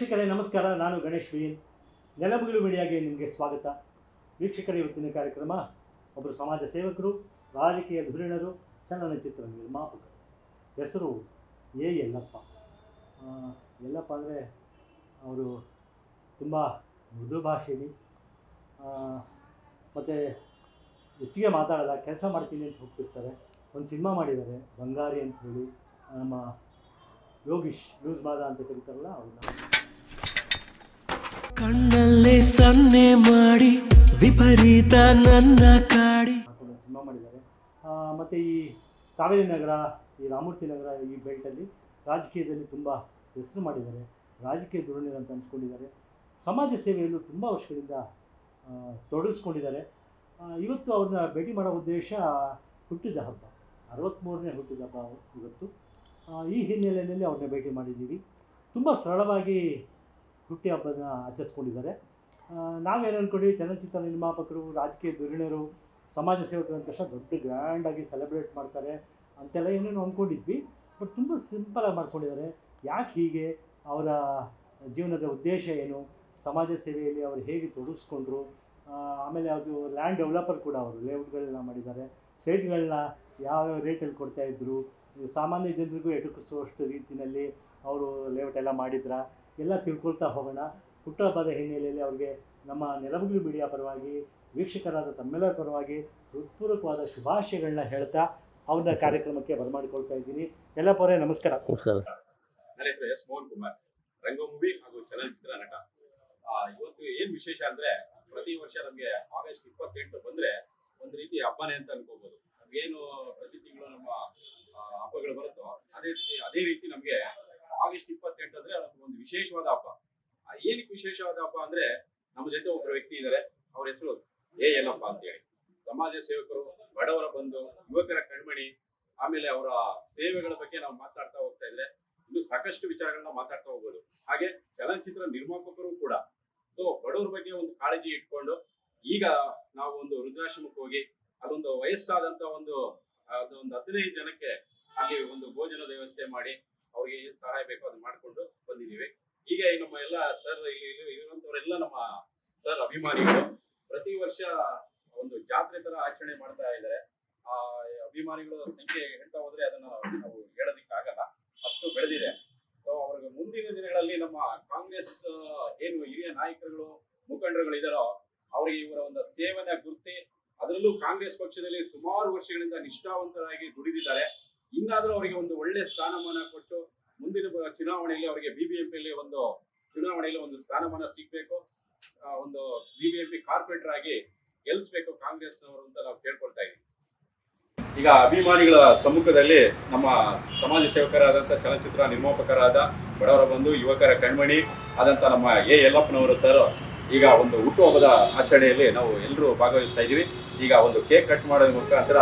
ವೀಕ್ಷಕರೇ ನಮಸ್ಕಾರ. ನಾನು ಗಣೇಶ್ ವಿ. ನೆಲಮಂಗಲ ಮೀಡಿಯಾಗೆ ನಿಮಗೆ ಸ್ವಾಗತ. ವೀಕ್ಷಕರೇ, ಇವತ್ತಿನ ಕಾರ್ಯಕ್ರಮ ಒಬ್ಬರು ಸಮಾಜ ಸೇವಕರು, ರಾಜಕೀಯ ಧುರೀಣರು, ಚಲನಚಿತ್ರ ನಿರ್ಮಾಪಕರು. ಹೆಸರು ಯಲ್ಲಪ್ಪ. ಯಲ್ಲಪ್ಪ ಅಂದರೆ ಅವರು ತುಂಬ ಮೃದು ಭಾಷೆಯಲ್ಲಿ ಮತ್ತು ಹೆಚ್ಚಿಗೆ ಮಾತಾಡಲ್ಲ, ಕೆಲಸ ಮಾಡ್ತೀನಿ ಅಂತ ಹೋಗ್ತಿರ್ತಾರೆ. ಒಂದು ಸಿನಿಮಾ ಮಾಡಿದ್ದಾರೆ ಬಂಗಾರಿ ಅಂತ ಹೇಳಿ, ನಮ್ಮ ಯೋಗೀಶ್ ನ್ಯೂಸ್ ಮಾದ ಅಂತ ಕರೀತಾರಲ್ಲ ಅವ್ರನ್ನ. ಕಣ್ಣಲ್ಲೇ ಸನ್ನೆ ಮಾಡಿ ವಿಪರೀತ ನನ್ನ ಕಾಡಿ ಹಾಕೊಂಡು ಸಿನಿಮಾ ಮಾಡಿದ್ದಾರೆ. ಮತ್ತು ಈ ಕಾವೇರಿ ನಗರ, ಈ ರಾಮಮೂರ್ತಿ ನಗರ, ಈ ಬೆಲ್ಟಲ್ಲಿ ರಾಜಕೀಯದಲ್ಲಿ ತುಂಬ ಹೆಸರು ಮಾಡಿದ್ದಾರೆ. ರಾಜಕೀಯ ಧೋರಣೆ ಅಂತ ಅನ್ಸ್ಕೊಂಡಿದ್ದಾರೆ. ಸಮಾಜ ಸೇವೆಯಲ್ಲೂ ತುಂಬ ವರ್ಷಗಳಿಂದ ತೊಡಗಿಸ್ಕೊಂಡಿದ್ದಾರೆ. ಇವತ್ತು ಅವ್ರನ್ನ ಭೇಟಿ ಮಾಡೋ ಉದ್ದೇಶ ಹುಟ್ಟಿದ ಹಬ್ಬ, 63ನೇ ಹುಟ್ಟಿದ ಹಬ್ಬ ಇವತ್ತು. ಈ ಹಿನ್ನೆಲೆಯಲ್ಲಿ ಅವ್ರನ್ನ ಭೇಟಿ ಮಾಡಿದ್ದೀವಿ. ತುಂಬ ಸರಳವಾಗಿ ಹುಟ್ಟಿ ಹಬ್ಬನ ಆಚರಿಸ್ಕೊಂಡಿದ್ದಾರೆ. ನಾವೇನು ಅಂದ್ಕೊಂಡ್ವಿ, ಚಲನಚಿತ್ರ ನಿರ್ಮಾಪಕರು, ರಾಜಕೀಯ ಧುರೀಣರು, ಸಮಾಜ ಸೇವಕರು ಅಂತ ತಕ್ಷಣ ದೊಡ್ಡ ಗ್ರ್ಯಾಂಡಾಗಿ ಸೆಲೆಬ್ರೇಟ್ ಮಾಡ್ತಾರೆ ಅಂತೆಲ್ಲ ಏನೇನು ಅಂದ್ಕೊಂಡಿದ್ವಿ. ಬಟ್ ತುಂಬ ಸಿಂಪಲಾಗಿ ಮಾಡ್ಕೊಂಡಿದ್ದಾರೆ. ಯಾಕೆ ಹೀಗೆ, ಅವರ ಜೀವನದ ಉದ್ದೇಶ ಏನು, ಸಮಾಜ ಸೇವೆಯಲ್ಲಿ ಅವರು ಹೇಗೆ ತೊಡಗಿಸ್ಕೊಂಡ್ರು, ಆಮೇಲೆ ಅದು ಲ್ಯಾಂಡ್ ಡೆವಲಪರ್ ಕೂಡ, ಅವರು ಲೇಔಟ್ಗಳನ್ನ ಮಾಡಿದ್ದಾರೆ. ಸೈಟ್ಗಳನ್ನ ಯಾವ ರೇಟಲ್ಲಿ ಕೊಡ್ತಾಯಿದ್ರು, ಸಾಮಾನ್ಯ ಜನರಿಗೂ ಎಟುಕಿಸುವಷ್ಟು ರೀತಿಯಲ್ಲಿ ಅವರು ಲೇಔಟ್ ಎಲ್ಲ ಮಾಡಿದ್ರ ಎಲ್ಲ ತಿಳ್ಕೊಳ್ತಾ ಹೋಗೋಣ. ಹುಟ್ಟುಹಬ್ಬದ ಹಿನ್ನೆಲೆಯಲ್ಲಿ ಅವ್ರಿಗೆ ನಮ್ಮ ನೆಲಮಂಗಲ ಮೀಡಿಯಾ ಪರವಾಗಿ, ವೀಕ್ಷಕರಾದ ತಮ್ಮೆಲ್ಲರ ಪರವಾಗಿ ಹೃತ್ಪೂರ್ವಕವಾದ ಶುಭಾಶಯಗಳನ್ನ ಹೇಳ್ತಾ ಅವ್ರನ್ನ ಕಾರ್ಯಕ್ರಮಕ್ಕೆ ಬರಮಾಡಿಕೊಳ್ತಾ ಇದ್ದೀನಿ. ಯಲ್ಲಪ್ಪ ಅವರೇ ನಮಸ್ಕಾರ. ನನ್ನ ಹೆಸರು ಎಸ್ ಮೋಹನ್ ಕುಮಾರ್, ರಂಗಭೂಮಿ ಹಾಗೂ ಚಲನಚಿತ್ರ ನಟ. ಇವತ್ತು ಏನ್ ವಿಶೇಷ ಅಂದ್ರೆ, ಪ್ರತಿ ವರ್ಷ ನಮ್ಗೆ ಆಗಸ್ಟ್ 28 ಬಂದ್ರೆ ಒಂದು ರೀತಿ ಹಬ್ಬನೇ ಅಂತ ಅನ್ಕೋಬಹುದು. ಏನು ಪ್ರತಿ ತಿಂಗಳು ನಮ್ಮ ಹಬ್ಬಗಳು ಬರುತ್ತೋ ಅದೇ ರೀತಿ ನಮ್ಗೆ ಆಗಸ್ಟ್ 28 ಅಂದ್ರೆ ಒಂದು ವಿಶೇಷವಾದ ಹಬ್ಬ. ಏನಕ್ಕೆ ವಿಶೇಷವಾದ ಹಬ್ಬ ಅಂದ್ರೆ, ನಮ್ಮ ಜೊತೆ ಒಬ್ಬರು ವ್ಯಕ್ತಿ ಇದ್ದಾರೆ. ಅವ್ರ ಹೆಸರು ಯಲ್ಲಪ್ಪ ಅಂತ ಹೇಳಿ. ಸಮಾಜ ಸೇವಕರು, ಬಡವರ ಬಂಧು, ಯುವಕರ ಕಣ್ಮಣಿ. ಆಮೇಲೆ ಅವರ ಸೇವೆಗಳ ಬಗ್ಗೆ ನಾವು ಮಾತಾಡ್ತಾ ಹೋಗ್ತಾ ಇದ್ರೆ ಇನ್ನು ಸಾಕಷ್ಟು ವಿಚಾರಗಳನ್ನ ಮಾತಾಡ್ತಾ ಹೋಗ್ಬೋದು. ಹಾಗೆ ಚಲನಚಿತ್ರ ನಿರ್ಮಾಪಕರು ಕೂಡ. ಸೊ ಬಡವರ ಬಗ್ಗೆ ಒಂದು ಕಾಳಜಿ ಇಟ್ಕೊಂಡು, ಈಗ ನಾವು ಒಂದು ವೃದ್ಧಾಶ್ರಮಕ್ಕೆ ಹೋಗಿ ಅದೊಂದು ವಯಸ್ಸಾದಂತ ಒಂದು 15 ಜನಕ್ಕೆ ಅಲ್ಲಿ ಒಂದು ಭೋಜನದ ವ್ಯವಸ್ಥೆ ಮಾಡಿ ಅವ್ರಿಗೆ ಏನ್ ಸಹಾಯ ಬೇಕೋ ಅದನ್ನ ಮಾಡ್ಕೊಂಡು ಬಂದಿದ್ದೀವಿ. ಈಗ ನಮ್ಮ ಎಲ್ಲ ಸರ್ ಇಲ್ಲಿ ಇರುವಂತವರೆಲ್ಲ ನಮ್ಮ ಸರ್ ಅಭಿಮಾನಿಗಳು. ಪ್ರತಿ ವರ್ಷ ಒಂದು ಜಾತ್ರೆ ತರ ಆಚರಣೆ ಮಾಡ್ತಾ ಇದ್ದಾರೆ. ಆ ಅಭಿಮಾನಿಗಳ ಸಂಖ್ಯೆ ಹೇಳ್ತಾ ಹೋದ್ರೆ ಅದನ್ನ ನಾವು ಹೇಳೋದಿಕ್ಕಾಗಲ್ಲ, ಅಷ್ಟು ಬೆಳೆದಿದೆ. ಸೊ ಅವ್ರಿಗೆ ಮುಂದಿನ ದಿನಗಳಲ್ಲಿ ನಮ್ಮ ಕಾಂಗ್ರೆಸ್ ಏನು ಹಿರಿಯ ನಾಯಕರುಗಳು, ಮುಖಂಡರುಗಳು ಇದಾರೋ ಅವರಿಗೆ ಇವರ ಒಂದು ಸೇವೆನ ಗುರುತಿಸಿ, ಅದರಲ್ಲೂ ಕಾಂಗ್ರೆಸ್ ಪಕ್ಷದಲ್ಲಿ ಸುಮಾರು ವರ್ಷಗಳಿಂದ ನಿಷ್ಠಾವಂತರಾಗಿ ದುಡಿದಿದ್ದಾರೆ. ಇನ್ನಾದ್ರೂ ಅವರಿಗೆ ಒಂದು ಒಳ್ಳೆ ಸ್ಥಾನಮಾನ ಕೊಟ್ಟು ಮುಂದಿನ ಚುನಾವಣೆಯಲ್ಲಿ ಅವರಿಗೆ ಬಿಬಿಎಂಪಿಯಲ್ಲಿ ಒಂದು ಚುನಾವಣೆಯಲ್ಲಿ ಒಂದು ಸ್ಥಾನಮಾನ ಸಿಗ್ಬೇಕು, ಒಂದು ಬಿಬಿಎಂಪಿ ಕಾರ್ಪೊರೇಟರ್ ಆಗಿ ಗೆಲ್ಲಿಸ್ಬೇಕು ಕಾಂಗ್ರೆಸ್ ನವರು ಅಂತ ನಾವು ಕೇಳ್ಕೊಳ್ತಾ ಇದ್ದೀವಿ. ಈಗ ಅಭಿಮಾನಿಗಳ ಸಮ್ಮುಖದಲ್ಲಿ ನಮ್ಮ ಸಮಾಜ ಸೇವಕರಾದಂಥ, ಚಲನಚಿತ್ರ ನಿರ್ಮಾಪಕರಾದ, ಬಡವರ ಬಂಧು, ಯುವಕರ ಕಣ್ಮಣಿ ಆದಂಥ ನಮ್ಮ ಯಲ್ಲಪ್ಪನವರು ಸರ್ ಈಗ ಒಂದು ಹುಟ್ಟುಹಬ್ಬದ ಆಚರಣೆಯಲ್ಲಿ ನಾವು ಎಲ್ಲರೂ ಭಾಗವಹಿಸ್ತಾ ಇದ್ದೀವಿ. ಈಗ ಒಂದು ಕೇಕ್ ಕಟ್ ಮಾಡೋದ್ರ ಮುಖಾಂತರ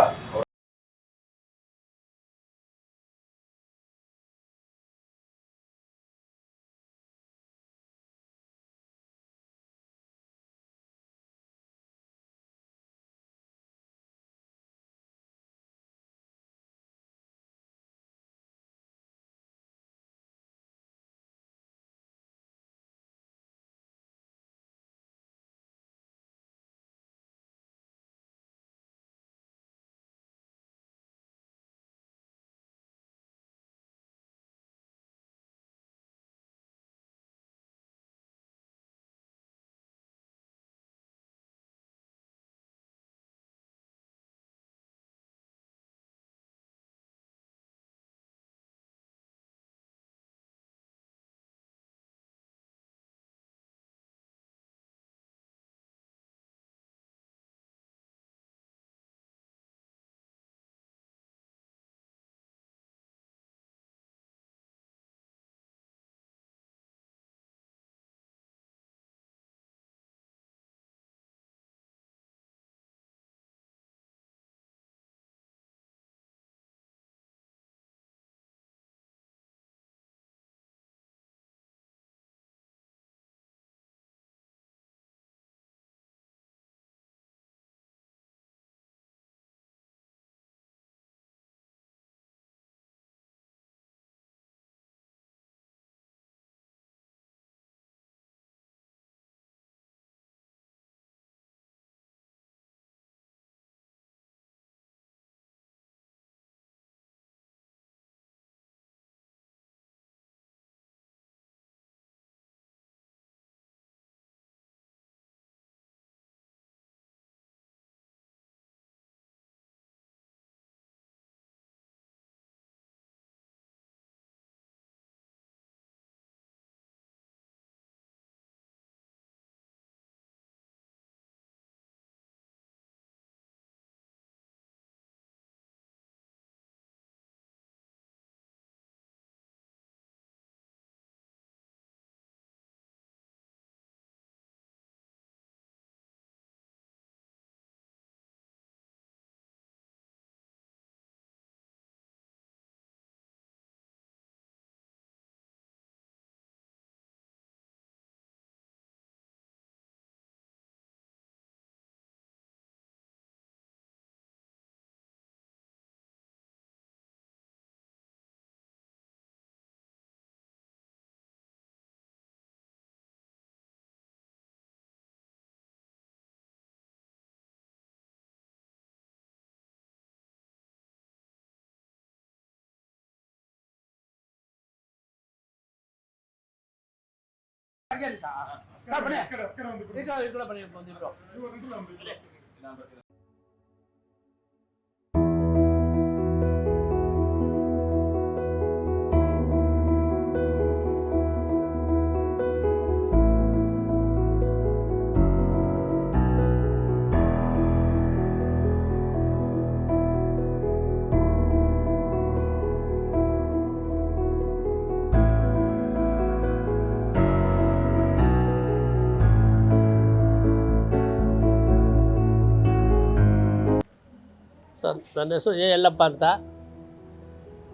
ಸರ್, ನನ್ನ ಹೆಸರು ಎ ಯಲ್ಲಪ್ಪ ಅಂತ.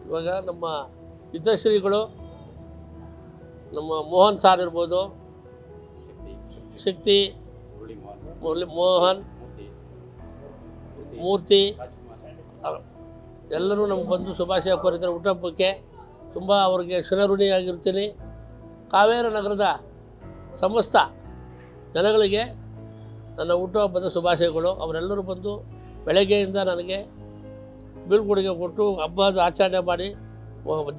ಇವಾಗ ನಮ್ಮ ಹಿತಶ್ರೀಗಳು ನಮ್ಮ ಮೋಹನ್ ಸಾರ್ ಇರ್ಬೋದು, ಶಕ್ತಿ, ಮೋಹನ್, ಮೂರ್ತಿ ಎಲ್ಲರೂ ನಮ್ಗೆ ಬಂದು ಶುಭಾಶಯ ಕೋರಿದ್ದಾರೆ ಹುಟ್ಟುಹಬ್ಬಕ್ಕೆ. ತುಂಬ ಅವ್ರಿಗೆ ಋಣಿಯಾಗಿರ್ತೀನಿ. ಕಾವೇರಿ ನಗರದ ಸಮಸ್ತ ಜನಗಳಿಗೆ ನನ್ನ ಹುಟ್ಟುಹಬ್ಬದ ಶುಭಾಶಯಗಳು. ಅವರೆಲ್ಲರೂ ಬಂದು ಬೆಳಗ್ಗೆಯಿಂದ ನನಗೆ ಬೀಳ್ಕೊಡುಗೆ ಕೊಟ್ಟು ಹಬ್ಬದ ಆಚರಣೆ ಮಾಡಿ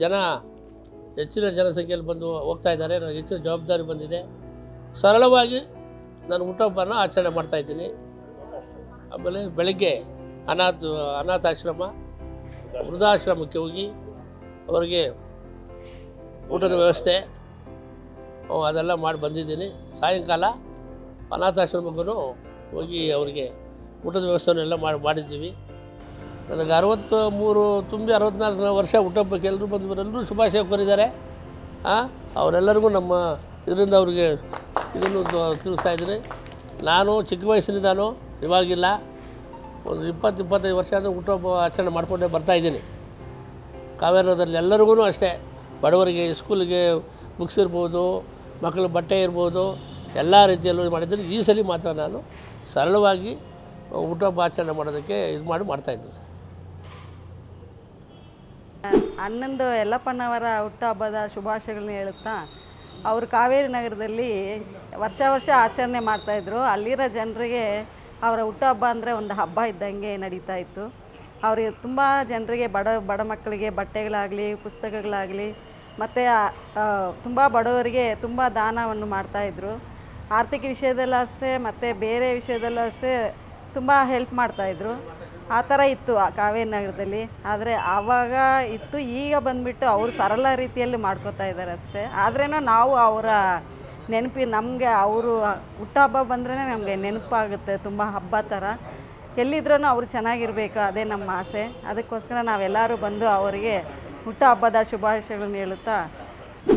ಜನ ಹೆಚ್ಚಿನ ಜನಸಂಖ್ಯೆಯಲ್ಲಿ ಬಂದು ಹೋಗ್ತಾ ಇದ್ದಾರೆ. ನನಗೆ ಹೆಚ್ಚಿನ ಜವಾಬ್ದಾರಿ ಬಂದಿದೆ. ಸರಳವಾಗಿ ನಾನು ಹುಟ್ಟುಹಬ್ಬನ ಆಚರಣೆ ಮಾಡ್ತಾಯಿದ್ದೀನಿ. ಆಮೇಲೆ ಬೆಳಗ್ಗೆ ಅನಾಥಾಶ್ರಮ ವೃದ್ಧಾಶ್ರಮಕ್ಕೆ ಹೋಗಿ ಅವರಿಗೆ ಊಟದ ವ್ಯವಸ್ಥೆ ಅದೆಲ್ಲ ಮಾಡಿ ಬಂದಿದ್ದೀನಿ. ಸಾಯಂಕಾಲ ಅನಾಥಾಶ್ರಮಕ್ಕೂ ಹೋಗಿ ಅವರಿಗೆ ಊಟದ ವ್ಯವಸ್ಥೆನೆಲ್ಲ ಮಾಡಿದ್ದೀವಿ. ನನಗೆ 63 ತುಂಬಿ 64 ವರ್ಷ ಹುಟ್ಟುಹಬ್ಬಕ್ಕೆ ಎಲ್ಲರೂ ಬಂದವರೆಲ್ಲರೂ ಶುಭಾಶಯ ಕೋರಿದ್ದಾರೆ. ಅವರೆಲ್ಲರಿಗೂ ನಮ್ಮ ಇದರಿಂದ ಅವ್ರಿಗೆ ಇದನ್ನು ತಿಳಿಸ್ತಾ ಇದ್ದೀನಿ. ನಾನು ಚಿಕ್ಕ ವಯಸ್ಸಿನಿಂದಾನು ಇವಾಗಿಲ್ಲ, ಒಂದು 20-25 ವರ್ಷ ಅಂದರೆ ಹುಟ್ಟುಹಬ್ಬ ಆಚರಣೆ ಮಾಡಿಕೊಂಡೇ ಬರ್ತಾಯಿದ್ದೀನಿ. ಕಾವೇರಿನಗರದಲ್ಲಿ ಎಲ್ಲರಿಗೂ ಅಷ್ಟೇ, ಬಡವರಿಗೆ ಸ್ಕೂಲಿಗೆ ಬುಕ್ಸ್ ಇರ್ಬೋದು, ಮಕ್ಕಳ ಬಟ್ಟೆ ಇರ್ಬೋದು, ಎಲ್ಲ ರೀತಿಯಲ್ಲೂ ಮಾಡಿದ್ದೀನಿ. ಈ ಸಲ ಮಾತ್ರ ನಾನು ಸರಳವಾಗಿ ಹುಟ್ಟುಹಬ್ಬ ಆಚರಣೆ ಮಾಡೋದಕ್ಕೆ ಮಾಡ್ತಾಯಿದ್ದೀನಿ. ಅಣ್ಣಂದು ಯಲ್ಲಪ್ಪನವರ ಹುಟ್ಟುಹಬ್ಬದ ಶುಭಾಶಯಗಳನ್ನ ಹೇಳುತ್ತಾ, ಅವರು ಕಾವೇರಿ ನಗರದಲ್ಲಿ ವರ್ಷ ಆಚರಣೆ ಮಾಡ್ತಾಯಿದ್ರು. ಅಲ್ಲಿರೋ ಜನರಿಗೆ ಅವರ ಹುಟ್ಟುಹಬ್ಬ ಅಂದರೆ ಒಂದು ಹಬ್ಬ ಇದ್ದಂಗೆ ನಡೀತಾ ಇತ್ತು. ಅವರಿಗೆ ತುಂಬ ಜನರಿಗೆ ಬಡ ಮಕ್ಕಳಿಗೆ ಬಟ್ಟೆಗಳಾಗಲಿ, ಪುಸ್ತಕಗಳಾಗಲಿ, ಮತ್ತು ತುಂಬ ಬಡವರಿಗೆ ತುಂಬ ದಾನವನ್ನು ಮಾಡ್ತಾಯಿದ್ರು. ಆರ್ಥಿಕ ವಿಷಯದಲ್ಲೂ ಅಷ್ಟೇ, ಮತ್ತು ಬೇರೆ ವಿಷಯದಲ್ಲೂ ಅಷ್ಟೇ ತುಂಬ ಹೆಲ್ಪ್ ಮಾಡ್ತಾಯಿದ್ರು. ಆ ಥರ ಇತ್ತು ಆ ಕಾವೇರಿ ನಗರದಲ್ಲಿ. ಆದರೆ ಆವಾಗ ಇತ್ತು, ಈಗ ಬಂದುಬಿಟ್ಟು ಅವರು ಸರಳ ರೀತಿಯಲ್ಲಿ ಮಾಡ್ಕೋತಾ ಇದ್ದಾರೆ ಅಷ್ಟೇ. ಆದ್ರೂ ನಾವು ಅವರ ನಮಗೆ ಅವರು ಹುಟ್ಟುಹಬ್ಬ ಬಂದ್ರೇ ನಮಗೆ ನೆನಪಾಗುತ್ತೆ, ತುಂಬ ಹಬ್ಬ ಥರ. ಎಲ್ಲಿದ್ರೂ ಅವರು ಚೆನ್ನಾಗಿರಬೇಕು, ಅದೇ ನಮ್ಮ ಆಸೆ. ಅದಕ್ಕೋಸ್ಕರ ನಾವೆಲ್ಲರೂ ಬಂದು ಅವರಿಗೆ ಹುಟ್ಟುಹಬ್ಬದ ಶುಭಾಶಯಗಳನ್ನು ಹೇಳುತ್ತಾ.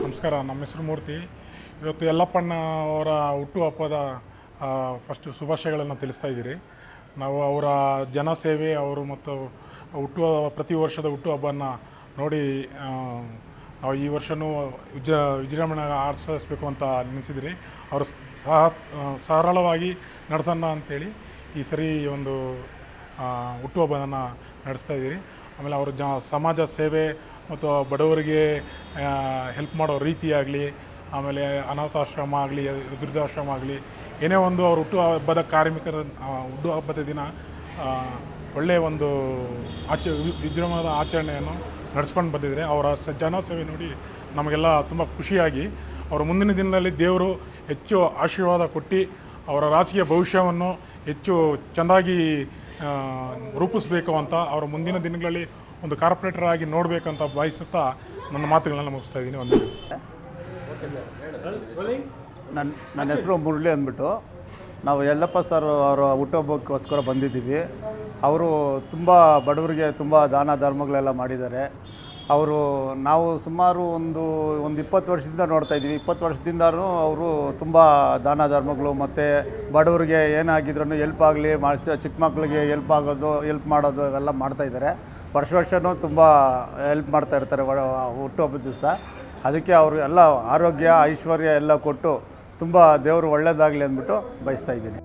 ನಮಸ್ಕಾರ, ನಮ್ಮ ಹೆಸರು ಮೂರ್ತಿ. ಇವತ್ತು ಯಲ್ಲಪ್ಪಣ್ಣ ಅವರ ಹುಟ್ಟುಹಬ್ಬದ ಫಸ್ಟು ಶುಭಾಶಯಗಳನ್ನು ತಿಳಿಸ್ತಾ ಇದ್ದೀರಿ. ನಾವು ಅವರ ಜನಸೇವೆ ಅವರು ಮತ್ತು ಪ್ರತಿ ವರ್ಷದ ಹುಟ್ಟುಹಬ್ಬನ ನೋಡಿ ನಾವು ಈ ವರ್ಷವೂ ವಿಜೃಂಭಣೆ ಆಚರಿಸಬೇಕು ಅಂತ ನೆನೆಸಿದಿರಿ. ಅವರು ಸರಳವಾಗಿ ನಡೆಸೋಣ ಅಂಥೇಳಿ ಈ ಸರಿ ಒಂದು ಹುಟ್ಟುಹಬ್ಬನ ನಡೆಸ್ತಾ ಇದ್ದೀರಿ. ಆಮೇಲೆ ಅವರು ಸಮಾಜ ಸೇವೆ ಮತ್ತು ಬಡವರಿಗೆ ಹೆಲ್ಪ್ ಮಾಡೋ ರೀತಿಯಾಗಲಿ, ಆಮೇಲೆ ಅನಾಥಾಶ್ರಮ ಆಗಲಿ, ವೃದ್ಧಾಶ್ರಮ ಆಗಲಿ, ಏನೇ ಒಂದು ಅವರು ಹುಟ್ಟುಹಬ್ಬದ ಕಾರ್ಮಿಕರ ಹುಟ್ಟುಹಬ್ಬದ ದಿನ ಒಳ್ಳೆಯ ಒಂದು ವಿಜೃಂಭಣೆಯ ಆಚರಣೆಯನ್ನು ನಡೆಸ್ಕೊಂಡು ಬಂದಿದ್ದಾರೆ. ಅವರ ಜನಸೇವೆ ನೋಡಿ ನಮಗೆಲ್ಲ ತುಂಬ ಖುಷಿಯಾಗಿ, ಅವರ ಮುಂದಿನ ದಿನದಲ್ಲಿ ದೇವರು ಹೆಚ್ಚು ಆಶೀರ್ವಾದ ಕೊಟ್ಟು ಅವರ ರಾಜಕೀಯ ಭವಿಷ್ಯವನ್ನು ಹೆಚ್ಚು ಚೆಂದಾಗಿ ರೂಪಿಸಬೇಕು ಅಂತ, ಅವರ ಮುಂದಿನ ದಿನಗಳಲ್ಲಿ ಒಂದು ಕಾರ್ಪೊರೇಟರ್ ಆಗಿ ನೋಡಬೇಕಂತ ಬಯಸುತ್ತಾ ನನ್ನ ಮಾತುಗಳನ್ನು ಮುಗಿಸ್ತಾ ಇದ್ದೀನಿ. ಒಂದು ನನ್ನ ಹೆಸರು ಮುರಳಿ ಅಂದ್ಬಿಟ್ಟು. ನಾವು ಯಲ್ಲಪ್ಪ ಸರ್ ಅವರ ಹುಟ್ಟುಹಬ್ಬಕ್ಕೋಸ್ಕರ ಬಂದಿದ್ದೀವಿ. ಅವರು ತುಂಬ ಬಡವರಿಗೆ ತುಂಬ ದಾನ ಧರ್ಮಗಳೆಲ್ಲ ಮಾಡಿದ್ದಾರೆ. ನಾವು ಸುಮಾರು ಒಂದು 20 ವರ್ಷದಿಂದ ನೋಡ್ತಾ ಇದ್ದೀವಿ. 20 ವರ್ಷದಿಂದನೂ ಅವರು ತುಂಬ ದಾನ ಧರ್ಮಗಳು ಮತ್ತು ಬಡವರಿಗೆ ಏನಾಗಿದ್ರೂ ಹೆಲ್ಪ್ ಆಗಲಿ, ಚಿಕ್ಕ ಮಕ್ಕಳಿಗೆ ಹೆಲ್ಪ್ ಮಾಡೋದು ಇವೆಲ್ಲ ಮಾಡ್ತಾಯಿದ್ದಾರೆ. ವರ್ಷವೂ ತುಂಬ ಹೆಲ್ಪ್ ಮಾಡ್ತಾಯಿರ್ತಾರೆ ಹುಟ್ಟುಹಬ್ಬದ ದಿವಸ. ಅದಕ್ಕೆ ಅವರು ಎಲ್ಲ ಆರೋಗ್ಯ ಐಶ್ವರ್ಯ ಎಲ್ಲ ಕೊಟ್ಟು ತುಂಬ ದೇವರು ಒಳ್ಳೆಯದಾಗಲಿ ಅಂದ್ಬಿಟ್ಟು ಬಯಸ್ತಾ ಇದ್ದೀನಿ.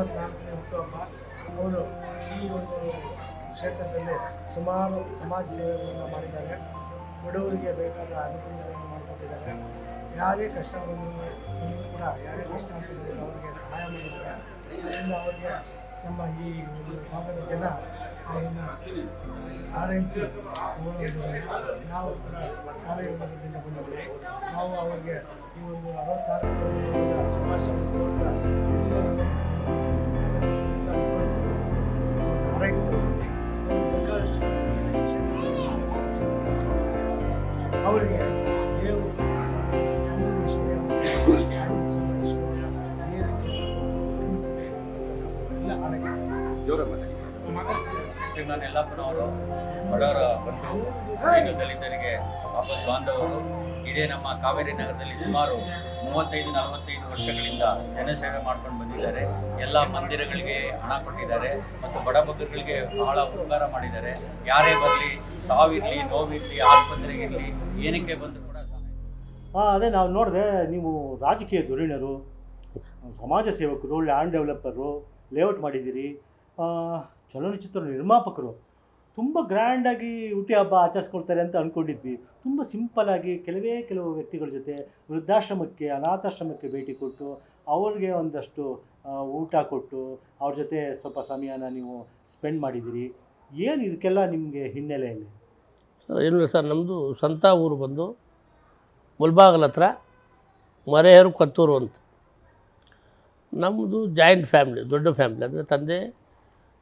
64ನೇ ಹುಟ್ಟುಹಬ್ಬ. ಅವರು ಈ ಒಂದು ಕ್ಷೇತ್ರದಲ್ಲಿ ಸುಮಾರು ಸಮಾಜ ಸೇವೆಗಳನ್ನು ಮಾಡಿದ್ದಾರೆ. ಬಡವರಿಗೆ ಬೇಕಾದ ಅನುಕೂಲಗಳನ್ನು ಮಾಡಿಕೊಟ್ಟಿದ್ದಾರೆ. ಯಾರೇ ಕಷ್ಟ ಬಂದರೂ ಕೂಡ ಯಾರೇ ಕಷ್ಟ ಅಂತಂದರೆ ಅವರಿಗೆ ಸಹಾಯ ಮಾಡಿದ್ದಾರೆ. ಅದರಿಂದ ಅವರಿಗೆ ನಮ್ಮ ಈ ಒಂದು ಭಾಗದ ಜನ ಅವರನ್ನು ಆರೈಸಿ ನಾವು ಕೂಡ ಕಾವೇರಿ ನಗರದಿಂದ ಬಂದಿದ್ದೇವೆ. ನಾವು ಅವರಿಗೆ ಈ ಒಂದು 64ನೇ ಶುಭಾಶಯಗಳನ್ನು ಹಾರೈಸ್ತೇವೆ. ಬೇಕಾದಷ್ಟು ಕೆಲಸಗಳನ್ನ ಈ ಕ್ಷೇತ್ರದಲ್ಲಿ ಅವರಿಗೆ ದೇವರು ಚಾಮುಂಡೇಶ್ವರಿ ಆಯುಸ್ಸು ಐಶ್ವರ್ಯ ಅದೇ ರೀತಿ ನಿರ್ಮಿಸಬೇಕು ಅಂತ ನಾವು ಎಲ್ಲ ಹಾರೈಸ್ತೇವೆ. ನಾನು ಯಲ್ಲಪ್ಪನವರು ಬಡವರ ಬಂಧು, ದೀನ ದಲಿತರಿಗೆ ಆಪತ್ ಬಾಂಧವರು. ಇದೇ ನಮ್ಮ ಕಾವೇರಿ ನಗರದಲ್ಲಿ ಸುಮಾರು 35-45 ವರ್ಷಗಳಿಂದ ಜನಸೇವೆ ಮಾಡ್ಕೊಂಡು ಬಂದಿದ್ದಾರೆ. ಎಲ್ಲ ಮಂದಿರಗಳಿಗೆ ಹಣ ಕೊಟ್ಟಿದ್ದಾರೆ ಮತ್ತು ಬಡಬಗ್ಗರಿಗೆ ಬಹಳ ಉಪಕಾರ ಮಾಡಿದ್ದಾರೆ. ಯಾರೇ ಬರಲಿ, ಸಾವಿರಲಿ, ನೋವಿರಲಿ, ಆಸ್ಪತ್ರೆಗಿರಲಿ, ಏನಕ್ಕೆ ಬಂದು ಕೂಡ ಸಹಾಯ. ಅದೇ ನಾವು ನೋಡಿದ್ರೆ ನೀವು ರಾಜಕೀಯ ಧುರೀಣರು, ಸಮಾಜ ಸೇವಕರು, ಲ್ಯಾಂಡ್ ಡೆವಲಪರು, ಲೇಔಟ್ ಮಾಡಿದ್ದೀರಿ, ಚಲನಚಿತ್ರ ನಿರ್ಮಾಪಕರು. ತುಂಬ ಗ್ರ್ಯಾಂಡಾಗಿ ಹುಟ್ಟಿ ಹಬ್ಬ ಆಚರಿಸ್ಕೊಳ್ತಾರೆ ಅಂತ ಅಂದ್ಕೊಂಡಿದ್ವಿ. ತುಂಬ ಸಿಂಪಲ್ಲಾಗಿ ಕೆಲವು ವ್ಯಕ್ತಿಗಳ ಜೊತೆ ವೃದ್ಧಾಶ್ರಮಕ್ಕೆ, ಅನಾಥಾಶ್ರಮಕ್ಕೆ ಭೇಟಿ ಕೊಟ್ಟು ಅವ್ರಿಗೆ ಒಂದಷ್ಟು ಊಟ ಕೊಟ್ಟು ಅವ್ರ ಜೊತೆ ಸ್ವಲ್ಪ ಸಮಯನ ನೀವು ಸ್ಪೆಂಡ್ ಮಾಡಿದ್ದೀರಿ. ಏನು ಇದಕ್ಕೆಲ್ಲ ನಿಮಗೆ ಹಿನ್ನೆಲೆಯಲ್ಲಿ? ಸರ್ ಏನಿಲ್ಲ ಸರ್, ನಮ್ಮದು ಸ್ವಂತ ಊರು ಬಂದು ಮುಲ್ಬಾಗಲ್ ಹತ್ರ ಮರೆಯರು ಕೊತ್ತೂರು ಅಂತ. ನಮ್ಮದು ಜಾಯಿಂಟ್ ಫ್ಯಾಮಿಲಿ, ದೊಡ್ಡ ಫ್ಯಾಮಿಲಿ. ಅಂದರೆ ತಂದೆ,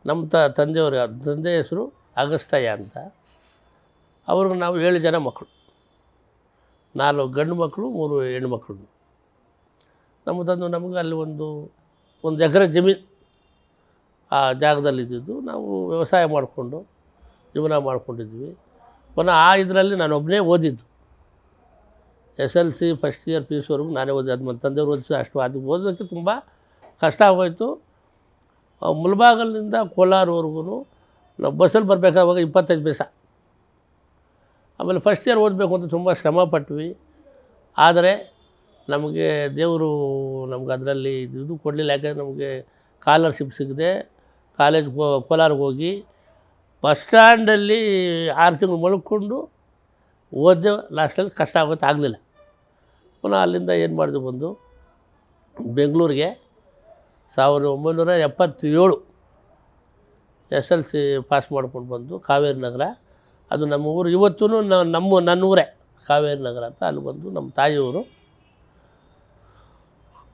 ನಮ್ಮ ತಂದೆಯವ್ರ ತಂದೆ ಹೆಸರು ಅಗಸ್ತಯ್ಯ ಅಂತ. ಅವ್ರಿಗೆ ನಾವು 7 ಜನ ಮಕ್ಕಳು, 4 ಗಂಡು ಮಕ್ಕಳು, 3 ಹೆಣ್ಮಕ್ಳು. ನಮಗೆ ಅಲ್ಲಿ ಒಂದು ಎಕರೆ ಜಮೀನು ಆ ಜಾಗದಲ್ಲಿದ್ದು ನಾವು ವ್ಯವಸಾಯ ಮಾಡಿಕೊಂಡು ಜೀವನ ಮಾಡ್ಕೊಂಡಿದ್ವಿ. ಪುನಃ ಆ ಇದರಲ್ಲಿ ನಾನು ಒಬ್ಬನೇ ಓದಿದ್ದು. SLC ಫಸ್ಟ್ ಇಯರ್ PUCವರೆಗೂ ನಾನೇ ಓದಿದ್ದು. ಅದು ನನ್ನ ತಂದೆಯವ್ರು ಓದಿಸಿ ಅಷ್ಟು ಅದು ಓದೋದಕ್ಕೆ ತುಂಬ ಕಷ್ಟ ಆಗೋಯಿತು. ಮುಲ್ಬಾಗಲಿನಿಂದ ಕೋಲಾರವರೆಗೂ ನಾವು ಬಸ್ಸಲ್ಲಿ ಬರಬೇಕಾಗುವಾಗ 25 ಪೈಸೆ. ಆಮೇಲೆ ಫಸ್ಟ್ ಇಯರ್ ಓದಬೇಕು ಅಂತ ತುಂಬ ಶ್ರಮ ಪಟ್ವಿ. ಆದರೆ ನಮಗೆ ದೇವರು ನಮ್ಗೆ ಅದರಲ್ಲಿ ಇದು ಕೊಡಲಿಲ್ಲ. ಯಾಕೆಂದರೆ ನಮಗೆ ಸ್ಕಾಲರ್ಶಿಪ್ ಸಿಗದೆ ಕಾಲೇಜ್ ಕೋಲಾರಿಗೆ ಹೋಗಿ ಬಸ್ ಸ್ಟ್ಯಾಂಡಲ್ಲಿ 6 ತಿಂಗಳು ಮಲ್ಕೊಂಡು ಓದ್ದೆ. ಲಾಸ್ಟಲ್ಲಿ ಕಷ್ಟ ಆಗುತ್ತೆ, ಆಗಲಿಲ್ಲ. ಪುನಃ ಅಲ್ಲಿಂದ ಏನು ಮಾಡಿದ್ವಿ, ಬಂದು ಬೆಂಗಳೂರಿಗೆ 1977 SLC ಪಾಸ್ ಮಾಡ್ಕೊಂಡು ಬಂದು ಕಾವೇರಿ ನಗರ, ಅದು ನಮ್ಮ ಊರು. ಇವತ್ತೂ ನನ್ನ ಊರೇ ಕಾವೇರಿ ನಗರ ಅಂತ. ಅಲ್ಲಿ ಬಂದು ನಮ್ಮ ತಾಯಿಯವರು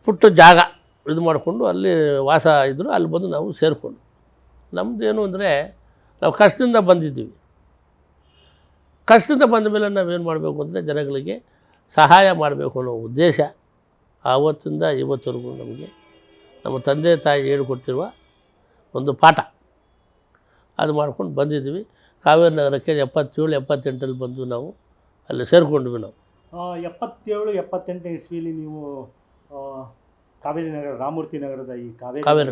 ಪುಟ್ಟ ಜಾಗ ಇದು ಮಾಡಿಕೊಂಡು ಅಲ್ಲಿ ವಾಸ ಇದ್ದರು. ಅಲ್ಲಿ ಬಂದು ನಾವು ಸೇರಿಕೊಂಡು, ನಮ್ಮದು ಏನು ಅಂದರೆ ನಾವು ಕಷ್ಟದಿಂದ ಬಂದಿದ್ದೀವಿ. ಕಷ್ಟದಿಂದ ಬಂದ ಮೇಲೆ ನಾವೇನು ಮಾಡಬೇಕು ಅಂದರೆ ಜನಗಳಿಗೆ ಸಹಾಯ ಮಾಡಬೇಕು ಅನ್ನೋ ಉದ್ದೇಶ ಆವತ್ತಿಂದ ಇವತ್ತವರೆಗೂ ನಮಗೆ ನಮ್ಮ ತಂದೆ ತಾಯಿ ಹೇಳಿಕೊಟ್ಟಿರುವ ಒಂದು ಪಾಠ ಅದು ಮಾಡ್ಕೊಂಡು ಬಂದಿದ್ದೀವಿ. ಕಾವೇರಿ ನಗರಕ್ಕೆ 77-78 ಬಂದು ನಾವು ಅಲ್ಲಿ ಸೇರಿಕೊಂಡ್ವಿ. ನಾವು 77-78 ಇಸ್ವಿಲಿ ನೀವು ಕಾವೇರಿ ನಗರ, ರಾಮಮೂರ್ತಿ ನಗರದ ಈ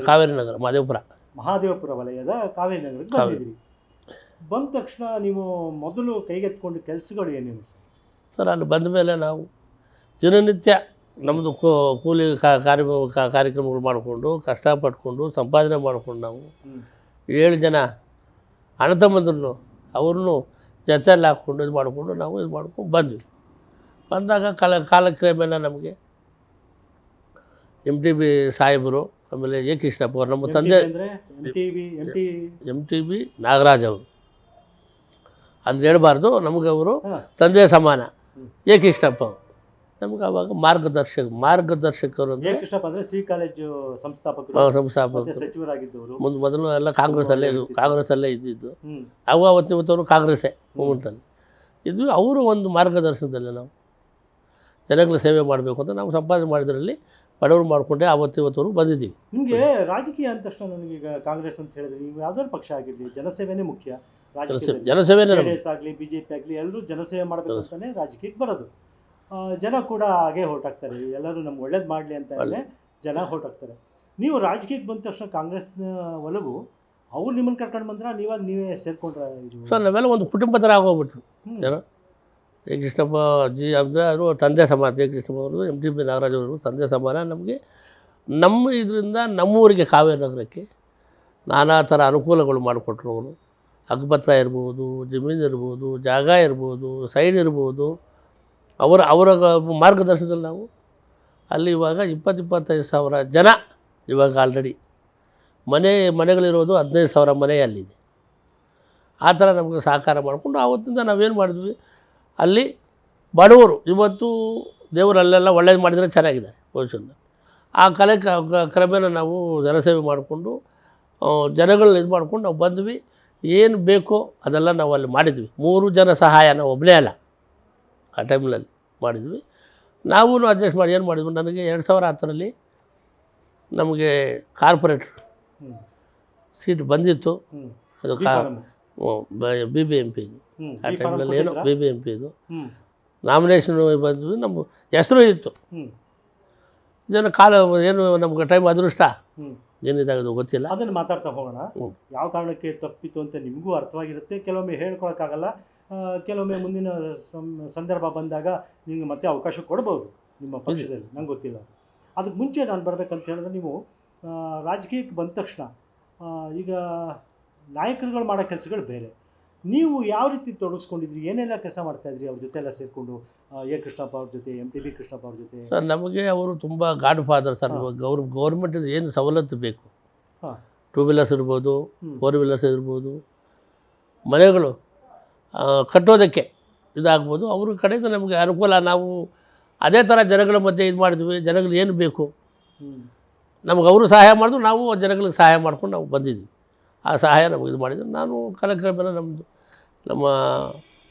ಕಾವೇರಿ ನಗರ ಮಹಾದೇವಪುರ ವಲಯದ ಕಾವೇರಿ ನಗರಕ್ಕೆ ಬಂದಿದ್ದೀರಿ. ಬಂದ ತಕ್ಷಣ ನೀವು ಮೊದಲು ಕೈಗೆತ್ಕೊಂಡು ಕೆಲಸಗಳು ಏನೇನು ಸರ್? ಅಲ್ಲಿ ಬಂದ ಮೇಲೆ ನಾವು ದಿನನಿತ್ಯ ನಮ್ಮದು ಕೂಲಿ ಕಾರ್ಯಕ್ರಮಗಳು ಮಾಡಿಕೊಂಡು ಕಷ್ಟಪಟ್ಕೊಂಡು ಸಂಪಾದನೆ ಮಾಡ್ಕೊಂಡು ನಾವು 7 ಜನ ಅಣ್ಣ ತಮ್ಮಂದ್ರನ್ನು ಅವ್ರನ್ನೂ ಜೊತೆಯಲ್ಲಿ ಹಾಕ್ಕೊಂಡು ಇದು ಮಾಡಿಕೊಂಡು ನಾವು ಇದು ಮಾಡ್ಕೊಂಡು ಬಂದ್ವಿ. ಬಂದಾಗ ಕಾಲಕ್ರಮೇಣ ನಮಗೆ MTB ಸಾಹೇಬರು, ಆಮೇಲೆ ಎ ಕೃಷ್ಣಪ್ಪ ಅವರು, ನಮ್ಮ ತಂದೆ MTB ನಾಗರಾಜ್ ಅವರು, ಅಲ್ಲಿ ಹೇಳಬಾರ್ದು, ನಮಗೆ ಅವರು ತಂದೆ ಸಮಾನ. ಎ ಕೃಷ್ಣಪ್ಪ ಅವರು ನಮ್ಗೆ ಆವಾಗ ಮಾರ್ಗದರ್ಶಕರು ಅಂದರೆ ಸಿ ಕಾಲೇಜು ಸಂಸ್ಥಾಪಕರು, ಸಚಿವರಾಗಿದ್ದವರು. ಮೊದಲು ಎಲ್ಲ ಕಾಂಗ್ರೆಸ್ಸಲ್ಲೇ ಇದ್ದಿದ್ದು. ಅವತ್ತಿವತ್ತವರು ಕಾಂಗ್ರೆಸ್ಸೇ ಮೂಮೆಂಟಲ್ಲಿ ಇದ್ವಿ. ಅವರು ಒಂದು ಮಾರ್ಗದರ್ಶನದಲ್ಲಿ ನಾವು ಜನಗಳ ಸೇವೆ ಮಾಡಬೇಕು ಅಂತ ನಾವು ಸಂಪಾದನೆ ಮಾಡಿದ್ರಲ್ಲಿ ಬಡವರು ಮಾಡಿಕೊಂಡೆ ಅವತ್ತಿವತ್ತವರು ಬಂದಿದ್ದೀವಿ. ನಿಮಗೆ ರಾಜಕೀಯ ಅಂದ ತಕ್ಷಣ ನನಗೀಗ ಕಾಂಗ್ರೆಸ್ ಅಂತ ಹೇಳಿದ್ರೆ ನೀವು ಯಾವ್ದಾದ್ರು ಪಕ್ಷ ಆಗಿರಲಿ ಜನಸೇವೆನೇ ಮುಖ್ಯ. ಜನಸೇವೆನೇ ಆಗಲಿ BJP ಆಗಲಿ ಎಲ್ಲರೂ ಜನಸೇವೆ ಮಾಡಬೇಕು ಅಂತಾನೆ ರಾಜಕೀಯಕ್ಕೆ ಬರೋದು. ಜನ ಕೂಡ ಹಾಗೆ ಹೊರಟಾಗ್ತಾರೆ. ಎಲ್ಲರೂ ನಮ್ಗೆ ಒಳ್ಳೇದು ಮಾಡಲಿ ಅಂತ ಹೇಳಿ ಜನ ಹೊರಟಾಗ್ತಾರೆ. ನೀವು ರಾಜಕೀಯಕ್ಕೆ ಬಂದ ತಕ್ಷಣ ಕಾಂಗ್ರೆಸ್ನ ಒಲವು ಅವ್ರು ನಿಮ್ಮನ್ನು ಕರ್ಕೊಂಡು ಬಂದ್ರೆ ನೀವೇ ಸೇರ್ಕೊಂಡ್ರೆ? ಸರ್ ನಾವೆಲ್ಲ ಒಂದು ಕುಟುಂಬ ಥರ ಆಗೋಗ್ಬಿಟ್ರು ಜನ. ಎ ಕೃಷ್ಣಪ್ಪ ಜಿ ಅಂದರೆ ಅವರು ತಂದೆ ಸಮಾನ. ಎ ಕೃಷ್ಣಪ್ಪ ಅವರು MTB ನಾಗರಾಜ್ ಅವರು ತಂದೆ ಸಮಾನ. ನಮಗೆ ನಮ್ಮ ಇದರಿಂದ ನಮ್ಮೂರಿಗೆ ಕಾವೇರಿ ನಗರಕ್ಕೆ ನಾನಾ ಥರ ಅನುಕೂಲಗಳು ಮಾಡಿಕೊಟ್ರು ಅವರು. ಹಕ್ಕುಪತ್ರ ಇರ್ಬೋದು, ಜಮೀನು ಇರ್ಬೋದು, ಜಾಗ ಇರ್ಬೋದು, ಸೈಡ್ ಇರ್ಬೋದು. ಅವರ ಮಾರ್ಗದರ್ಶನದಲ್ಲಿ ನಾವು ಅಲ್ಲಿ ಇವಾಗ 20-25 ಸಾವಿರ ಜನ ಇವಾಗ ಆಲ್ರೆಡಿ ಮನೆಗಳಿರೋದು 15,000 ಮನೆ ಅಲ್ಲಿದೆ. ಆ ಥರ ನಮಗೆ ಸಹಕಾರ ಮಾಡಿಕೊಂಡು ಆವತ್ತಿಂದ ನಾವೇನು ಮಾಡಿದ್ವಿ, ಅಲ್ಲಿ ಬಡವರು ಇವತ್ತು ದೇವರಲ್ಲೆಲ್ಲ ಒಳ್ಳೇದು ಮಾಡಿದರೆ ಚೆನ್ನಾಗಿದೆ ಭವಿಷ್ಯದಲ್ಲಿ. ಆ ಕ್ರಮೇಣ ನಾವು ಜನಸೇವೆ ಮಾಡಿಕೊಂಡು ಜನಗಳನ್ನ ಇದು ಮಾಡ್ಕೊಂಡು ನಾವು ಬಂದ್ವಿ. ಏನು ಬೇಕೋ ಅದೆಲ್ಲ ನಾವು ಅಲ್ಲಿ ಮಾಡಿದ್ವಿ. 3 ಜನ ಸಹಾಯ, ನಾವು ಒಬ್ಬನೇ ಅಲ್ಲ ಆ ಟೈಮ್ನಲ್ಲಿ ಮಾಡಿದ್ವಿ. ನಾವು ಅಡ್ಜಸ್ಟ್ ಮಾಡಿ ಏನು ಮಾಡಿದ್ವಿ, ನನಗೆ 2010ರಲ್ಲಿ ನಮಗೆ ಕಾರ್ಪೊರೇಟ್ರ್ ಸೀಟ್ ಬಂದಿತ್ತು. ಅದು BBMP ಆ ಟೈಮ್ನಲ್ಲಿ ಏನೋ BBMP ಇದು ನಾಮಿನೇಷನ್ ಬಂದ್ವಿ. ನಮ್ಮ ಹೆಸರು ಇತ್ತು. ಜನ ಏನು ನಮ್ಗೆ ಟೈಮ್ ಅದೃಷ್ಟ ಏನಿದಾಗೋದು ಗೊತ್ತಿಲ್ಲ. ಅದನ್ನು ಮಾತಾಡ್ತಾ ಹೋಗೋಣ. ಯಾವ ಕಾರಣಕ್ಕೆ ತಪ್ಪಿತು ಅಂತ ನಿಮಗೂ ಅರ್ಥವಾಗಿರುತ್ತೆ. ಕೆಲವೊಮ್ಮೆ ಹೇಳ್ಕೊಳಕ್ಕಾಗಲ್ಲ. ಕೆಲವೊಮ್ಮೆ ಮುಂದಿನ ಸಂದರ್ಭ ಬಂದಾಗ ನಿಮಗೆ ಮತ್ತೆ ಅವಕಾಶ ಕೊಡ್ಬೋದು ನಿಮ್ಮ ಪಕ್ಷದಲ್ಲಿ, ನಂಗೆ ಗೊತ್ತಿಲ್ಲ. ಅದಕ್ಕೆ ಮುಂಚೆ ನಾನು ಬರಬೇಕಂತ ಹೇಳಿದ್ರೆ, ನೀವು ರಾಜಕೀಯಕ್ಕೆ ಬಂದ ತಕ್ಷಣ ಈಗ ನಾಯಕರುಗಳು ಮಾಡೋ ಕೆಲಸಗಳು ಬೇರೆ. ನೀವು ಯಾವ ರೀತಿ ತೊಡಗಿಸ್ಕೊಂಡಿದ್ರಿ, ಏನೆಲ್ಲ ಕೆಲಸ ಮಾಡ್ತಾಯಿದ್ರಿ ಅವ್ರ ಜೊತೆ ಎಲ್ಲ ಸೇರಿಕೊಂಡು? ಕೃಷ್ಣಪ್ಪ ಅವ್ರ ಜೊತೆ, MTB ಕೃಷ್ಣಪ್ಪ ಅವ್ರ ಜೊತೆ. ಸರ್, ನಮಗೆ ಅವರು ತುಂಬ ಗಾಡ್ ಫಾದರ್ ಸರ್. ಗೌರ್ಮೆಂಟಿಂದ ಏನು ಸವಲತ್ತು ಬೇಕು, 2 ವೀಲರ್ಸ್ ಇರ್ಬೋದು, 4 ವೀಲರ್ಸ್ ಇರ್ಬೋದು, ಮನೆಗಳು ಕಟ್ಟೋದಕ್ಕೆ ಇದಾಗ್ಬೋದು, ಅವ್ರ ಕಡೆಯಿಂದ ನಮಗೆ ಅನುಕೂಲ. ನಾವು ಅದೇ ಥರ ಜನಗಳ ಮಧ್ಯೆ ಇದು ಮಾಡಿದ್ವಿ. ಜನಗಳಿಗೆ ಏನು ಬೇಕು ನಮಗೆ ಅವರು ಸಹಾಯ ಮಾಡಿದ್ರು, ನಾವು ಜನಗಳಿಗೆ ಸಹಾಯ ಮಾಡ್ಕೊಂಡು ನಾವು ಬಂದಿದ್ವಿ. ಆ ಸಹಾಯ ನಮಗೆ ಇದು ಮಾಡಿದ್ರು. ನಾನು ಕಾಲಕ್ರಮೇಣ ನಮ್ಮ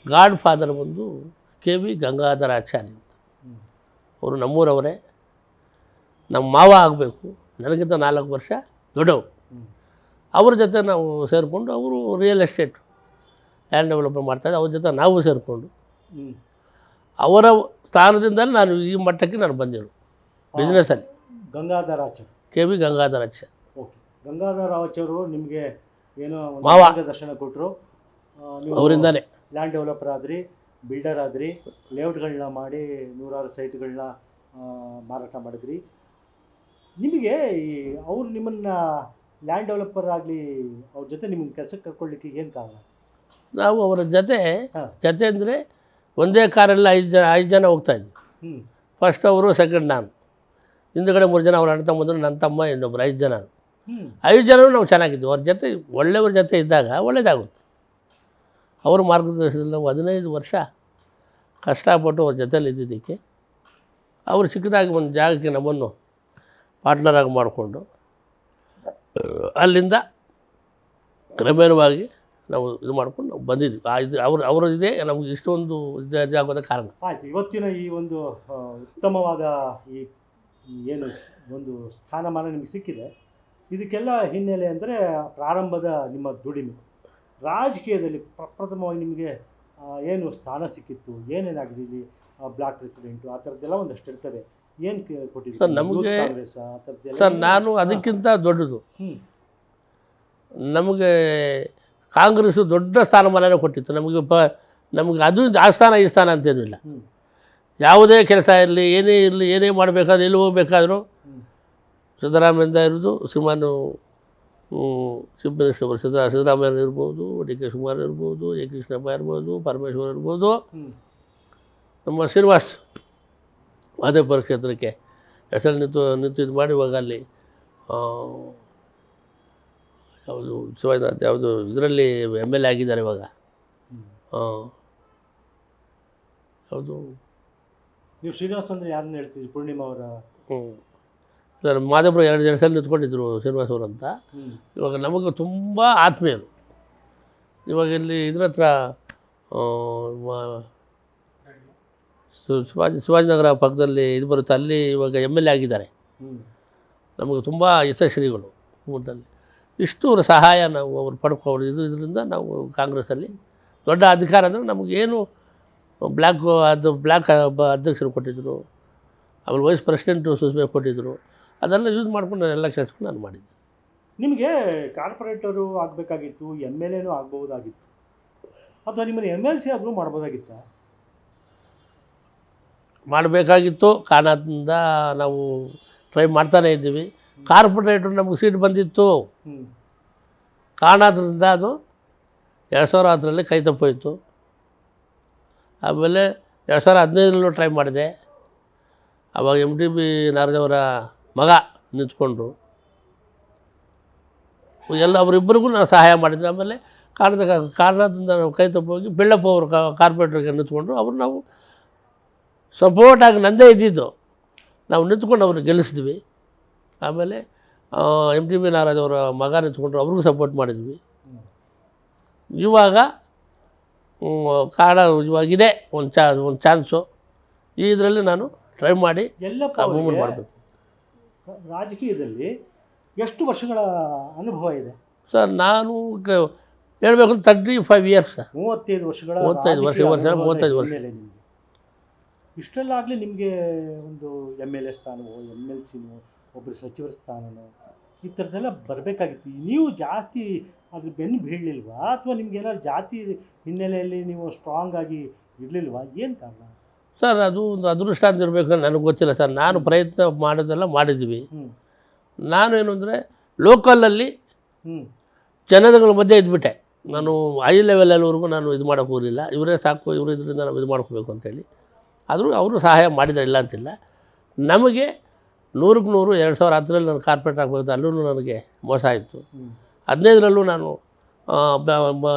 ಗಾಡ್ ಫಾದರ್ ಬಂದು KV ಗಂಗಾಧರಾಚಾರ್ಯ ಅಂತ. ಅವರು ನಮ್ಮೂರವರೇ, ನಮ್ಮ ಮಾವ ಆಗಬೇಕು, ನನಗಿಂತ 4 ವರ್ಷ ದೊಡ್ಡವರು. ಅವ್ರ ಜೊತೆ ನಾವು ಸೇರಿಕೊಂಡು, ಅವರು ರಿಯಲ್ ಎಸ್ಟೇಟ್ ಲ್ಯಾಂಡ್ ಡೆವಲಪ್ಮೆಂಟ್ ಮಾಡ್ತಾಯಿದ್ದೆ. ಅವ್ರ ಜೊತೆ ನಾವು ಸೇರಿಕೊಂಡು ಅವರ ಸ್ಥಾನದಿಂದಲೇ ನಾನು ಈ ಮಟ್ಟಕ್ಕೆ ನಾನು ಬಂದಿರು ಬಿಸ್ನೆಸ್ಸಲ್ಲಿ. ಗಂಗಾಧರಾಚಾರ್ಯ, KV ಗಂಗಾಧರಾಚಾರ್ಯ. ಓಕೆ. ಗಂಗಾಧರಾಚಾರ್ಯರು ನಿಮಗೆ ಏನೋ ಮಾವ ದರ್ಶನ ಕೊಟ್ಟರು. ಅವರಿಂದಲೇ ಲ್ಯಾಂಡ್ ಡೆವಲಪರ್ ಆದ್ರಿ, ಬಿಲ್ಡರ್ ಆದ್ರಿ, ಲೇಔಟ್ಗಳನ್ನ ಮಾಡಿ 100 ಸೈಟ್ಗಳನ್ನ ಮಾರಾಟ ಮಾಡಿದ್ರಿ. ನಿಮಗೆ ಅವ್ರು ನಿಮ್ಮನ್ನು ಲ್ಯಾಂಡ್ ಡೆವಲಪರ್ ಆಗಲಿ ಅವ್ರ ಜೊತೆ ನಿಮ್ಮನ್ನು ಕೆಲಸಕ್ಕೆ ಕರ್ಕೊಳ್ಳಿಕ್ಕೆ ಏನು ಕಾರಣ? ನಾವು ಅವರ ಜೊತೆ ಅಂದರೆ ಒಂದೇ ಕಾರಲ್ಲಿ 5 ಜನ ಹೋಗ್ತಾಯಿದ್ವಿ. ಫಸ್ಟ್ ಅವರು, ಸೆಕೆಂಡ್ ನಾನು, ಹಿಂದುಗಡೆ 3 ಜನ ಅವ್ರ ಅಣ್ಣ ತಮ್ಮಂದರು, ನನ್ನ ತಮ್ಮ, ಇನ್ನೊಬ್ಬರು, 5 ಜನ. 5 ಜನರು ನಾವು ಚೆನ್ನಾಗಿದ್ವಿ. ಅವ್ರ ಜೊತೆ ಒಳ್ಳೆಯವ್ರ ಜೊತೆ ಇದ್ದಾಗ ಒಳ್ಳೆಯದಾಗುತ್ತೆ. ಅವ್ರ ಮಾರ್ಗದರ್ಶನದಲ್ಲಿ ನಾವು 15 ವರ್ಷ ಕಷ್ಟಪಟ್ಟು ಅವ್ರ ಜೊತೆಯಲ್ಲಿ ಇದ್ದಿದ್ದಕ್ಕೆ ಅವರು ಚಿಕ್ಕದಾಗಿ ಒಂದು ಜಾಗಕ್ಕೆ ನಮ್ಮನ್ನು ಪಾರ್ಟ್ನರಾಗಿ ಮಾಡಿಕೊಂಡು ಅಲ್ಲಿಂದ ಕ್ರಮೇಣವಾಗಿ ನಾವು ಇದು ಮಾಡ್ಕೊಂಡು ನಾವು ಬಂದಿದ್ವಿ. ಇದು ಅವರು ಇದೇ ನಮಗೆ ಇಷ್ಟೊಂದು ಇದಾಗೋದ ಕಾರಣ. ಆಯಿತು. ಇವತ್ತಿನ ಈ ಒಂದು ಉತ್ತಮವಾದ ಈ ಏನು ಒಂದು ಸ್ಥಾನಮಾನ ನಿಮಗೆ ಸಿಕ್ಕಿದೆ, ಇದಕ್ಕೆಲ್ಲ ಹಿನ್ನೆಲೆ ಅಂದರೆ ಪ್ರಾರಂಭದ ನಿಮ್ಮ ದುಡಿಮೆ. ರಾಜಕೀಯದಲ್ಲಿ ಪ್ರಪ್ರಥಮವಾಗಿ ನಿಮಗೆ ಏನು ಸ್ಥಾನ ಸಿಕ್ಕಿತ್ತು, ಏನೇನಾಗಿದೆ, ಇಲ್ಲಿ ಬ್ಲಾಕ್ ಪ್ರೆಸಿಡೆಂಟು ಆ ಥರದ್ದೆಲ್ಲ ಒಂದಷ್ಟು ಇರ್ತವೆ. ಏನು ಕೊಟ್ಟಿದ್ದೀವಿ ಸರ್ ನಮಗೆ? ಕಾಂಗ್ರೆಸ್ ಆ ಥರದ್ದೆಲ್ಲ? ಸರ್, ನಾನು ಅದಕ್ಕಿಂತ ದೊಡ್ಡದು. ನಮಗೆ ಕಾಂಗ್ರೆಸ್ಸು ದೊಡ್ಡ ಸ್ಥಾನಮಾನನೇ ಕೊಟ್ಟಿತ್ತು. ನಮಗೆ ಅದು ಆ ಸ್ಥಾನ ಈ ಸ್ಥಾನ ಅಂತೇನಿಲ್ಲ. ಯಾವುದೇ ಕೆಲಸ ಇರಲಿ, ಏನೇ ಇರಲಿ, ಏನೇ ಮಾಡಬೇಕಾದ್ರೆ, ಎಲ್ಲಿ ಹೋಗಬೇಕಾದ್ರೂ ಸಿದ್ದರಾಮಯ್ಯಿಂದ ಇರೋದು, ಶ್ರೀಮಾನು ಚೀಫ್ ಮಿನಿಸ್ಟರ್ ಸಿದ್ದರಾಮಯ್ಯ ಇರ್ಬೋದು, DK ಶಿವಕುಮಾರ್ ಇರ್ಬೋದು, ಕೃಷ್ಣಪ್ಪ ಇರ್ಬೋದು, ಪರಮೇಶ್ವರ್ ಇರ್ಬೋದು, ನಮ್ಮ ಶ್ರೀನಿವಾಸ್ ಮಾದೇಪುರ ಕ್ಷೇತ್ರಕ್ಕೆ ಹೆಸರು ನಿಂತು ಇದು ಮಾಡಿ ಇವಾಗ ಅಲ್ಲಿ ಯಾವುದು ಶಿವಾಜಿನಾಥ್ ಯಾವುದು ಇದರಲ್ಲಿ MLA ಆಗಿದ್ದಾರೆ ಇವಾಗ. ಯಾವುದು ನೀವು ಶ್ರೀನಿವಾಸ್ ಅಂದರೆ ಯಾರನ್ನ ಹೇಳ್ತೀವಿ? ಪೂರ್ಣಿಮಾ ಅವರ? ಸರ್, ಮಾದೇಪುರ 2 ಸಲ ನಿಂತ್ಕೊಂಡಿದ್ರು ಶ್ರೀನಿವಾಸ್ ಅವರು ಅಂತ. ಇವಾಗ ನಮಗೆ ತುಂಬ ಆತ್ಮೀಯರು. ಇವಾಗ ಇಲ್ಲಿ ಇದ್ರ ಹತ್ರ ಶಿವಾಜಿನಗರ ಪಕ್ಕದಲ್ಲಿ ಇದು ಬರುತ್ತೆ, ಅಲ್ಲಿ ಇವಾಗ MLA ಆಗಿದ್ದಾರೆ. ನಮಗೆ ತುಂಬ ಹಿತಶ್ರೀಗಳು ಊಟಲ್ಲಿ. ಇಷ್ಟು ಸಹಾಯ ನಾವು ಅವ್ರು ಪಡ್ಕೊಂಡು ಇದರಿಂದ ನಾವು ಕಾಂಗ್ರೆಸ್ಸಲ್ಲಿ ದೊಡ್ಡ ಅಧಿಕಾರ ಅಂದರೆ ನಮಗೇನು ಬ್ಲ್ಯಾಕ್ ಅಧ್ಯಕ್ಷರು ಕೊಟ್ಟಿದ್ದರು, ಆಮೇಲೆ ವೈಸ್ ಪ್ರೆಸಿಡೆಂಟು ಸುಸ್ಮೆ ಕೊಟ್ಟಿದ್ದರು. ಅದೆಲ್ಲ ಯೂಸ್ ಮಾಡ್ಕೊಂಡು ನಾನು ಎಲ್ಲ ಕೆಲಸಗಳು ನಾನು ಮಾಡಿದ್ದೆ. ನಿಮಗೆ ಕಾರ್ಪೊರೇಟರು ಆಗಬೇಕಾಗಿತ್ತು, MLAನೂ ಆಗ್ಬೋದಾಗಿತ್ತು, ಅಥವಾ ನಿಮ್ಮನ್ನು MLC ಆದರೂ ಮಾಡ್ಬೋದಾಗಿತ್ತ? ಮಾಡಬೇಕಾಗಿತ್ತು. ಕಾರಣದಿಂದ ನಾವು ಟ್ರೈ ಮಾಡ್ತಾನೇ ಇದ್ದೀವಿ. ಕಾರ್ಪೊರೇಟ್ರು ನಮಗೆ ಸೀಟ್ ಬಂದಿತ್ತು, ಹ್ಞೂ ಕಾರಣದಿಂದ ಅದು 2010ರಲ್ಲಿ ಕೈ ತಪ್ಪೋಯಿತು. ಆಮೇಲೆ 2015ರಲ್ಲೂ ಟ್ರೈ ಮಾಡಿದೆ. ಆವಾಗ MTB ನಾಗರಾಜ್ ಅವರ ಮಗ ನಿಂತ್ಕೊಂಡ್ರು, ಎಲ್ಲ ಅವರಿಬ್ಬರಿಗೂ ನಾನು ಸಹಾಯ ಮಾಡಿದ್ದೆ. ಆಮೇಲೆ ಕಾರಣದಿಂದ ನಾವು ಕೈ ತಪ್ಪೋಗಿ ಬೆಳ್ಳಪ್ಪ ಅವರು ಕಾರ್ಪೊರೇಟ್ರಿಗೆ ನಿಂತ್ಕೊಂಡ್ರು. ಅವರು ನಾವು ಸಪೋರ್ಟಾಗಿ ನಂದೇ ಇದ್ದಿದ್ದು, ನಾವು ನಿಂತ್ಕೊಂಡು ಅವ್ರನ್ನ ಗೆಲ್ಲಿಸಿದ್ವಿ. ಆಮೇಲೆ MTB ನಾಗರಾಜ್ ಅವರ ಮಗ ನಿಂತ್ಕೊಂಡ್ರು, ಅವ್ರಿಗೂ ಸಪೋರ್ಟ್ ಮಾಡಿದ್ವಿ. ಇವಾಗ ಕಾರಣ ಇವಾಗಿದೆ ಒಂದು ಚಾನ್ಸು. ಇದರಲ್ಲಿ ನಾನು ಟ್ರೈ ಮಾಡಿ ಎಲ್ಲಪ್ಪ ಮೂವ್ಮೆಂಟ್ ಮಾಡಬೇಕು. ರಾಜಕೀಯದಲ್ಲಿ ಎಷ್ಟು ವರ್ಷಗಳ ಅನುಭವ ಇದೆ ಸರ್ ನಾನು ಹೇಳಬೇಕು 35 ಇಯರ್ಸ್ ಸರ್. 35 ವರ್ಷಗಳ 35 ವರ್ಷ, ರಾಜಕೀಯ ವರ್ಷ ಅನುಭವದ 35 ವರ್ಷ. ಹಿನ್ನೆಲೆ ನಿಮಗೆ ಇಷ್ಟೆಲ್ಲಾಗಲಿ ನಿಮಗೆ ಒಂದು MLA ಸ್ಥಾನವೋ MLCನೋ ಒಬ್ಬರು ಸಚಿವರ ಸ್ಥಾನನೋ ಈ ಥರದ್ದೆಲ್ಲ ಬರಬೇಕಾಗಿತ್ತು. ನೀವು ಜಾಸ್ತಿ ಅದ್ರ ಬೆನ್ನು ಬೀಳಲಿಲ್ವಾ, ಅಥವಾ ನಿಮ್ಗೆ ಏನಾದ್ರು ಜಾತಿ ಹಿನ್ನೆಲೆಯಲ್ಲಿ ನೀವು ಸ್ಟ್ರಾಂಗ್ ಆಗಿ ಇರಲಿಲ್ವಾ, ಏನು ಕಾರಣ? ಸರ್ ಅದು ಒಂದು ಅದೃಷ್ಟ ಅಂತ ಇರಬೇಕು, ನನಗೆ ಗೊತ್ತಿಲ್ಲ ಸರ್. ನಾನು ಪ್ರಯತ್ನ ಮಾಡೋದೆಲ್ಲ ಮಾಡಿದ್ದೀವಿ. ನಾನು ಏನು ಅಂದರೆ ಲೋಕಲಲ್ಲಿ ಜನಗಳ ಮಧ್ಯೆ ಇದ್ಬಿಟ್ಟೆ. ನಾನು ಹೈ ಲೆವೆಲಲ್ಲಿವರೆಗೂ ನಾನು ಇದು ಮಾಡೋಕ್ಕೆ ಹೋಗಲಿಲ್ಲ. ಇವರೇ ಸಾಕು, ಇವರು ಇದರಿಂದ ನಾವು ಇದು ಮಾಡ್ಕೋಬೇಕು ಅಂತೇಳಿ. ಆದರೂ ಅವರು ಸಹಾಯ ಮಾಡಿದ್ದಾರೆ, ಇಲ್ಲ ಅಂತಿಲ್ಲ. ನಮಗೆ 100ಕ್ಕೆ 100 2010ರಲ್ಲಿ ನಾನು ಕಾರ್ಪೊರೇಟ್ ಆಗಬೇಕು, ಅಲ್ಲೂ ನನಗೆ ಮೋಸ ಆಯಿತು. 15ರಲ್ಲೂ ನಾನು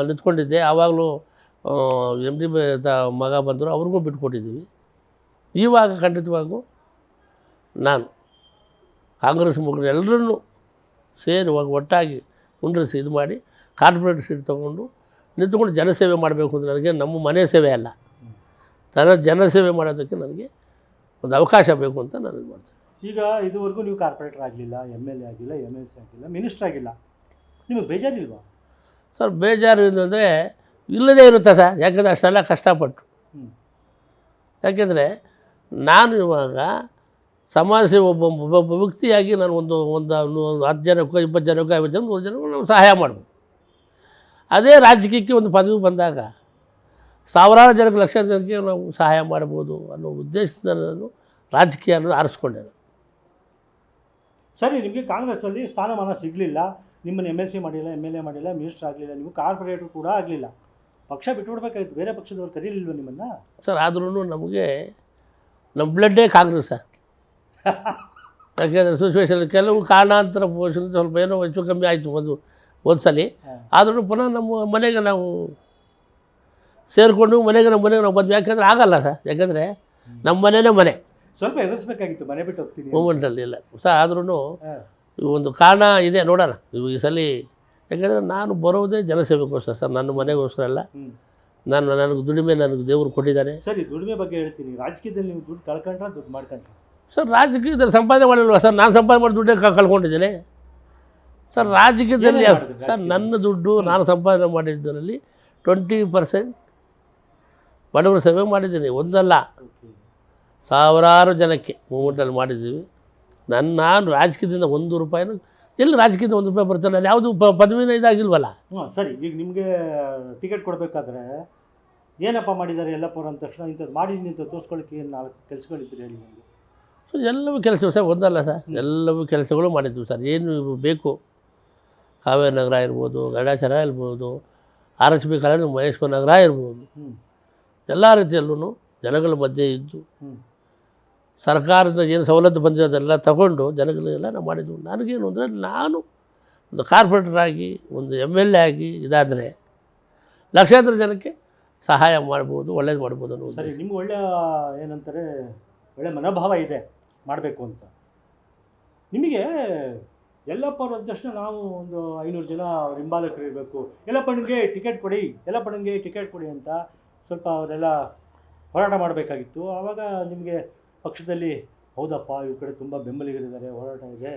ನಿಂತ್ಕೊಂಡಿದ್ದೆ. ಆವಾಗಲೂ MTB ಮಗ ಬಂದರು, ಅವ್ರಿಗೂ ಬಿಟ್ಕೊಟ್ಟಿದ್ದೀವಿ. ಇವಾಗ ಖಂಡಿತವಾಗೂ ನಾನು ಕಾಂಗ್ರೆಸ್ ಮುಖಂಡರು ಎಲ್ಲರನ್ನೂ ಸೇರಿ ಒಟ್ಟಾಗಿ ಕುಂಡ್ರಿಸಿ ಇದು ಮಾಡಿ ಕಾರ್ಪೊರೇಟ್ ಸೀಟ್ ತೊಗೊಂಡು ನಿಂತ್ಕೊಂಡು ಜನಸೇವೆ ಮಾಡಬೇಕು ಅಂತ ನನಗೆ, ನಮ್ಮ ಮನೆ ಸೇವೆ ಅಲ್ಲ, ಜನಸೇವೆ ಮಾಡೋದಕ್ಕೆ ನನಗೆ ಒಂದು ಅವಕಾಶ ಬೇಕು ಅಂತ ನಾನು ಇದು ಮಾಡ್ತೇನೆ. ಈಗ ಇದುವರೆಗೂ ನೀವು ಕಾರ್ಪೊರೇಟರ್ ಆಗಲಿಲ್ಲ, MLA ಆಗಿಲ್ಲ, MLC ಆಗಿಲ್ಲ, ಮಿನಿಸ್ಟರ್ ಆಗಿಲ್ಲ, ನಿಮಗೆ ಬೇಜಾರಿಲ್ವಾ? ಸರ್ ಬೇಜಾರು ಅಂದರೆ ಇಲ್ಲದೇ ಇರುತ್ತೆ ಸರ್, ಯಾಕೆಂದರೆ ಅಷ್ಟೆಲ್ಲ ಕಷ್ಟಪಟ್ಟು. ಯಾಕೆಂದರೆ ನಾನು ಇವಾಗ ಸಮಾಜ ಸೇವೆ ಒಬ್ಬ ವ್ಯಕ್ತಿಯಾಗಿ ನಾನು ಒಂದು 10 ಜನಕ್ಕೋ 20 ಜನಕ್ಕೋ 50 ಜನ 100 ಜನಕ್ಕೂ ನಾವು ಸಹಾಯ ಮಾಡ್ಬೋದು. ಅದೇ ರಾಜಕೀಯಕ್ಕೆ ಒಂದು ಪದವಿ ಬಂದಾಗ ಸಾವಿರಾರು ಜನಕ್ಕೆ, ಲಕ್ಷ ಜನಕ್ಕೆ ನಾವು ಸಹಾಯ ಮಾಡ್ಬೋದು ಅನ್ನೋ ಉದ್ದೇಶದಿಂದ ನಾನು ರಾಜಕೀಯ ಅನ್ನೋದು ಆರಿಸ್ಕೊಂಡೆ. ಸರಿ, ನಿಮಗೆ ಕಾಂಗ್ರೆಸ್ಸಲ್ಲಿ ಸ್ಥಾನಮಾನ ಸಿಗಲಿಲ್ಲ, ನಿಮ್ಮನ್ನು MLC ಮಾಡಿಲ್ಲ, MLA ಮಾಡಿಲ್ಲ, ಮಿನಿಸ್ಟರ್ ಆಗಲಿಲ್ಲ, ನೀವು ಕಾರ್ಪೊರೇಟರ್ ಕೂಡ ಆಗಲಿಲ್ಲ, ಪಕ್ಷ ಬಿಟ್ಟುಬಿಡ್ಬೇಕಾಗಿತ್ತು, ಬೇರೆ ಪಕ್ಷದವ್ರು ಕರೀಲಿಲ್ವ ನಿಮ್ಮನ್ನು? ಸರ್ ಆದ್ರೂ ನಮಗೆ ನಮ್ಮ ಬ್ಲಡ್ಡೇ ಕಾಂಗ್ರೆಸ್ ಸರ್. ಯಾಕೆಂದರೆ ಸಿಚುವೇಶನ್ ಕೆಲವು ಕಾರಣಾಂತರ ಸ್ವಲ್ಪ ಏನೋ ಹೆಚ್ಚು ಕಮ್ಮಿ ಆಯಿತು ಒಂದು ಸಲ. ಆದ್ರೂ ಪುನಃ ನಮ್ಮ ಮನೆಗೆ ನಾವು ಸೇರಿಕೊಂಡು ನಮ್ಮ ಮನೆಗೆ ನಾವು ಬಂದ್ವಿ. ಯಾಕೆಂದರೆ ಆಗಲ್ಲ ಸರ್, ಯಾಕೆಂದರೆ ನಮ್ಮ ಮನೆಯೇ ಮನೆ. ಸ್ವಲ್ಪ ಎದುರಿಸ್ಬೇಕಾಗಿತ್ತು, ಮನೆ ಬಿಟ್ಟು ಹೋಗ್ತೀನಿ ಮೂಮೆಂಟಲ್ಲಿ ಇಲ್ಲ ಸರ್. ಆದ್ರೂ ಒಂದು ಕಾರಣ ಇದೆ, ನೋಡೋಣ ಈ ಸಲ. ಯಾಕೆಂದರೆ ನಾನು ಬರೋದೇ ಜನಸೇವೆಗೋಸ್ಕರ ಸರ್, ನನ್ನ ಮನೆಗೋಸ್ಕರ ಅಲ್ಲ. ನನಗೆ ದುಡಿಮೆ ನನಗೆ ದೇವರು ಕೊಟ್ಟಿದ್ದಾನೆ. ಸರಿ, ದುಡಿಮೆ ಬಗ್ಗೆ ಹೇಳ್ತೀನಿ. ರಾಜಕೀಯದಲ್ಲಿ ನೀವು ದುಡ್ಡು ಕಳ್ಕೊಂಡ್ರೆ ದುಡ್ಡು ಮಾಡ್ಕೊಂಡ್ರೆ? ಸರ್ ರಾಜಕೀಯದಲ್ಲಿ ಸಂಪಾದನೆ ಮಾಡಿಲ್ವ ಸರ್? ನಾನು ಸಂಪಾದನೆ ಮಾಡಿ ದುಡ್ಡೇ ಕಳ್ಕೊಂಡಿದ್ದೇನೆ ಸರ್. ರಾಜಕೀಯದಲ್ಲಿ ಸರ್ ನನ್ನ ದುಡ್ಡು ನಾನು ಸಂಪಾದನೆ ಮಾಡಿದ್ದರಲ್ಲಿ 20% ಬಡವರ ಸೇವೆ ಮಾಡಿದ್ದೀನಿ. ಒಂದಲ್ಲ, ಸಾವಿರಾರು ಜನಕ್ಕೆ ಮೂಮೆಂಟಲ್ಲಿ ಮಾಡಿದ್ದೀವಿ. ನಾನು ರಾಜಕೀಯದಿಂದ 1 ರೂಪಾಯಿನೂ ಎಲ್ಲಿ ರಾಜಕೀಯದಿಂದ 1 ರೂಪಾಯಿ ಬರ್ತಾನೆ, ಅಲ್ಲಿ ಯಾವುದು ಪದವಿನ ಇದಾಗಿಲ್ವಲ್ಲ. ಸರಿ, ಈಗ ನಿಮಗೆ ಟಿಕೆಟ್ ಕೊಡಬೇಕಾದ್ರೆ ಏನಪ್ಪ ಮಾಡಿದ್ದಾರೆ ಎಲ್ಲಪ್ಪವ್ರು ಅಂದ ತಕ್ಷಣ ಇಂಥದ್ದು ಮಾಡಿದ್ದೀನಿ ಅಂತ ತೋರಿಸ್ಕೊಳ್ಳಿಕ್ಕೆ ಏನು 4 ಕೆಲಸಗಳಿದ್ರು ಹೇಳಿ ನನಗೆ. ಸೊ ಎಲ್ಲವೂ ಕೆಲಸ ಸರ್, ಒಂದಲ್ಲ ಸರ್, ಎಲ್ಲವೂ ಕೆಲಸಗಳು ಮಾಡಿದ್ವಿ ಸರ್. ಏನು ಬೇಕು, ಕಾವೇರಿ ನಗರ ಇರ್ಬೋದು, ಗರುಡಾಚಲ ಇರ್ಬೋದು, RHB ಕಾಲೇಜು ಮಹೇಶ್ವರ ನಗರ ಇರ್ಬೋದು, ಎಲ್ಲ ರೀತಿಯಲ್ಲೂ ಜನಗಳ ಮಧ್ಯೆ ಇದ್ದು ಸರ್ಕಾರದ ಏನು ಸವಲತ್ತು ಬಂದಿದೆ ಅದೆಲ್ಲ ತಗೊಂಡು ಜನಗಳಿಗೆಲ್ಲ ನಾವು ಮಾಡಿದ್ವಿ. ನನಗೇನು ಅಂದರೆ ನಾನು ಒಂದು ಕಾರ್ಪೊರೇಟರಾಗಿ ಒಂದು MLA ಆಗಿ ಇದಾದರೆ ಲಕ್ಷಾಂತರ ಜನಕ್ಕೆ ಸಹಾಯ ಮಾಡ್ಬೋದು, ಒಳ್ಳೇದು ಮಾಡ್ಬೋದು ಅನ್ನೋದು. ಸರಿ, ನಿಮ್ಗೆ ಒಳ್ಳೆಯ ಏನಂತಾರೆ, ಒಳ್ಳೆ ಮನೋಭಾವ ಇದೆ ಮಾಡಬೇಕು ಅಂತ. ನಿಮಗೆ ಎಲ್ಲಪ್ಪವ್ರು ಅಂದ ತಕ್ಷಣ ನಾವು ಒಂದು 500 ಜನ ಅವ್ರ ಹಿಂಬಾಲಕರು ಇರಬೇಕು, ಎಲ್ಲಪ್ಪನಿಗೆ ಟಿಕೆಟ್ ಕೊಡಿ, ಎಲ್ಲಪ್ಪನಿಗೆ ಟಿಕೆಟ್ ಕೊಡಿ ಅಂತ ಸ್ವಲ್ಪ ಅವರೆಲ್ಲ ಹೋರಾಟ ಮಾಡಬೇಕಾಗಿತ್ತು. ಆವಾಗ ನಿಮಗೆ ಪಕ್ಷದಲ್ಲಿ ಹೌದಪ್ಪ ಇವ್ರ ಕಡೆ ತುಂಬ ಬೆಂಬಲಿಗರಿದ್ದಾರೆ, ಹೋರಾಟ ಇದೆ,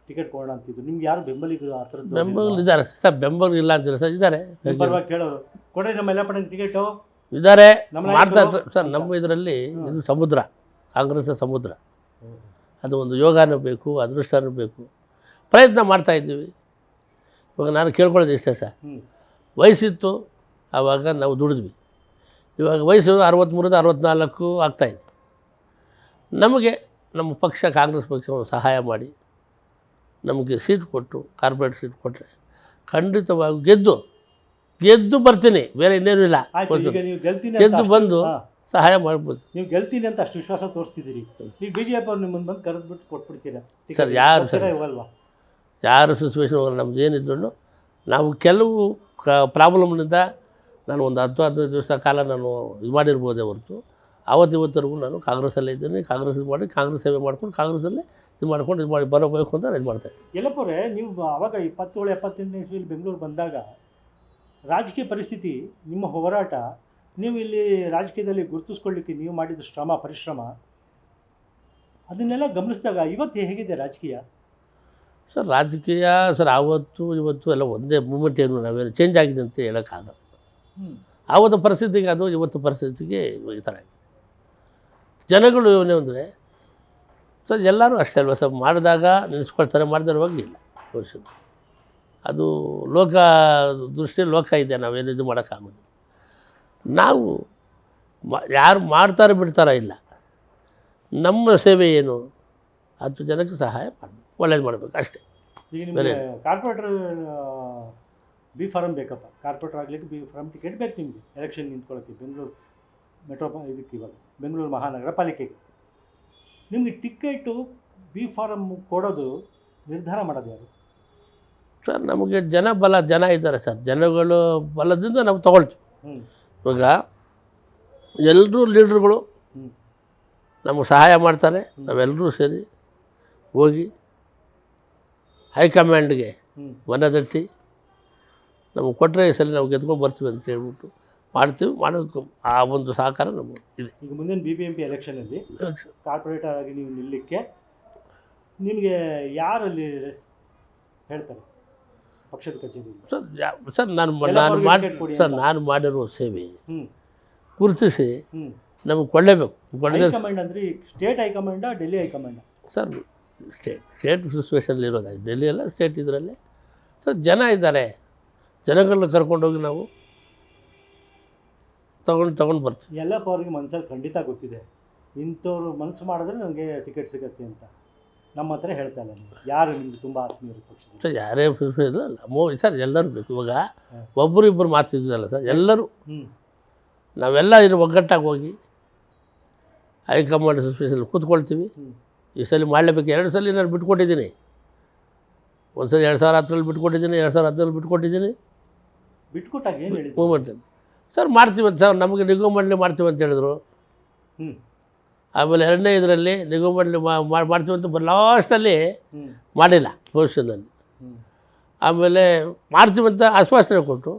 ಟಿಕೆಟ್ ಕೊಡೋಣ ಅಂತಿದ್ದು. ನಿಮ್ಗೆ ಯಾರು ಬೆಂಬಲಿಗರು ಆ ಥರದ್ದು? ಬೆಂಬಲಿಗರು ಇದ್ದಾರೆ ಸರ್, ಬೆಂಬಲಿಗರು ಇಲ್ಲ ಅಂತಿಲ್ಲ ಸರ್, ಇದ್ದಾರೆ. ಪರವಾಗಿ ಕೇಳೋರು ಕೊಡ್ರಿ ನಮ್ಮ ಎಲ್ಲಪ್ಪನಿಗೆ ಟಿಕೆಟು ಇದ್ದಾರೆ, ಮಾಡ್ತಾ ಸರ್. ನಮ್ಮ ಇದರಲ್ಲಿ ಇದು ಸಮುದ್ರ, ಕಾಂಗ್ರೆಸ್ ಸಮುದ್ರ. ಅದು ಒಂದು ಯೋಗನೂ ಬೇಕು, ಅದೃಷ್ಟನೂ ಬೇಕು. ಪ್ರಯತ್ನ ಮಾಡ್ತಾಯಿದ್ದೀವಿ. ಇವಾಗ ನಾನು ಕೇಳ್ಕೊಳ್ಳೋದು ಇಷ್ಟೇ ಸರ್, ವಯಸ್ಸಿತ್ತು ಆವಾಗ ನಾವು ದುಡಿದ್ವಿ. ಇವಾಗ ವಯಸ್ಸು 63 64 ಆಗ್ತಾಯಿದೆ. ನಮಗೆ ನಮ್ಮ ಪಕ್ಷ ಕಾಂಗ್ರೆಸ್ ಪಕ್ಷ ಸಹಾಯ ಮಾಡಿ ನಮಗೆ ಸೀಟ್ ಕೊಟ್ಟು ಕಾರ್ಪೊರೇಟ್ ಸೀಟ್ ಕೊಟ್ಟರೆ ಖಂಡಿತವಾಗಿ ಗೆದ್ದು ಬರ್ತೀನಿ, ಬೇರೆ ಇನ್ನೇನು ಇಲ್ಲ. ಆಯ್ತು, ಈಗ ನೀವು ಗೆಲ್ತೀನಿ ಗೆದ್ದು ಬಂದು ಸಹಾಯ ಮಾಡ್ಬೋದು. ನೀವು ಗೆಲ್ತೀನಿ ಅಂತ ಅಷ್ಟು ವಿಶ್ವಾಸ ತೋರಿಸ್ತಿದ್ದೀರಿ. ಈಗ BJP ಅವ್ರು ನಿಮ್ಮನ್ನು ಬಂದು ಕರೆದ್ಬಿಟ್ಟು ಕೊಟ್ಬಿಡ್ತೀರಾ? ಸರ್ ಯಾರು ಸರ್ ಹೋಗಲ್ವಾ? ಯಾರು ಸಿಚುವೇಶನ್ ಹೋಗಲ್ಲ. ನಮ್ದು ಏನಿದ್ರು ನಾವು ಕೆಲವು ಪ್ರಾಬ್ಲಮ್ನಿಂದ ನಾನು ಒಂದು 10-15 ದಿವಸ ಕಾಲ ನಾನು ಇದು ಮಾಡಿರ್ಬೋದೇ ಹೊರತು ಇವತ್ತರೆಗೂ ನಾನು ಕಾಂಗ್ರೆಸ್ಸಲ್ಲೇ ಇದ್ದೀನಿ. ಕಾಂಗ್ರೆಸ್ ಇದು ಮಾಡಿ ಕಾಂಗ್ರೆಸ್ ಸೇವೆ ಮಾಡ್ಕೊಂಡು ಕಾಂಗ್ರೆಸ್ಸಲ್ಲೇ ಇದು ಮಾಡ್ಕೊಂಡು ಇದು ಮಾಡಿ ಬರಬೇಕು ಅಂತ ಇದು ಮಾಡ್ತಾಯಿದ್ದೆ. ಯಲ್ಲಪ್ಪವ್ರೆ, ನೀವು ಆವಾಗ 27-28ನೇ ಇಸ್ವಿಯಲ್ಲಿ ಬೆಂಗಳೂರು ಬಂದಾಗ ರಾಜಕೀಯ ಪರಿಸ್ಥಿತಿ, ನಿಮ್ಮ ಹೋರಾಟ, ನೀವು ಇಲ್ಲಿ ರಾಜಕೀಯದಲ್ಲಿ ಗುರುತಿಸ್ಕೊಳ್ಳಿಕ್ಕೆ ನೀವು ಮಾಡಿದ ಪರಿಶ್ರಮ ಅದನ್ನೆಲ್ಲ ಗಮನಿಸಿದಾಗ ಇವತ್ತು ಹೇಗಿದೆ ರಾಜಕೀಯ? ಸರ್ ರಾಜಕೀಯ ಸರ್ ಆವತ್ತು ಇವತ್ತು ಎಲ್ಲ ಒಂದೇ ಮೂಮೆಂಟ್, ಏನು ನಾವೇನು ಚೇಂಜ್ ಆಗಿದೆ ಅಂತ ಹೇಳೋಕ್ಕಾಗಲ್ಲ. ಆವತ್ತು ಪರಿಸ್ಥಿತಿಗೆ ಅದು ಇವತ್ತು ಪರಿಸ್ಥಿತಿಗೆ ಈ ಥರ ಆಗಿದೆ. ಜನಗಳು ಏನೇ ಅಂದರೆ ಸರ್ ಎಲ್ಲರೂ ಅಷ್ಟೇ ಅಲ್ವ ಸರ್, ಮಾಡಿದಾಗ ನಿಲ್ಲಿಸ್ಕೊಳ್ತಾರೆ, ಮಾಡಿದಿರುವಾಗ ಇಲ್ಲ ಬಹುಶಃ. ಅದು ಲೋಕ ದೃಷ್ಟಿ ಲೋಕ ಇದೆ, ನಾವೇನು ಇದು ಮಾಡೋಕ್ಕಾಗೋದು. ನಾವು ಯಾರು ಮಾಡ್ತಾರೆ ಬಿಡ್ತಾರ ಇಲ್ಲ, ನಮ್ಮ ಸೇವೆ ಏನು 10 ಜನಕ್ಕೆ ಸಹಾಯ ಮಾಡಬೇಕು, ಒಳ್ಳೇದು ಮಾಡಬೇಕು ಅಷ್ಟೇ. ಈಗ ನಿಮಗೆ ಕಾರ್ಪೊರೇಟರ್ ಬಿ ಫಾರಮ್ ಬೇಕಪ್ಪ, ಕಾರ್ಪೊರೇಟರ್ ಆಗಲಿಕ್ಕೆ ಬಿ ಫಾರಮ್ ಟಿಕೆಟ್ ಬೇಕು ನಿಮಗೆ ಎಲೆಕ್ಷನ್ ನಿಂತ್ಕೊಳ್ಳೋಕ್ಕೆ ಬೆಂಗಳೂರು ಇದಕ್ಕೆ, ಇವಾಗ ಬೆಂಗಳೂರು ಮಹಾನಗರ ಪಾಲಿಕೆಗೆ ನಿಮಗೆ ಟಿಕೆಟು ಬಿ ಫಾರಮ್ ಕೊಡೋದು ನಿರ್ಧಾರ ಮಾಡೋದು ಯಾರು ಸರ್? ನಮಗೆ ಜನ ಇದ್ದಾರೆ ಸರ್, ಜನಗಳು ಬಲದಿಂದ ನಾವು ತೊಗೊಳ್ತೀವಿ. ಇವಾಗ ಎಲ್ಲರೂ ಲೀಡ್ರುಗಳು ನಮಗೆ ಸಹಾಯ ಮಾಡ್ತಾರೆ. ನಾವೆಲ್ಲರೂ ಸೇರಿ ಹೋಗಿ ಹೈಕಮಾಂಡ್ಗೆ ಮನದಟ್ಟಿ ನಮಗೆ ಕೊಟ್ಟರೆ ಈ ಸಲ ನಾವು ಗೆದ್ಕೊಂಡು ಬರ್ತೀವಿ ಅಂತ ಹೇಳ್ಬಿಟ್ಟು ಮಾಡೋಕ್ಕೆ ಆ ಒಂದು ಸಹಕಾರ ನಮಗೆ ಇದೆ. ಈಗ ಮುಂದಿನ BBMP ಎಲೆಕ್ಷನಲ್ಲಿ ಕಾರ್ಪೊರೇಟರ್ ಆಗಿ ನೀವು ನಿಲ್ಲಕ್ಕೆ ನಿಮಗೆ ಯಾರಲ್ಲಿ ಹೇಳ್ತಾರೆ ಪಕ್ಷದ ಕಚೇರಿ? ಸರ್ ನಾನು ಮಾಡಿರೋ ಸೇವೆ ಗುರುತಿಸಿ ನಮಗೆ ಕೊಳ್ಳೇಬೇಕು. ಹೈಕಮಾಂಡ್ ಅಂದರೆ ಸ್ಟೇಟ್ ಹೈಕಮಾಂಡ, ಡೆಲ್ಲಿ ಹೈಕಮಾಂಡ? ಸರ್ ಸ್ಟೇಟ್ ಸಿಚುವೇಷನಲ್ಲಿ ಇರೋದು ಡೆಲ್ಲಿ ಎಲ್ಲ ಸ್ಟೇಟ್ ಇದರಲ್ಲೇ ಸರ್. ಜನ ಇದ್ದಾರೆ, ಜನಗಳನ್ನ ಕರ್ಕೊಂಡೋಗಿ ನಾವು ತಗೊಂಡು ಬರ್ತೀವಿ. ಯಲ್ಲಪ್ಪ ಅವ್ರಿಗೆ ಮನಸ್ಸಲ್ಲಿ ಖಂಡಿತ ಗೊತ್ತಿದೆ, ಇಂಥವ್ರು ಮನಸ್ಸು ಮಾಡಿದ್ರೆ ನನಗೆ ಟಿಕೆಟ್ ಸಿಗುತ್ತೆ ಅಂತ. ನಮ್ಮ ಹತ್ರ ಹೇಳ್ತಾ ಇಲ್ಲ. ನೀವು ಯಾರು ನಿಮ್ಗೆ ತುಂಬ ಆತ್ಮೀಯರು ಪಕ್ಷದಲ್ಲಿ? ಸರ್ ಯಾರೇ ಇಲ್ಲ ಸರ್, ಎಲ್ಲರೂ ಬೇಕು. ಇವಾಗ ಒಬ್ಬರು ಇಬ್ಬರು ಮಾತಿದ್ದಲ್ಲ ಸರ್, ಎಲ್ಲರೂ ನಾವೆಲ್ಲ ಇದು ಒಗ್ಗಟ್ಟಾಗಿ ಹೋಗಿ ಹೈಕಮಾಂಡ್ ಸಿಚುವೇಷನಲ್ಲಿ ಕೂತ್ಕೊಳ್ತೀವಿ. ಈ ಸಲ ಮಾಡಲೇಬೇಕು. 2 ಸಲ ನಾನು ಬಿಟ್ಕೊಟ್ಟಿದ್ದೀನಿ. ಒಂದು ಸಲ 2010 ಬಿಟ್ಕೊಟ್ಟಿದ್ದೀನಿ, 2010 ಬಿಟ್ಕೊಟ್ಟಿದ್ದೀನಿ. ಬಿಟ್ಕೊಟ್ಟಾಗ ಏನು ಹೇಳಿ ಮೂಮೆಂಟ್ ಸರ್ ಮಾಡ್ತೀವಿ ಅಂತ ಸರ್, ನಮಗೆ ನಿಗಮ ಮಂಡಳಿ ಮಾಡ್ತೀವಿ ಅಂತ ಹೇಳಿದ್ರು. ಆಮೇಲೆ 2ನೇ ಇದರಲ್ಲಿ ನಿಗಮ ಮಂಡಳಿ ಮಾಡ್ತೀವಿ ಅಂತ ಲಾಸ್ಟಲ್ಲಿ ಮಾಡಿಲ್ಲ ಪೊಸಿಷನಲ್ಲಿ. ಆಮೇಲೆ ಮಾಡ್ತೀವಿ ಅಂತ ಆಶ್ವಾಸನೆ ಕೊಟ್ಟು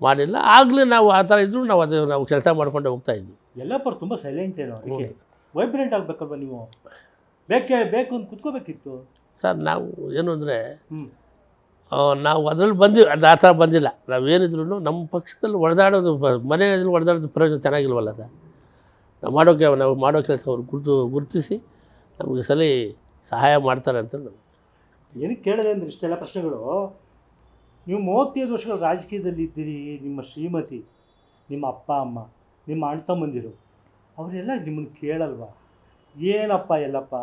ಮಾಡಿಲ್ಲ. ಆಗಲೇ ನಾವು ಆ ಥರ ಇದ್ದರೂ ನಾವು ಕೆಲಸ ಮಾಡ್ಕೊಂಡೆ ಹೋಗ್ತಾಯಿದ್ವಿ. ಯಲ್ಲಪ್ಪರು ತುಂಬ ಸೈಲೆಂಟ್ ಏನೋ, ಅದಕ್ಕೆ ವೈಬ್ರೆಂಟ್ ಆಗಬೇಕಲ್ವ ನೀವು? ಬೇಕು ಅಂತ ಕುತ್ಕೋಬೇಕಿತ್ತು ಸರ್. ನಾವು ಏನು ಅಂದರೆ ನಾವು ಅದರಲ್ಲಿ ಬಂದಿವಿ, ಅದು ಆ ಥರ ಬಂದಿಲ್ಲ. ನಾವೇನಿದ್ರು ನಮ್ಮ ಪಕ್ಷದಲ್ಲಿ ಹೊಡೆದಾಡೋದು, ಮನೆಯಲ್ಲಿ ಹೊಡೆದಾಡೋದು ಪ್ರಯೋಜನ ಚೆನ್ನಾಗಿಲ್ವಲ್ಲ ಸರ್. ನಾವು ಮಾಡೋ ಕೆಲಸ ಅವ್ರು ಗುರುತಿಸಿ ನಮಗೆ ಸಲ ಸಹಾಯ ಮಾಡ್ತಾರೆ ಅಂತ ನಾವು ಏನಕ್ಕೆ ಕೇಳಿದೆ ಅಂದರೆ ಇಷ್ಟೆಲ್ಲ ಪ್ರಶ್ನೆಗಳು. ನೀವು 35 ವರ್ಷಗಳು ರಾಜಕೀಯದಲ್ಲಿ ಇದ್ದೀರಿ. ನಿಮ್ಮ ಶ್ರೀಮತಿ, ನಿಮ್ಮ ಅಪ್ಪ ಅಮ್ಮ, ನಿಮ್ಮ ಅಣ್ಣ ತಮ್ಮಂದಿರು ಅವರೆಲ್ಲ ನಿಮ್ಮನ್ನು ಕೇಳಲ್ವಾ? ಏನಪ್ಪ ಯಲ್ಲಪ್ಪ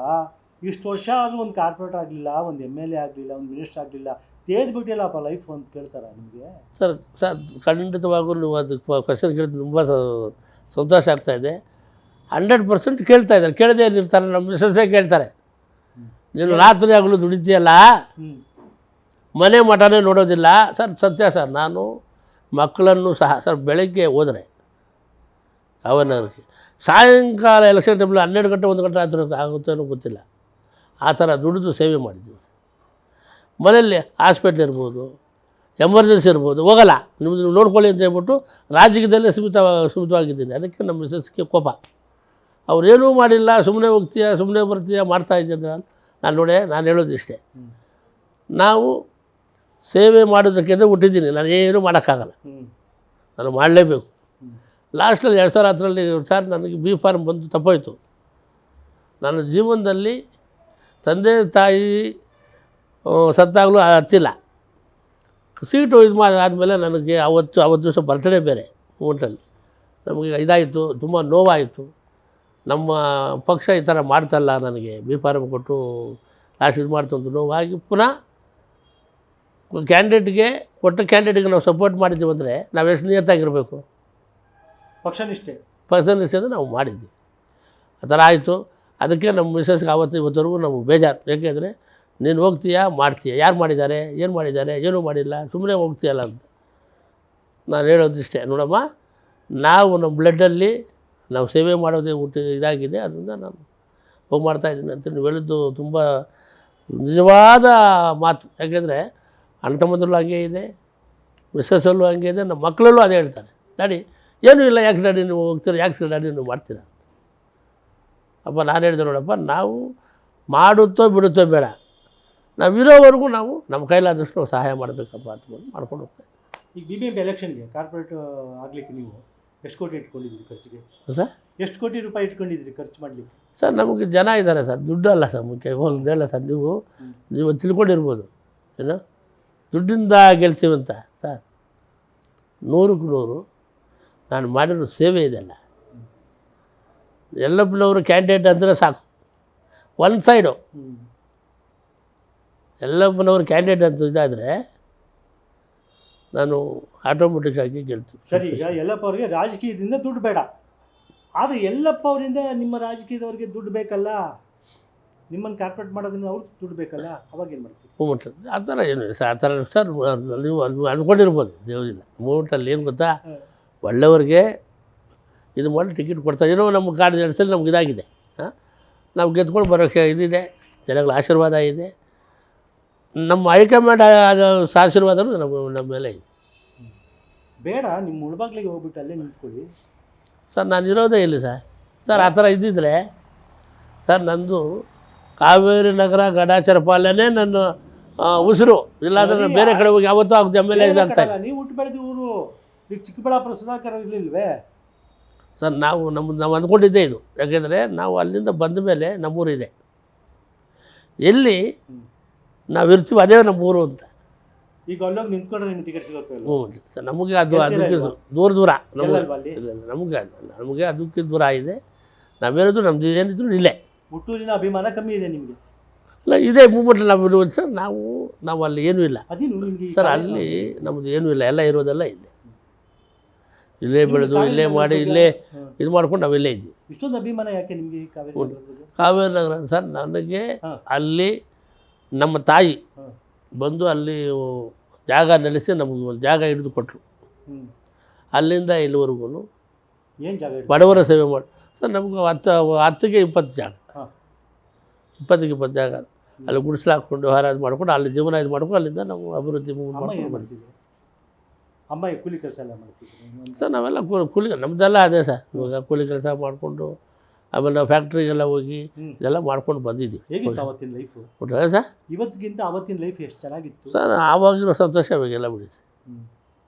ಇಷ್ಟು ವರ್ಷ ಆದರೂ ಒಂದು ಕಾರ್ಪೊರೇಟರ್ ಆಗಲಿಲ್ಲ, ಒಂದು MLA ಆಗಲಿಲ್ಲ, ಒಂದು ಮಿನಿಸ್ಟರ್ ಆಗಲಿಲ್ಲ, ತೇದ್ಬಿಟ್ಟಿಲ್ಲಪ್ಪ ಲೈಫ್ ಅಂತ ಕೇಳ್ತಾರ ನಿಮಗೆ? ಸರ್ ಖಂಡಿತವಾಗೂ ನೀವು ಅದಕ್ಕೆ ಕ್ವಶನ್ ಕೇಳಿದ್ರೆ ತುಂಬ ಸಂತೋಷ ಆಗ್ತಾಯಿದೆ. 100% ಕೇಳ್ತಾ ಇದ್ದಾರೆ. ಕೇಳದೇ ಇರ್ತಾರೆ, ನಮ್ಮ ಮಿಸಸ್ಸೇ ಕೇಳ್ತಾರೆ, ನೀನು ರಾತ್ರಿ ಆಗಲೂ ದುಡಿತೀಯಲ್ಲ, ಮನೆ ಮಠನೇ ನೋಡೋದಿಲ್ಲ. ಸರ್ ಸತ್ಯ ಸರ್. ನಾನು ಮಕ್ಕಳನ್ನು ಸಹ ಸರ್ ಬೆಳಗ್ಗೆ ಹೋದರೆ ಕಾವೇರಿನಗರಕ್ಕೆ, ಸಾಯಂಕಾಲ ಎಲೆಕ್ಷನ್ ಟೈಮಲ್ಲಿ 12 ಗಂಟೆ 1 ಗಂಟೆ ರಾತ್ರಿ ಆಗುತ್ತೇನೋ ಗೊತ್ತಿಲ್ಲ, ಆ ಥರ ದುಡಿದು ಸೇವೆ ಮಾಡಿದ್ದೀವಿ. ಮನೆಯಲ್ಲಿ ಹಾಸ್ಪಿಟ್ಲ್ ಇರ್ಬೋದು, ಎಮರ್ಜೆನ್ಸಿ ಇರ್ಬೋದು, ಹೋಗಲ್ಲ, ನೀವು ನೋಡ್ಕೊಳ್ಳಿ ಅಂತ ಹೇಳ್ಬಿಟ್ಟು ರಾಜಕೀಯದಲ್ಲೇ ಸೀಮಿತವಾಗಿದ್ದೀನಿ. ಅದಕ್ಕೆ ನಮ್ಮ ಮಿಸಸ್ಗೆ ಕೋಪ. ಅವರೇನೂ ಮಾಡಿಲ್ಲ, ಸುಮ್ಮನೆ ಹೋಗ್ತೀಯ, ಸುಮ್ಮನೆ ಬರ್ತೀಯ, ಮಾಡ್ತಾಯಿದ್ದೆ ಅಂತ ನಾನು ಹೇಳೋದು ಇಷ್ಟೇ. ನಾವು ಸೇವೆ ಮಾಡೋದಕ್ಕೆ ಹುಟ್ಟಿದ್ದೀನಿ. ನಾನು ಏನೂ ಮಾಡೋಕ್ಕಾಗಲ್ಲ, ನಾನು ಮಾಡಲೇಬೇಕು. ಲಾಸ್ಟಲ್ಲಿ 2010ರಲ್ಲಿ ಸರ್ ನನಗೆ ಬಿ ಫಾರ್ಮ್ ಬಂದು ತಪ್ಪೋಯ್ತು. ನನ್ನ ಜೀವನದಲ್ಲಿ ತಂದೆ ತಾಯಿ ಸತ್ತಾಗಲೂ ಹತ್ತಿಲ್ಲ. ಸೀಟು ಇದು ಆದಮೇಲೆ ನನಗೆ ಅವತ್ತು ದಿವಸ ಬರ್ತಡೇ ಬೇರೆ ಊಟಲ್ಲಿ ನಮಗೆ ಇದಾಯಿತು, ತುಂಬ ನೋವಾಯಿತು. ನಮ್ಮ ಪಕ್ಷ ಈ ಥರ ಮಾಡ್ತಲ್ಲ, ನನಗೆ ಬಿ ಫಾರಮ್ ಕೊಟ್ಟು ಲಾಸ್ಟ್ ಇದು ಮಾಡ್ತಂತ ನೋವಾಗಿ ಪುನಃ ಕ್ಯಾಂಡಿಡೇಟ್ಗೆ ಕ್ಯಾಂಡಿಡೇಟ್ಗೆ ನಾವು ಸಪೋರ್ಟ್ ಮಾಡಿದ್ದೀವಿ ಅಂದರೆ ನಾವು ಎಷ್ಟು ನಿಯತ್ತಾಗಿರಬೇಕು, ಪಕ್ಷನಿಷ್ಠೆ ಪರ್ಸನಿಷ್ಠೆ ನಾವು ಮಾಡಿದ್ವಿ. ಆ ಥರ ಆಯಿತು. ಅದಕ್ಕೆ ನಮ್ಮ ಮಿಸ್ಸಸ್ಗೆ ಆವತ್ತು ಇವತ್ತವರೆಗೂ ನಮಗೆ ಬೇಜಾರು. ಯಾಕೆಂದರೆ ನೀನು ಹೋಗ್ತೀಯಾ ಮಾಡ್ತೀಯ, ಯಾರು ಮಾಡಿದ್ದಾರೆ, ಏನು ಮಾಡಿದ್ದಾರೆ, ಏನೂ ಮಾಡಿಲ್ಲ, ಸುಮ್ಮನೆ ಹೋಗ್ತೀಯಲ್ಲ ಅಂತ. ನಾನು ಹೇಳೋದಿಷ್ಟೇ, ನೋಡಮ್ಮ, ನಾವು ನಮ್ಮ ಬ್ಲಡ್ಡಲ್ಲಿ ನಾವು ಸೇವೆ ಮಾಡೋದೇ ಇದಾಗಿದೆ, ಅದರಿಂದ ನಾನು ಹೋಗಿ ಮಾಡ್ತಾಯಿದ್ದೀನಿ ಅಂತ ನೀವು ಹೇಳಿದ್ದು ತುಂಬ ನಿಜವಾದ ಮಾತು. ಯಾಕೆಂದರೆ ಅಣ್ಣ ತಮ್ಮಂದ್ರಲ್ಲೂ ಹಂಗೆ ಇದೆ, ಮಿಸ್ಸಸ್ಸಲ್ಲೂ ಹಂಗೆ ಇದೆ, ನಮ್ಮ ಮಕ್ಕಳಲ್ಲೂ ಅದೇ ಹೇಳ್ತಾರೆ, ಡ್ಯಾಡಿ ಏನೂ ಇಲ್ಲ, ಯಾಕೆ ಡ್ಯಾಡಿ ನೀವು ಹೋಗ್ತೀರ, ಯಾಕೆ ಡ್ಯಾಡಿ ನೀವು ಮಾಡ್ತೀರ. ಅಪ್ಪ ನಾನು ಹೇಳಿದೆ, ನೋಡಪ್ಪ, ನಾವು ಮಾಡುತ್ತೋ ಬಿಡುತ್ತೋ ಬೇಡ, ನಾವು ಇರೋವರೆಗೂ ನಾವು ನಮ್ಮ ಕೈಲಾದಷ್ಟು ನಾವು ಸಹಾಯ ಮಾಡಬೇಕಪ್ಪ ಅಂತ ಮಾಡ್ಕೊಂಡು ಹೋಗ್ತಾ ಈಗ BBMP ಎಲೆಕ್ಷನ್ಗೆ ಕಾರ್ಪೊರೇಟ್ ಆಗಲಿಕ್ಕೆ ನೀವು ಎಷ್ಟು ಕೋಟಿ ಇಟ್ಕೊಂಡಿದ್ರಿ ಖರ್ಚಿಗೆ? ಸರ್ ಎಷ್ಟು ಕೋಟಿ ರೂಪಾಯಿ ಇಟ್ಕೊಂಡಿದ್ರಿ ಖರ್ಚು ಮಾಡಲಿಕ್ಕೆ? ಸರ್ ನಮಗೆ ಜನ ಇದ್ದಾರೆ ಸರ್, ದುಡ್ಡು ಅಲ್ಲ ಸರ್ ಮುಖ್ಯ. ಒಂದು ಹೇಳ ಸರ್, ನೀವು ತಿಳ್ಕೊಂಡಿರ್ಬೋದು ಏನು ದುಡ್ಡಿಂದ ಗೆಲ್ತೀವಂತ. ಸರ್ 100ಕ್ಕೆ 100 ನಾನು ಮಾಡಿರೋ ಸೇವೆ ಇದೆಲ್ಲ. ಯಲ್ಲಪ್ಪನವರು ಕ್ಯಾಂಡಿಡೇಟ್ ಅಂದರೆ ಸಾಕು, ಒನ್ ಸೈಡು ಯಲ್ಲಪ್ಪನವರು ಕ್ಯಾಂಡಿಡೇಟ್ ಅಂತ ಇದಾದರೆ ನಾನು ಆಟೋಮೆಟಿಕ್ಕಾಗಿ ಗೆಲ್ತೀನಿ. ಸರಿ, ಈಗ ಯಲ್ಲಪ್ಪ ಅವರಿಗೆ ರಾಜಕೀಯದಿಂದ ದುಡ್ಡು ಬೇಡ, ಆದರೆ ಯಲ್ಲಪ್ಪ ಅವರಿಂದ ನಿಮ್ಮ ರಾಜಕೀಯದವ್ರಿಗೆ ದುಡ್ಡು ಬೇಕಲ್ಲ, ನಿಮ್ಮನ್ನು ಕಾರ್ಪೊರೇಟ್ ಮಾಡೋದ್ರಿಂದ ಅವ್ರಿಗೆ ದುಡ್ಡು ಬೇಕಲ್ಲ, ಅವಾಗ ಏನು ಮಾಡ್ತೀವಿ? ಮೂಮೆಂಟ್ ಆ ಥರ ಏನು ಸರ್, ಆ ಥರ ಸರ್ ನೀವು ಅಂದ್ಕೊಂಡಿರ್ಬೋದು. ದೇವರಿಲ್ಲ ಮೂಮೆಂಟಲ್ಲಿ ಏನು ಗೊತ್ತಾ, ಒಳ್ಳೆಯವ್ರಿಗೆ ಇದು ಮಾಡಿ ಟಿಕೆಟ್ ಕೊಡ್ತಾರೆ. ಏನೋ ನಮ್ಮ ಕಾರ್ಡ್ ನಡೆಸಲು ನಮ್ಗೆ ಇದಾಗಿದೆ, ನಾವು ಗೆದ್ಕೊಂಡು ಬರೋಕ್ಕೆ ಇದಿದೆ, ಜನಗಳ ಆಶೀರ್ವಾದ ಇದೆ, ನಮ್ಮ ಹೈಕಮಾಂಡ್ ಆಶೀರ್ವಾದನೂ ನಮ್ಮ ಮೇಲೆ ಇದೆ. ಬೇಡ, ನಿಮ್ಮ ಮುಳ್ಬಾಗ್ಲಿಗೆ ಹೋಗ್ಬಿಟ್ಟು ಅಲ್ಲೇ ನಿಂತ್ಕೊಳ್ಳಿ. ಸರ್ ನಾನು ಇರೋದೇ ಇಲ್ಲಿ ಸರ್ ಆ ಥರ ಇದ್ದಿದ್ರೆ ಸರ್ ನಂದು ಕಾವೇರಿ ನಗರ ಗಡಾಚಾರ ಪಾಲನೆ ನನ್ನ ಉಸಿರು. ಇಲ್ಲಾಂದ್ರೆ ನಾನು ಬೇರೆ ಕಡೆ ಹೋಗಿ ಯಾವತ್ತೂ ಆಗುತ್ತೆ MLA ಇದಾಗ್ತಾಯಿಲ್ಲ. ನೀವು ಹುಟ್ಟು ಬೆಳೆದ ಊರು, ಈಗ ಚಿಕ್ಕಬಳ್ಳಾಪುರ ಸುಧಾಕರ್ ಇರಲಿಲ್ವೇ ಸರ್? ನಾವು ಅಂದ್ಕೊಂಡಿದ್ದೇ ಇದು. ಯಾಕೆಂದರೆ ನಾವು ಅಲ್ಲಿಂದ ಬಂದ ಮೇಲೆ ನಮ್ಮೂರಿದೆ, ಎಲ್ಲಿ ನಾವು ಇರ್ತೀವಿ ಅದೇ ನಮ್ಮೂರು ಅಂತ. ಈಗ ಅಲ್ಲೋಗಿ ನಿಂತ್ಕೊಂಡ್ರೆ ನಿಮ್ಗೆ ಟಿಕೆಟ್ ಸಿಗುತ್ತೆ? ಹ್ಞೂ ಸರ್, ನಮಗೆ ಅದಕ್ಕೆ ದೂರ ನಮಗೆ ಅದಕ್ಕೆ ದೂರ ಇದೆ. ನಾವೇನಿದ್ರು ನಮ್ದು ಏನಿದ್ರು ಇಲ್ಲೇ ಹುಟ್ಟೂರಿನ ಅಭಿಮಾನ ಕಮ್ಮಿ ಇದೆ ನಿಮಗೆ? ಇಲ್ಲ, ಇದೇ ಮೂಮೆಂಟ್ ನಾವು ಇರುವುದು ಸರ್. ನಾವು ಅಲ್ಲಿ ಏನೂ ಇಲ್ಲ ಸರ್, ಅಲ್ಲಿ ನಮ್ಮದು ಏನೂ ಇಲ್ಲ, ಎಲ್ಲ ಇರೋದೆಲ್ಲ ಇಲ್ಲೇ ಬೆಳೆದು ಇಲ್ಲೇ ಮಾಡಿ ಇಲ್ಲೇ ಇದು ಮಾಡ್ಕೊಂಡು ನಾವಿಲ್ಲೇ ಇದ್ದೀವಿ. ಇಷ್ಟೊಂದು ಅಭಿಮಾನ ಯಾಕೆ ನಿಮಗೆ ಕಾವೇರಿ ನಗರ ಸರ್? ನನಗೆ ಅಲ್ಲಿ ನಮ್ಮ ತಾಯಿ ಬಂದು ಅಲ್ಲಿ ಜಾಗ ನೆಲೆಸಿ ನಮಗೆ ಒಂದು ಜಾಗ ಹಿಡಿದು ಕೊಟ್ಟರು. ಅಲ್ಲಿಂದ ಇಲ್ಲಿವರೆಗೂ ಏನು ಜಾಗ ಬಡವರ ಸೇವೆ ಮಾಡಿ ಸರ್. ನಮ್ಗೆ 10ಗೆ 20 ಜಾಗ, 20ಗೆ 20 ಜಾಗ ಅಲ್ಲಿ ಗುಡಿಸಲು ಹಾಕ್ಕೊಂಡು ಹಾರಾಜ್ ಮಾಡ್ಕೊಂಡು ಅಲ್ಲಿ ಜೀವನ ಇದು ಮಾಡ್ಕೊಂಡು ಅಲ್ಲಿಂದ ನಾವು ಅಭಿವೃದ್ಧಿ ಮಾಡ್ಕೊಂಡು ಬರ್ತೀವಿ. ಅಮ್ಮ ಕೂಲಿ ಕೆಲಸ ಎಲ್ಲ ಮಾಡ್ತಿದ್ವಿ ಸರ್. ನಾವೆಲ್ಲ ಕೂಲಿ, ನಮ್ಮದೆಲ್ಲ ಅದೇ ಸರ್. ಇವಾಗ ಕೂಲಿ ಕೆಲಸ ಮಾಡಿಕೊಂಡು ಆಮೇಲೆ ನಾವು ಫ್ಯಾಕ್ಟ್ರಿಗೆಲ್ಲ ಹೋಗಿ ಇದೆಲ್ಲ ಮಾಡ್ಕೊಂಡು ಬಂದಿದ್ದೀವಿ. ಹೇಗಿತ್ತು ಅವತ್ತಿನ ಲೈಫು ಸರ್? ಇವತ್ತಿಗಿಂತ ಅವತ್ತಿನ ಲೈಫ್ ಎಷ್ಟು ಚೆನ್ನಾಗಿತ್ತು ಸರ್. ಆವಾಗಿರೋ ಸಂತೋಷ ಇವಾಗೆಲ್ಲ ಬಿಡಿಸಿ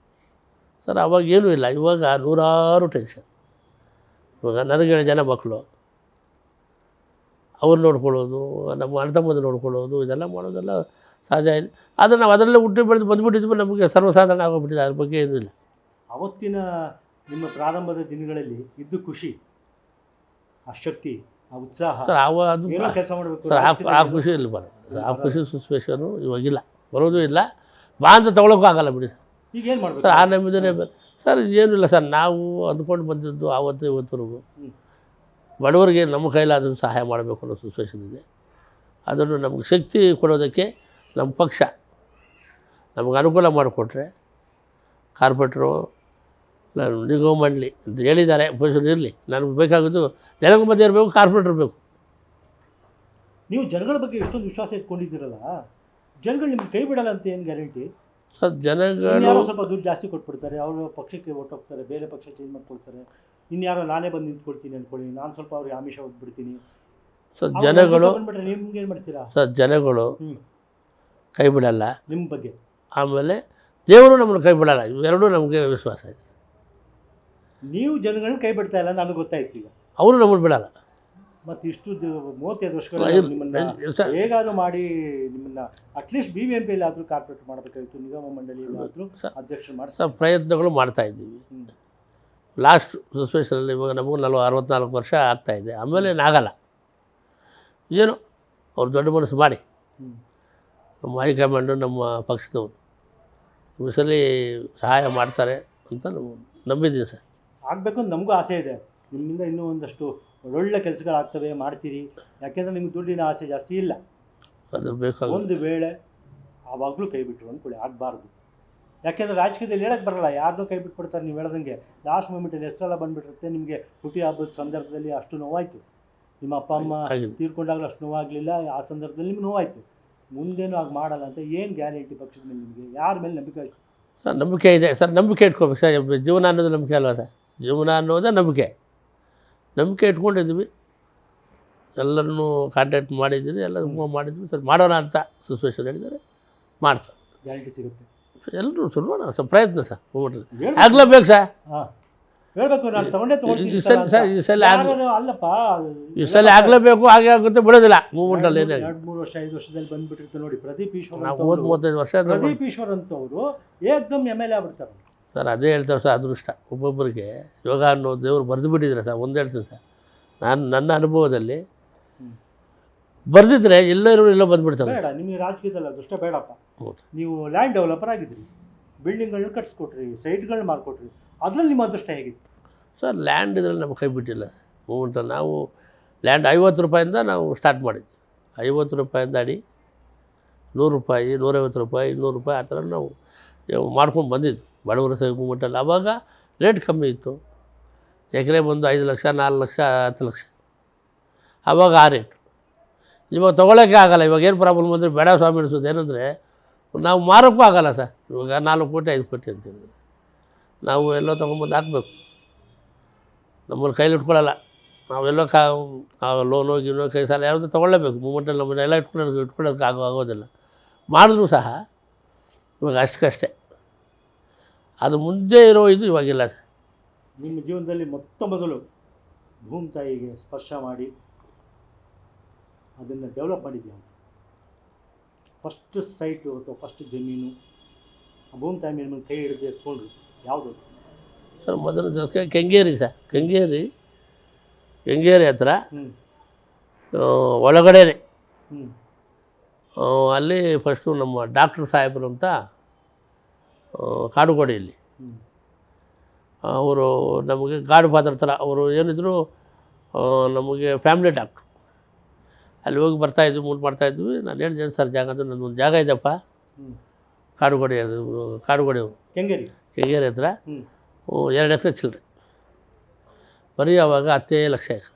ಸರ್. ಅವಾಗ ಏನೂ ಇಲ್ಲ, ಇವಾಗ 100 ಟೆನ್ಷನ್. ಇವಾಗ ನನಗೆ ಜನ ಮಕ್ಕಳು, ಅವ್ರು ನೋಡ್ಕೊಳ್ಳೋದು, ನಮ್ಮ ಅಣ್ಣ ತಮ್ಮದು ನೋಡ್ಕೊಳ್ಳೋದು, ಇದೆಲ್ಲ ಮಾಡೋದೆಲ್ಲ ಸಹಜ ಇದೆ. ಆದರೆ ನಾವು ಅದರಲ್ಲೇ ಹುಟ್ಟಿ ಬೆಳೆದು ಬಂದುಬಿಟ್ಟಿದ್ವಿ, ನಮಗೆ ಸರ್ವಸಾಧಾರಣ ಆಗೋಗ್ಬಿಟ್ಟಿದೆ. ಅದ್ರ ಬಗ್ಗೆ ಏನೂ ಇಲ್ಲ. ಅವತ್ತಿನ ನಿಮ್ಮ ಪ್ರಾರಂಭದ ದಿನಗಳಲ್ಲಿ ಇದ್ದು ಖುಷಿ, ಆ ಶಕ್ತಿ, ಆ ಉತ್ಸಾಹ ಸರ್, ಅದು ಕೆಲಸ ಮಾಡಬೇಕು ಸರ್, ಆ ಖುಷಿ ಇಲ್ಲಿ ಬರೋದು. ಆ ಖುಷಿ ಸಿಚುವೇಶನು ಇವಾಗಿಲ್ಲ, ಬರೋದು ಇಲ್ಲ. ಬಾ ಅಂತ ತೊಗೊಳಕ್ಕೂ ಆಗಲ್ಲ ಬಿಡಿ ಈಗ ಏನು ಮಾಡಬೇಕು ಸರ್. ಆ ನಮ್ಮಿದೇ ಸರ್. ಏನಿಲ್ಲ ಸರ್, ನಾವು ಅಂದ್ಕೊಂಡು ಬಂದಿದ್ದು ಆವತ್ತು ಇವತ್ತರೆಗೂ ಬಡವರಿಗೆ ನಮ್ಮ ಕೈಲಾದರೂ ಸಹಾಯ ಮಾಡಬೇಕು ಅನ್ನೋ ಸಿಚುವೇಶನ್ ಇದೆ. ಅದನ್ನು ನಮಗೆ ಶಕ್ತಿ ಕೊಡೋದಕ್ಕೆ ನಮ್ಮ ಪಕ್ಷ ನಮಗೆ ಅನುಕೂಲ ಮಾಡಿಕೊಟ್ರೆ, ಕಾರ್ಪೊರೇಟ್ರು ನಿಗಮ ಮಂಡಳಿ ಅಂತ ಹೇಳಿದ್ದಾರೆ, ಪೊಲೀಸರು ಇರಲಿ. ನನಗೆ ಬೇಕಾಗೋದು ಜನಗಳ ಮಧ್ಯೆ ಇರಬೇಕು, ಕಾರ್ಪೊರೇಟ್ ಇರಬೇಕು. ನೀವು ಜನಗಳ ಬಗ್ಗೆ ಎಷ್ಟೊಂದು ವಿಶ್ವಾಸ ಇಟ್ಕೊಂಡಿದ್ದೀರಲ್ಲ, ಜನಗಳು ನಿಮ್ಗೆ ಕೈ ಬಿಡಲ್ಲ ಅಂತ ಏನು ಗ್ಯಾರಂಟಿ ಸರ್? ಜನಗಳು ಯಾರೋ ಸ್ವಲ್ಪ ದುಡ್ಡು ಜಾಸ್ತಿ ಕೊಟ್ಬಿಡ್ತಾರೆ, ಅವರು ಪಕ್ಷಕ್ಕೆ ಓಟ್ ಹೋಗ್ತಾರೆ, ಬೇರೆ ಪಕ್ಷ ಚೇಂಜ್ ಮಾಡ್ಕೊಳ್ತಾರೆ. ಇನ್ಯಾರೋ ನಾನೇ ಬಂದು ನಿಂತ್ಕೊಳ್ತೀನಿ ಅಂದ್ಕೊಳ್ಳಿ, ನಾನು ಸ್ವಲ್ಪ ಅವ್ರಿಗೆ ಆಮಿಷ ಹೊಟ್ಬಿಡ್ತೀನಿ ಸರ್. ಜನಗಳು ನಿಮ್ಗೆ ಏನು ಮಾಡ್ತೀರಾ ಸರ್? ಜನಗಳು ಕೈ ಬಿಡಲ್ಲ ನಿಮ್ಮ ಬಗ್ಗೆ. ಆಮೇಲೆ ದೇವರು ನಮ್ಮನ್ನು ಕೈ ಬಿಡಲ್ಲ. ಇವೆರಡೂ ನಮಗೆ ವಿಶ್ವಾಸ ಇದೆ. ನೀವು ಜನಗಳನ್ನ ಕೈ ಬಿಡ್ತಾ ಇಲ್ಲ ನನಗೆ ಗೊತ್ತಾಯ್ತು. ಈಗ ಅವರು ನಮ್ಮನ್ನು ಬಿಡಲ್ಲ. ಮತ್ತು ಇಷ್ಟು 35 ವರ್ಷಗಳು ನಿಮ್ಮನ್ನು ಹೇಗಾದರೂ ಮಾಡಿ ನಿಮ್ಮನ್ನ ಅಟ್ಲೀಸ್ಟ್ BBMPಯಲ್ಲಿ ಆದರೂ ಕಾರ್ಪೊರೇಟ್ ಮಾಡಬೇಕಾಗಿತ್ತು, ನಿಗಮ ಮಂಡಳಿಯಲ್ಲಿ ಆದರೂ ಅಧ್ಯಕ್ಷರು ಮಾಡಿ ಪ್ರಯತ್ನಗಳು ಮಾಡ್ತಾ ಇದ್ದೀವಿ. ಲಾಸ್ಟ್ ಸಿಚುವೇಷನಲ್ಲಿ ಇವಾಗ ನಮಗೂ 64 ವರ್ಷ ಆಗ್ತಾಯಿದೆ. ಆಮೇಲೆ ಏನಾಗಲ್ಲ, ಏನೋ ಅವ್ರು ದೊಡ್ಡ ಮನಸ್ಸು ಮಾಡಿ ನಮ್ಮ ಹೈಕಮಾಂಡು ನಮ್ಮ ಪಕ್ಷದವರು ಈ ಸಲ ಸಹಾಯ ಮಾಡ್ತಾರೆ ಅಂತ ನಾವು ನಂಬಿದ್ದೀವಿ ಸರ್. ಆಗಬೇಕು ಅಂತ ನಮಗೂ ಆಸೆ ಇದೆ. ನಿಮ್ಮಿಂದ ಇನ್ನೂ ಒಂದಷ್ಟು ಒಳ್ಳೊಳ್ಳೆ ಕೆಲಸಗಳಾಗ್ತವೆ, ಮಾಡ್ತೀರಿ. ಯಾಕೆಂದರೆ ನಿಮ್ಗೆ ದುಡ್ಡಿನ ಆಸೆ ಜಾಸ್ತಿ ಇಲ್ಲ. ಅದು ಬೇಕಾಗ ಒಂದು ವೇಳೆ ಆವಾಗಲೂ ಕೈ ಬಿಟ್ಟರು ಅಂದ್ಕೊಳ್ಳಿ, ಆಗಬಾರ್ದು. ಯಾಕೆಂದರೆ ರಾಜಕೀಯದಲ್ಲಿ ಹೇಳಕ್ಕೆ ಬರಲ್ಲ, ಯಾರನ್ನೂ ಕೈ ಬಿಟ್ಬಿಡ್ತಾರೆ. ನೀವು ಹೇಳ್ದಂಗೆ ಲಾಸ್ಟ್ ಮೂಮೆಂಟಲ್ಲಿ ಹೆಸರೆಲ್ಲ ಬಂದುಬಿಟ್ಟಿರುತ್ತೆ. ನಿಮಗೆ ಹುಟ್ಟಿ ಹಬ್ಬದ ಸಂದರ್ಭದಲ್ಲಿ ಅಷ್ಟು ನೋವಾಯಿತು, ನಿಮ್ಮ ಅಪ್ಪ ಅಮ್ಮ ತೀರ್ಕೊಂಡಾಗಲೂ ಅಷ್ಟು ನೋವಾಗಲಿಲ್ಲ. ಆ ಸಂದರ್ಭದಲ್ಲಿ ನಿಮ್ಗೆ ನೋವಾಯಿತು. ಮುಂದೇನೂ ಆಗ ಮಾಡಲ್ಲ ಅಂತ ಏನು ಗ್ಯಾರಂಟಿ ಪಕ್ಷದ ಮೇಲೆ ನಿಮಗೆ? ಯಾರ ಮೇಲೆ ನಂಬಿಕೆ ಆಯಿತು ಸರ್? ನಂಬಿಕೆ ಇದೆ ಸರ್, ನಂಬಿಕೆ ಇಟ್ಕೋಬೇಕು ಸರ್. ಜೀವನ ಅನ್ನೋದು ನಂಬಿಕೆ ಅಲ್ವಾ ಸರ್? ಜೀವನ ಅನ್ನೋದೇ ನಂಬಿಕೆ. ನಂಬಿಕೆ ಇಟ್ಕೊಂಡಿದ್ದೀವಿ, ಎಲ್ಲರನ್ನೂ ಕಾಂಟ್ಯಾಕ್ಟ್ ಮಾಡಿದ್ದೀನಿ, ಎಲ್ಲ ಮಾಡಿದ್ವಿ ಸರ್. ಮಾಡೋಣ ಅಂತ ಸಿಚುವೇಶನ್ ಹೇಳಿದ್ದಾರೆ, ಮಾಡ್ತಾರೆ. ಗ್ಯಾರಂಟಿ ಸಿಗುತ್ತೆ ಎಲ್ಲರೂ ಸುಲಭ ಸರ್, ಪ್ರಯತ್ನ ಸರ್. ಆಗಲೇಬೇಕು ಸರ್. ಹಾಂ ಹೇಳಬೇಕು, ನಾನು ತಗೊಂಡೇ ಈ ಸಲ ಸರ್, ಈ ಸಲ ಅಲ್ಲಪ್ಪ, ಈ ಸಲ ಆಗಲೇಬೇಕು. ಹಾಗೆ ಆಗುತ್ತೆ, ಬಿಡೋದಿಲ್ಲ. ಮೂಮೆಂಟಲ್ಲಿ ಏನೇ 2-3 ವರ್ಷ 5 ವರ್ಷದಲ್ಲಿ ಬಂದುಬಿಟ್ಟಿರ್ತಾರೆ ನೋಡಿ. ಪ್ರದೀಪ್ ಈಶ್ವರ್ ನಾವು 30-35 ವರ್ಷ ಪ್ರದೀಪ್ ಈಶ್ವರ್ ಅಂತವರು ಏಕದಮ್ MLA ಆಗ್ಬಿಡ್ತಾರೆ ಸರ್. ಅದೇ ಹೇಳ್ತಾರೆ ಸರ್, ಅದೃಷ್ಟ ಒಬ್ಬೊಬ್ಬರಿಗೆ ಯೋಗ ಅನ್ನೋ ದೇವರು ಬರೆದು ಬಿಟ್ಟಿದ್ದಾರೆ ಸರ್. ಒಂದು ಹೇಳ್ತೀನಿ ಸರ್, ನನ್ನ ಅನುಭವದಲ್ಲಿ ಬರೆದಿದ್ರೆ ಎಲ್ಲೋ ಬಂದುಬಿಡ್ತಾರೆ. ಬೇಡ, ನಿಮಗೆ ರಾಜಕೀಯದಲ್ಲಿ ಅದೃಷ್ಟ ಬೇಡಪ್ಪ. ಹೌದು, ನೀವು ಲ್ಯಾಂಡ್ ಡೆವಲಪರ್ ಆಗಿದ್ರಿ, ಬಿಲ್ಡಿಂಗ್ಗಳನ್ನ ಕಟ್ಸ್ಕೊಟ್ರಿ, ಸೈಟ್ಗಳನ್ನ ಮಾಡಿಕೊಟ್ರಿ. ಅದರಲ್ಲಿ ನಿಮ್ಮ ಅದೃಷ್ಟ ಹೇಗಿತ್ತು ಸರ್? ಲ್ಯಾಂಡ್ ಇದರಲ್ಲಿ ನಮ್ಗೆ ಕೈ ಬಿಟ್ಟಿಲ್ಲ ಮೂಮೆಂಟಲ್ಲಿ. ನಾವು ಲ್ಯಾಂಡ್ 50 ರೂಪಾಯಿಂದ ನಾವು ಸ್ಟಾರ್ಟ್ ಮಾಡಿದ್ವಿ. 50 ರೂಪಾಯಿಂದ ಅಡಿ 100 ರೂಪಾಯಿ, 150 ರೂಪಾಯಿ, 200 ರೂಪಾಯಿ ಆ ಥರ ನಾವು ಮಾಡ್ಕೊಂಡು ಬಂದಿದ್ವಿ ಬಡವರ ಸೇವೆ ಮೂಮೆಂಟಲ್ಲಿ. ಆವಾಗ ರೇಟ್ ಕಮ್ಮಿ ಇತ್ತು. ಎಕರೆ ಬಂದು 5 ಲಕ್ಷ, 4 ಲಕ್ಷ, 10 ಲಕ್ಷ ಆವಾಗ ಆ ರೇಟು. ಇವಾಗ ತೊಗೊಳೋಕ್ಕೆ ಆಗಲ್ಲ. ಇವಾಗ ಏನು ಪ್ರಾಬ್ಲಮ್ ಅಂದರೆ ಬೇಡ ಸ್ವಾಮಿ ಅನಿಸೋದು ಏನಂದರೆ, ನಾವು ಮಾರೋಕ್ಕೂ ಆಗಲ್ಲ ಸರ್. ಇವಾಗ 4 ಕೋಟಿ 5 ಕೋಟಿ ಅಂತ ಹೇಳಿದ್ರೆ ನಾವು ಎಲ್ಲೋ ತೊಗೊಂಬಂದು ಹಾಕಬೇಕು. ನಮ್ಮಲ್ಲಿ ಕೈಲಿ ಇಟ್ಕೊಳ್ಳಲ್ಲ. ನಾವೆಲ್ಲೋ ಲೋನ್ ಹೋಗಿ ಕೈ ಸಾಲ ಯಾವುದು ತೊಗೊಳ್ಳೇಬೇಕು. ಮೂಮೆಂಟಲ್ಲಿ ನಮ್ಮನ್ನೆಲ್ಲ ಇಟ್ಕೊಳ್ಳೋಕ್ಕೆ ಆಗೋದಿಲ್ಲ. ಮಾಡಿದ್ರೂ ಸಹ ಇವಾಗ ಅಷ್ಟಕ್ಕಷ್ಟೇ. ಅದು ಮುಂದೆ ಇರೋ ಇದು ಇವಾಗಿಲ್ಲ. ನಿಮ್ಮ ಜೀವನದಲ್ಲಿ ಮೊದಲು ಭೂಮಿ ತಾಯಿಗೆ ಸ್ಪರ್ಶ ಮಾಡಿ ಅದನ್ನು ಡೆವಲಪ್ ಮಾಡಿದ್ಯಾ? ಫಸ್ಟ್ ಸೈಟು ಅಥವಾ ಫಸ್ಟ್ ಜಮೀನು ಆ ಭೂಮಿ ತಾಯಿ ಮೇಲೆ ಕೈ ಹಿಡಿದು ಎತ್ಕೊಂಡ್ರು ಯಾವುದು ಸರ್? ಮೊದಲು ಕೆಂಗೇರಿ ಸರ್, ಕೆಂಗೇರಿ ಹತ್ರ ಒಳಗಡೆನೆ ಅಲ್ಲಿ ಫಸ್ಟು ನಮ್ಮ ಡಾಕ್ಟ್ರ್ ಸಾಹೇಬರು ಅಂತ ಕಾಡುಗೋಡಿಯಲ್ಲಿ ಅವರು ನಮಗೆ ಗಾಡ್ ಫಾದರ್ ಥರ ಅವರು ಏನಿದ್ರು, ನಮಗೆ ಫ್ಯಾಮಿಲಿ ಡಾಕ್ಟ್ರು. ಅಲ್ಲಿ ಹೋಗಿ ಬರ್ತಾಯಿದ್ವಿ, ಮೂಡ್ ಮಾಡ್ತಾಯಿದ್ವಿ. ನಾನು ಹೇಳಿದೆ ಸರ್, ಜಾಗ ಅಂದರೆ ನನ್ನೊಂದು ಜಾಗ ಇದೆಯಪ್ಪ, ಕಾಡುಗೋಡಿ ಅವರು ಕೆಂಗೇರಿ ಹತ್ರ 2 ಎಕರೆ ಚಿಲ್ಲರೆ. ಬರೀ ಆವಾಗ 10 ಲಕ್ಷ ಎಕರೆ,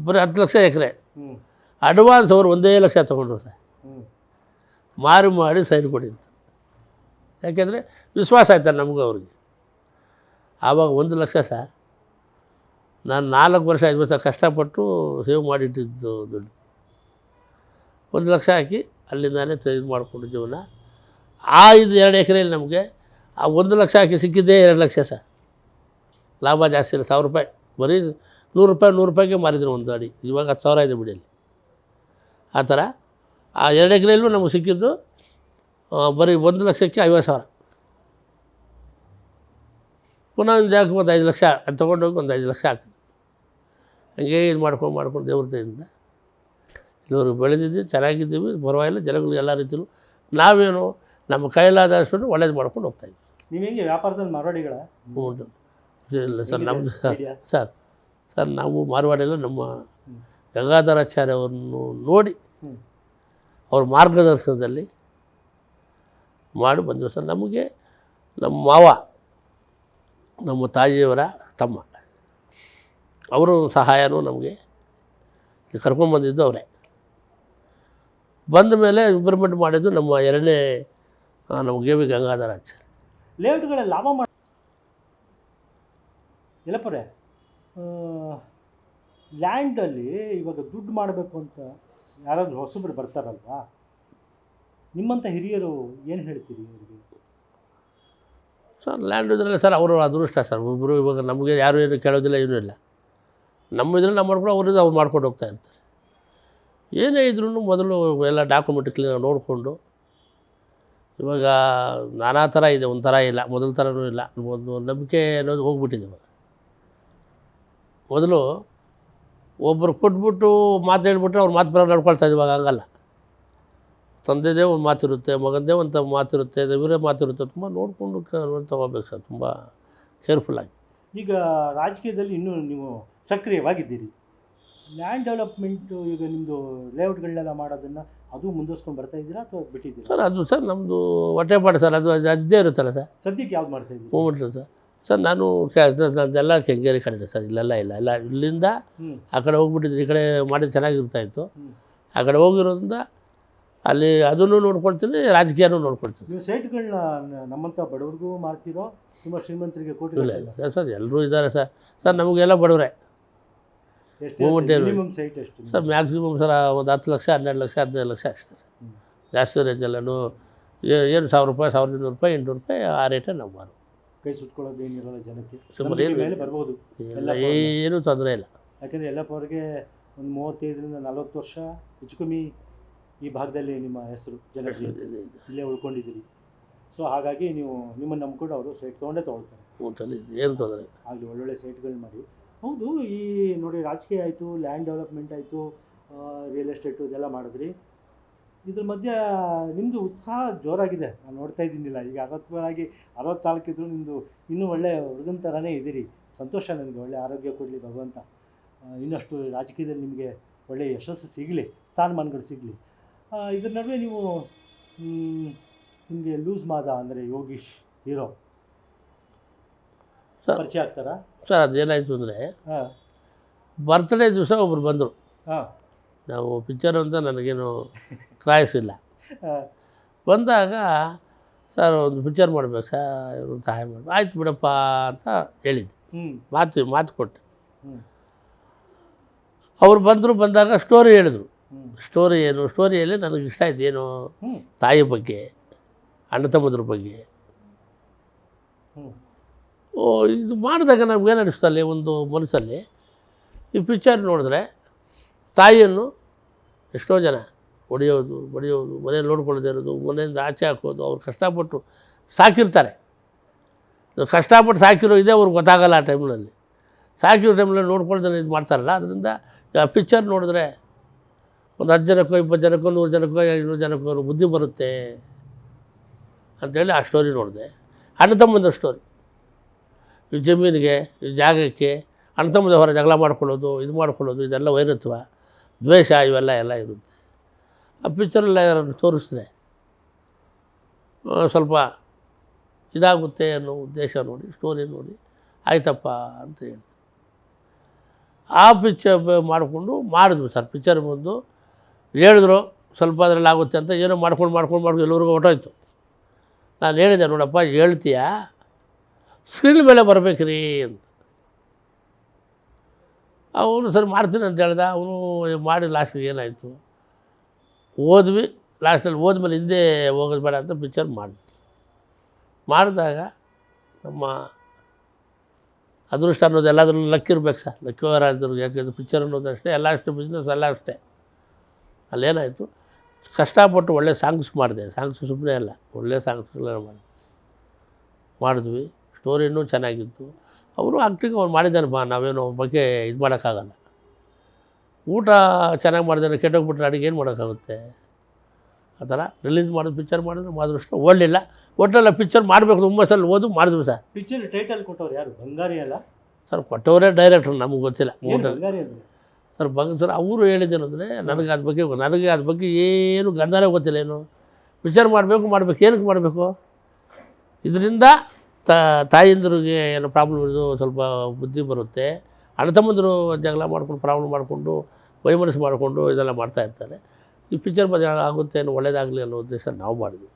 ಬರೀ 10 ಲಕ್ಷ ಎಕರೆ. ಅಡ್ವಾನ್ಸ್ ಅವರು 1 ಲಕ್ಷ ತೊಗೊಂಡ್ರು ಸರ್. ಮಾಡಿ ಸೈನ್ ಕೊಡಿ ಅಂತ. ಯಾಕೆಂದರೆ ವಿಶ್ವಾಸ ಆಯ್ತಾರೆ ನಮಗೂ ಅವ್ರಿಗೆ. ಆವಾಗ 1 ಲಕ್ಷ ಸರ್, ನಾನು 4 ವರ್ಷ 5 ವರ್ಷ ಕಷ್ಟಪಟ್ಟು ಸೇವ್ ಮಾಡಿಟ್ಟಿದ್ದು ದುಡ್ಡು. 1 ಲಕ್ಷ ಹಾಕಿ ಅಲ್ಲಿಂದಾನೇ ಇದು ಮಾಡಿಕೊಂಡು ಜೀವನ. ಆ 2 ಎಕರೆಯಲ್ಲಿ ನಮಗೆ ಆ 1 ಲಕ್ಷ ಹಾಕಿ ಸಿಕ್ಕಿದ್ದೇ 2 ಲಕ್ಷ ಸರ್. ಲಾಭ ಜಾಸ್ತಿ ಇಲ್ಲ. 1000 ರೂಪಾಯಿ ಬರೀ 100 ರೂಪಾಯಿಗೆ ಮಾರಿದ್ರು ಒಂದು ಅಡಿ. ಇವಾಗ 10,000 ಇದೆ ಬಿಡಿಯಲ್ಲಿ. ಆ ಥರ ಆ 2 ಎಕರೆಯಲ್ಲೂ ನಮಗೆ ಸಿಕ್ಕಿದ್ದು ಬರೀ 1 ಲಕ್ಷಕ್ಕೆ 50,000. ಪುನಃ ಒಂದು ಜಾಗಕ್ಕೆ ಒಂದು 5 ಲಕ್ಷ ಅದು ತೊಗೊಂಡೋಗಿ ಒಂದು 5 ಲಕ್ಷ ಹಾಕಿದ್ವಿ. ಹಂಗೆ ಇದು ಮಾಡ್ಕೊಂಡು ದೇವ್ರತೆಯಿಂದ ಇಲ್ಲಿವರೆಗೆ ಬೆಳೆದಿದ್ದೀವಿ, ಚೆನ್ನಾಗಿದ್ದೀವಿ, ಪರವಾಗಿಲ್ಲ. ಜನಗಳಿಗೆ ಎಲ್ಲ ರೀತಿಯೂ ನಾವೇನು ನಮ್ಮ ಕೈಲಾದಷ್ಟು ಒಳ್ಳೇದು ಮಾಡ್ಕೊಂಡು ಹೋಗ್ತಾಯಿದ್ವಿ. ನೀವು ಹೆಂಗೆ ವ್ಯಾಪಾರದಲ್ಲಿ ಮಾರ್ವಾಡಿಗಳ? ಇಲ್ಲ ಸರ್, ನಮ್ಮದು ಸರ್ ನಾವು ಮಾರ್ವಾಡಿಲ್ಲ. ನಮ್ಮ ಗಂಗಾಧರಾಚಾರ್ಯ ಅವರನ್ನು ನೋಡಿ ಅವ್ರ ಮಾರ್ಗದರ್ಶನದಲ್ಲಿ ಮಾಡಿ ಬಂದರು ಸರ್. ನಮಗೆ ನಮ್ಮ ಮಾವ, ನಮ್ಮ ತಾಯಿಯವರ ತಮ್ಮ, ಅವರು ಸಹಾಯನೂ ನಮಗೆ ಕರ್ಕೊಂಡ್ಬಂದಿದ್ದು ಅವರೇ. ಬಂದ ಮೇಲೆ ಇಂಪ್ರೂವ್ಮೆಂಟ್ ಮಾಡಿದ್ದು ನಮ್ಮ 2ನೇ ನಮ್ಮ ವಿ ಗಂಗಾಧರಾಚಾರ್ಯ. ಲೇಔಟ್ಗಳಲ್ಲಿ ಲಾಭ ಮಾಡಿ ಎಲ್ಲಪ್ಪರೇ, ಲ್ಯಾಂಡಲ್ಲಿ ಇವಾಗ ದುಡ್ಡು ಮಾಡಬೇಕು ಅಂತ ಯಾರಾದರೂ ಹೊಸಬ್ರು ಬರ್ತಾರಲ್ವಾ, ನಿಮ್ಮಂಥ ಹಿರಿಯರು ಏನು ಹೇಳ್ತೀರಿ ಅವರಿಗೆ? ಸರ್ ಲ್ಯಾಂಡ್ ಇದರಲ್ಲಿ ಸರ್ ಅವರು ಅದೃಷ್ಟ ಸರ್. ಒಬ್ಬರು ಇವಾಗ ನಮಗೆ ಯಾರು ಏನು ಕೇಳೋದಿಲ್ಲ, ಏನೂ ಇಲ್ಲ. ನಮ್ಮ ಇದರಲ್ಲಿ ನಾವು ಮಾಡ್ಕೊಂಡು ಅವ್ರು ಮಾಡ್ಕೊಂಡು ಹೋಗ್ತಾ ಇರ್ತಾರೆ. ಏನೇ ಇದ್ರೂ ಮೊದಲು ಎಲ್ಲ ಡಾಕ್ಯುಮೆಂಟ್ ಕ್ಲೀನಾಗಿ ನೋಡಿಕೊಂಡು ಇವಾಗ ನಾನಾ ಥರ ಇದೆ, ಒಂಥರ ಇಲ್ಲ, ಮೊದಲ ಥರನೂ ಇಲ್ಲ. ಒಂದು ನಂಬಿಕೆ ಅನ್ನೋದು ಹೋಗ್ಬಿಟ್ಟಿದೆ ಇವಾಗ. ಮೊದಲು ಒಬ್ಬರು ಕೊಟ್ಬಿಟ್ಟು ಮಾತು ಹೇಳ್ಬಿಟ್ರೆ ಅವ್ರು ಮಾತು ಪ್ರಕಾರ ನಡ್ಕೊಳ್ತಾ ಇದ್ದೀವಿ. ಇವಾಗ ಹಂಗಲ್ಲ. ತಂದೆದೇ ಒಂದು ಮಾತಿರುತ್ತೆ, ಮಗಂದೇ ಒಂದು ಮಾತಿರುತ್ತೆ, ಇವರೇ ಮಾತಿರುತ್ತೆ. ತುಂಬ ನೋಡಿಕೊಂಡು ತಗೋಬೇಕು ಸರ್, ತುಂಬ ಕೇರ್ಫುಲ್ಲಾಗಿ. ಈಗ ರಾಜಕೀಯದಲ್ಲಿ ಇನ್ನೂ ನೀವು ಸಕ್ರಿಯವಾಗಿದ್ದೀರಿ. ಲ್ಯಾಂಡ್ ಡೆವಲಪ್ಮೆಂಟು ಈಗ ನಿಮ್ಮದು ಲೇಔಟ್ಗಳನ್ನೆಲ್ಲ ಮಾಡೋದನ್ನು ಅದು ಮುಂದುವರ್ಸ್ಕೊಂಡು ಬರ್ತಾ ಇದ್ದೀರಾ ಅಥವಾ ಬಿಟ್ಟಿದ್ದೀರಾ? ಸರ್ ಅದು ಸರ್ ನಮ್ಮದು ಹೊಟ್ಟೆಪಾಡು ಸರ್, ಅದು ಅದೇ ಇರುತ್ತಲ್ಲ ಸರ್. ಸದ್ಯಕ್ಕೆ ಯಾವ್ದು ಮಾಡ್ತಾ ಇದ್ದೀರಿ? ಮೂಮೆಂಟ್ ಸರ್ ನಾನು ನಂದೆಲ್ಲ ಕೆಂಗೇರಿ ಕಡೆ ಸರ್. ಇಲ್ಲೆಲ್ಲ ಇಲ್ಲ, ಎಲ್ಲ ಇಲ್ಲಿಂದ ಆ ಕಡೆ ಹೋಗ್ಬಿಟ್ಟಿದ್ದೆ. ಈ ಕಡೆ ಮಾಡಿದ್ರೆ ಚೆನ್ನಾಗಿರ್ತಾಯಿತ್ತು. ಆ ಕಡೆ ಹೋಗಿರೋದ್ರಿಂದ ಅಲ್ಲಿ ಅದನ್ನು ನೋಡ್ಕೊಳ್ತೀನಿ, ರಾಜಕೀಯನೂ ನೋಡ್ಕೊಳ್ತೀನಿ. ನೀವು ಸೈಟ್ಗಳನ್ನ ನಮ್ಮಂಥ ಬಡವ್ರಿಗೂ ಮಾರ್ತಿರೋ ತುಂಬ ಶ್ರೀಮಂತರಿಗೆ ಕೋಟಿ? ಇಲ್ಲ ಸರ್, ಎಲ್ಲರೂ ಇದ್ದಾರೆ ಸರ್. ಸರ್ ನಮಗೆಲ್ಲ ಬಡವರೇ. ಮಿನಿಮಮ್ ಸೈಟ್ ಎಷ್ಟು ಸರ್? ಮ್ಯಾಕ್ಸಿಮಮ್ ಸರ್ ಒಂದು 10 ಲಕ್ಷ, 12 ಲಕ್ಷ, 15 ಲಕ್ಷ ಅಷ್ಟೇ ಸರ್. ಜಾಸ್ತಿ ರೇಂಜಲ್ಲೂ ಏನು 1000 ರೂಪಾಯಿ, 1200 ರೂಪಾಯಿ, 800 ರೂಪಾಯಿ ಆ ರೇಟೇ ನಾವು ಮಾರು. ಕೈ ಸುಟ್ಕೊಳ್ಳೋದು ಏನಿರಲ್ಲ ಜನಕ್ಕೆ. ಸುಮ್ಮನೆ ಮೇಲೆ ಬರ್ಬೋದು, ಏನೂ ತೊಂದರೆ ಇಲ್ಲ. ಯಾಕಂದರೆ ಯಲ್ಲಪ್ಪ ಅವ್ರಿಗೆ ಒಂದು 35ರಿಂದ 40 ವರ್ಷ ಹೆಚ್ಚು ಕಮ್ಮಿ ಈ ಭಾಗದಲ್ಲಿ ನಿಮ್ಮ ಹೆಸರು ಜನಜೀವಿ ಇಲ್ಲೇ ಉಳ್ಕೊಂಡಿದ್ದೀರಿ. ಸೊ ಹಾಗಾಗಿ ನೀವು ನಿಮ್ಮನ್ನು ನಂಬ್ಕೊಂಡು ಅವರು ಸೈಟ್ ತೊಗೊಂಡೇ ತೊಗೊಳ್ತಾರೆ. ಏನು ತೊಂದರೆ ಆಗಲಿ, ಒಳ್ಳೊಳ್ಳೆ ಸೈಟ್ಗಳು ಮಾಡಿ. ಹೌದು, ಈ ನೋಡಿ ರಾಜಕೀಯ ಆಯಿತು, ಲ್ಯಾಂಡ್ ಡೆವಲಪ್ಮೆಂಟ್ ಆಯಿತು, ರಿಯಲ್ ಎಸ್ಟೇಟು ಇದೆಲ್ಲ ಮಾಡಿದ್ರಿ. ಇದ್ರ ಮಧ್ಯೆ ನಿಮ್ಮದು ಉತ್ಸಾಹ ಜೋರಾಗಿದೆ, ನಾನು ನೋಡ್ತಾ ಇದ್ದೀನಿಲ್ಲ. ಈಗ 64 ಇದ್ದರೂ ನಿಮ್ಮದು ಇನ್ನೂ ಒಳ್ಳೆ ಹುಡುಗನ ಥರನೇ ಇದ್ದೀರಿ. ಸಂತೋಷ ನನಗೆ. ಒಳ್ಳೆ ಆರೋಗ್ಯ ಕೊಡಲಿ ಭಗವಂತ. ಇನ್ನಷ್ಟು ರಾಜಕೀಯದಲ್ಲಿ ನಿಮಗೆ ಒಳ್ಳೆಯ ಯಶಸ್ಸು ಸಿಗಲಿ, ಸ್ಥಾನಮಾನಗಳು ಸಿಗಲಿ. ಇದ್ರ ನಡುವೆ ನೀವು ನಿಮಗೆ ಲೂಸ್ ಮಾದ ಅಂದರೆ ಯೋಗೀಶ್ ಹೀರೋ ಪರಿಚಯ ಆಗ್ತಾರಾ? ಸರ್ ಅದೇನಾಯಿತು ಅಂದರೆ, ಬರ್ತ್ಡೇ ದಿವಸ ಒಬ್ರು ಬಂದರು. ನಾವು ಪಿಕ್ಚರ್ ಅಂತ ನನಗೇನು ಕ್ರಾಯಿಸಿಲ್ಲ. ಬಂದಾಗ ಸರ್ ಒಂದು ಪಿಕ್ಚರ್ ಮಾಡ್ಬೇಕು ಸರ್, ಇವರು ಸಹಾಯ ಮಾಡಿ. ಆಯ್ತು ಬಿಡಪ್ಪ ಅಂತ ಹೇಳಿದ್ದೆ, ಮಾತು ಕೊಟ್ಟೆ. ಅವ್ರು ಬಂದಾಗ ಸ್ಟೋರಿ ಹೇಳಿದ್ರು. ಸ್ಟೋರಿ ಏನು? ಸ್ಟೋರಿಯಲ್ಲಿ ನನಗೆ ಇಷ್ಟ ಆಯ್ತು. ಏನು? ತಾಯಿ ಬಗ್ಗೆ, ಅಣ್ಣ ತಮ್ಮದ್ರ ಬಗ್ಗೆ. ಇದು ಮಾಡಿದಾಗ ನಮಗೇನು ಅನಿಸ್ತಲ್ಲಿ ಒಂದು ಮನಸ್ಸಲ್ಲಿ, ಈ ಪಿಕ್ಚರ್ ನೋಡಿದ್ರೆ ತಾಯಿಯನ್ನು ಎಷ್ಟೋ ಜನ ಹೊಡೆಯೋದು, ಬಡಿಯೋದು, ಮನೇಲಿ ನೋಡ್ಕೊಳ್ಳೋದೇ ಇರೋದು, ಮನೆಯಿಂದ ಆಚೆ ಹಾಕೋದು. ಅವ್ರು ಕಷ್ಟಪಟ್ಟು ಸಾಕಿರ್ತಾರೆ. ಕಷ್ಟಪಟ್ಟು ಸಾಕಿರೋ ಇದೇ ಅವ್ರಿಗೆ ಗೊತ್ತಾಗಲ್ಲ. ಆ ಟೈಮ್ನಲ್ಲಿ ಸಾಕಿರೋ ಟೈಮ್ನಲ್ಲಿ ನೋಡ್ಕೊಳ್ದೇ ಇದು ಮಾಡ್ತಾರಲ್ಲ. ಅದರಿಂದ ಆ ಪಿಕ್ಚರ್ ನೋಡಿದ್ರೆ ಒಂದು 10 ಜನಕ್ಕೋ, 20 ಜನಕ್ಕೋ, 100 ಜನಕ್ಕೋ, 500 ಜನಕ್ಕೋ ಬುದ್ಧಿ ಬರುತ್ತೆ ಅಂಥೇಳಿ ಆ ಸ್ಟೋರಿ ನೋಡಿದೆ. ಅಣ್ಣ ತಮ್ಮಂದ ಸ್ಟೋರಿ. ಈ ಜಮೀನಿಗೆ, ಈ ಜಾಗಕ್ಕೆ ಅಣ್ಣ ತಮ್ಮದ ಹೊರ ಜಗಳ ಮಾಡ್ಕೊಳ್ಳೋದು, ಇದು ಮಾಡ್ಕೊಳ್ಳೋದು, ಇದೆಲ್ಲ ವೈರತ್ವ, ದ್ವೇಷ, ಇವೆಲ್ಲ ಇರುತ್ತೆ. ಆ ಪಿಕ್ಚರೆಲ್ಲ ಯಾರು ತೋರಿಸಿದ್ರೆ ಸ್ವಲ್ಪ ಇದಾಗುತ್ತೆ ಅನ್ನೋ ಉದ್ದೇಶ ನೋಡಿ, ಸ್ಟೋರಿ ನೋಡಿ ಆಯ್ತಪ್ಪ ಅಂತ ಹೇಳಿ ಆ ಪಿಕ್ಚರ್ ಮಾಡಿಕೊಂಡು ಮಾಡಿದ್ವಿ ಸರ್. ಪಿಕ್ಚರ್ ಬಂದು ಹೇಳಿದ್ರು ಸ್ವಲ್ಪ ಅದರಲ್ಲಿ ಆಗುತ್ತೆ ಅಂತ, ಏನೋ ಮಾಡ್ಕೊಂಡು ಎಲ್ಲರಿಗೂ ಹೊಟ್ಟೋಯ್ತು. ನಾನು ಹೇಳಿದೆ, ನೋಡಪ್ಪ ಹೇಳ್ತೀಯಾ, ಸ್ಕ್ರೀನ್ ಮೇಲೆ ಬರಬೇಕ್ರಿ ಅಂತ. ಅವನು ಸರಿ ಮಾಡ್ತೀನಿ ಅಂತ ಹೇಳ್ದ. ಅವನು ಮಾಡಿ ಲಾಸ್ಟಿಗೆ ಏನಾಯಿತು, ಓದ್ವಿ. ಲಾಸ್ಟಲ್ಲಿ ಓದ್ಮೇಲೆ ಹಿಂದೆ ಹೋಗೋದು ಬೇಡ ಅಂತ ಪಿಕ್ಚರ್ ಮಾಡಿದಾಗ ನಮ್ಮ ಅದೃಷ್ಟ ಅನ್ನೋದು ಎಲ್ಲಾದ್ರೂ ಲಕ್ ಇರ್ಬೇಕು ಸರ್. ಲಕ್ಕಿವರಾದ್ರು. ಯಾಕೆಂದರೆ ಪಿಕ್ಚರ್ ಅನ್ನೋದು ಅಷ್ಟೇ, ಎಲ್ಲ ಅಷ್ಟೇ, ಬಿಸ್ನೆಸ್ ಎಲ್ಲ ಅಷ್ಟೇ. ಅಲ್ಲೇನಾಯಿತು, ಕಷ್ಟಪಟ್ಟು ಒಳ್ಳೆ ಸಾಂಗ್ಸ್ ಮಾಡಿದೆ. ಸಾಂಗ್ಸ್ ಸುಮ್ಮನೆ ಅಲ್ಲ, ಒಳ್ಳೆ ಸಾಂಗ್ಸ್ಗಳೆಲ್ಲ ಮಾಡಿದ್ವಿ. ಸ್ಟೋರಿನೂ ಚೆನ್ನಾಗಿತ್ತು. ಅವರು ಆ್ಯಕ್ಟಿಂಗ್ ಅವ್ರು ಮಾಡಿದ್ದಾನಪ್ಪ, ನಾವೇನು ಅವ್ರ ಬಗ್ಗೆ ಇದು ಮಾಡೋಕ್ಕಾಗಲ್ಲ. ಊಟ ಚೆನ್ನಾಗಿ ಮಾಡಿದಾನೆ, ಕೆಟ್ಟೋಗ್ಬಿಟ್ರೆ ಅಡುಗೆ ಏನು ಮಾಡೋಕ್ಕಾಗುತ್ತೆ? ಆ ಥರ ರಿಲೀಸ್ ಮಾಡೋದು ಪಿಕ್ಚರ್ ಮಾಡಿದ್ರೆ ಮಾದೃಷ್ಟ ಓಡಲಿಲ್ಲ. ಒಟ್ಟೆಲ್ಲ ಪಿಕ್ಚರ್ ಮಾಡಬೇಕು ಹುಮ್ಮಸ್ಸಲ್ಲಿ ಮಾಡಿದ್ವಿ ಸರ್. ಪಿಕ್ಚರ್ ಟೈಟಲ್ ಕೊಟ್ಟವ್ರು ಯಾರು? ಬಂಗಾರಿ ಅಲ್ಲ ಸರ್? ಕೊಟ್ಟವರೇ ಡೈರೆಕ್ಟ್ರು, ನಮಗೆ ಗೊತ್ತಿಲ್ಲ. ಬಂಗಾರಿ ಅಂದರೆ ಸರ್ ಸರ್ ಅವರು ಹೇಳಿದ್ದೇನೆಂದರೆ, ನನಗೆ ಅದ್ರ ಬಗ್ಗೆ ಏನು ಗಂಧನೇ ಗೊತ್ತಿಲ್ಲ. ಏನು ಪಿಕ್ಚರ್ ಮಾಡಬೇಕು ಏನಕ್ಕೆ ಮಾಡಬೇಕು? ಇದರಿಂದ ತಾಯಿಂದ್ರಿಗೆ ಏನೋ ಪ್ರಾಬ್ಲಮ್ ಇರೋದು, ಸ್ವಲ್ಪ ಬುದ್ಧಿ ಬರುತ್ತೆ. ಅಣ್ಣ ತಮ್ಮಂದರು ಜಗಳ ಮಾಡ್ಕೊಂಡು, ಪ್ರಾಬ್ಲಮ್ ಮಾಡಿಕೊಂಡು, ವೈಮನಸ್ಸು ಮಾಡಿಕೊಂಡು ಇದೆಲ್ಲ ಮಾಡ್ತಾಯಿರ್ತಾರೆ. ಈ ಪಿಕ್ಚರ್ ಬಗ್ಗೆ ಆಗುತ್ತೆ, ಏನೋ ಒಳ್ಳೇದಾಗಲಿ ಅನ್ನೋ ಉದ್ದೇಶ ನಾವು ಮಾಡಿದ್ವಿ.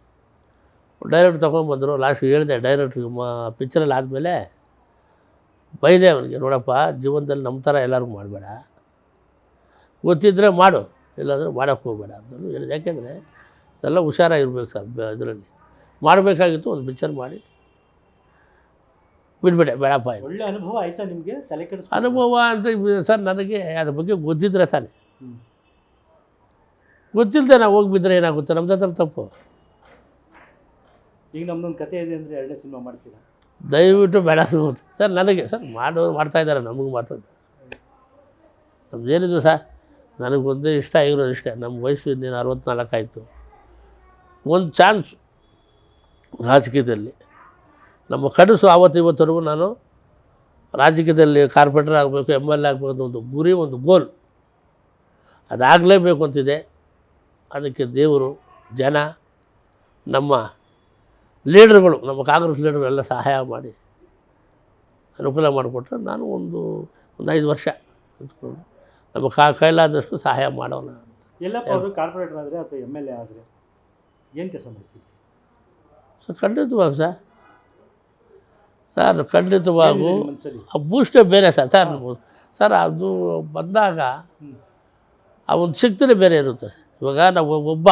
ಡೈರೆಕ್ಟ್ ತೊಗೊಂಡ್ಬಂದರು. ಲಾಸ್ಟ್ ಹೇಳಿದೆ ಡೈರೆಕ್ಟ್ರಿಗೆ, ಪಿಕ್ಚರಲ್ಲಿ ಆದಮೇಲೆ ಬೈದೆ ಅವನಿಗೆ, ನೋಡಪ್ಪ ಜೀವನದಲ್ಲಿ ನಮ್ಮ ಥರ ಎಲ್ಲರಿಗೂ ಮಾಡಬೇಡ, ಗೊತ್ತಿದ್ದರೆ ಮಾಡು, ಇಲ್ಲಾಂದರೆ ಮಾಡೋಕ್ಕೆ ಹೋಗಬೇಡ ಅಂತಲೂ ಹೇಳಿದೆ. ಯಾಕೆಂದರೆ ಎಲ್ಲ ಹುಷಾರಾಗಿರ್ಬೇಕು ಸರ್. ಇದರಲ್ಲಿ ಮಾಡಬೇಕಾಗಿತ್ತು, ಒಂದು ಪಿಕ್ಚರ್ ಮಾಡಿ ಬಿಟ್ಬಿಟ್ಟೆ, ಬೇಡಪ್ಪ. ಒಳ್ಳೆ ಅನುಭವ ಆಯಿತಾ ನಿಮಗೆ? ತಲೆ ಕೆಡಿಸ್ ಅನುಭವ ಅಂತ ಸರ್, ನನಗೆ ಅದ್ರ ಬಗ್ಗೆ ಗೊತ್ತಿದ್ರೆ ತಾನೆ. ಗೊತ್ತಿಲ್ಲದೆ ನಾವು ಹೋಗಿ ಬಿದ್ದರೆ ಏನಾಗುತ್ತೆ? ನಮ್ದು ಹತ್ರ ತಪ್ಪು. ಈಗ ನಮ್ಮದೊಂದು ಕತೆ ಇದೆ ಅಂದರೆ 2ನೇ ಸಿನಿಮಾ ಮಾಡ್ತೀರಾ? ದಯವಿಟ್ಟು ಬೇಡ ಸರ್. ನನಗೆ ಸರ್ ಮಾಡ್ತಾಯಿದ್ದಾರೆ, ನಮಗೆ ಮಾತ್ರ ನಮ್ದೇನಿದು ಸರ್. ನನಗೆ ಒಂದೇ ಇಷ್ಟ ಆಗಿರೋದು ಇಷ್ಟೇ. ನಮ್ಮ ವಯಸ್ಸು ಇನ್ನೇನು 64 ಆಯಿತು. ಒಂದು ಚಾನ್ಸ್ ರಾಜಕೀಯದಲ್ಲಿ ನಮ್ಮ ಕನಸು ಆವತ್ತು ಇವತ್ತರೆಗೂ ನಾನು ರಾಜಕೀಯದಲ್ಲಿ ಕಾರ್ಪೊರೇಟರ್ ಆಗಬೇಕು, MLA ಆಗಬೇಕು, ಒಂದು ಗುರಿ, ಒಂದು ಗೋಲ್ ಅದಾಗಲೇಬೇಕು ಅಂತಿದೆ. ಅದಕ್ಕೆ ದೇವರು, ಜನ, ನಮ್ಮ ಲೀಡರ್ಗಳು, ನಮ್ಮ ಕಾಂಗ್ರೆಸ್ ಲೀಡರ್ಗಳು ಎಲ್ಲ ಸಹಾಯ ಮಾಡಿ ಅನುಕೂಲ ಮಾಡಿಕೊಟ್ರೆ ನಾನು ಒಂದು 5 ವರ್ಷ ನಿಂತ್ಕೊಂಡು ನಮ್ಮ ಕೈಲಾದಷ್ಟು ಸಹಾಯ ಮಾಡೋಣ. ಎಲ್ಲಪ್ಪ ಅವರು ಕಾರ್ಪೊರೇಟರ್ ಆದರೆ ಅಥವಾ MLA ಆದರೆ ಏನು ಕೆಲಸ ಮಾಡ್ತೀವಿ ಸರ್? ಖಂಡಿತವಾಗಿ ಸರ್ ಖಂಡಿತವಾಗೂ ಮನಸ್ಸಲ್ಲಿ? ಆ ಬೂಸ್ಟೇ ಬೇರೆ ಸರ್ ಅದು ಬಂದಾಗ ಆ ಒಂದು ಶಕ್ತಿನೇ ಬೇರೆ ಇರುತ್ತೆ. ಇವಾಗ ನಾವು ಒಬ್ಬ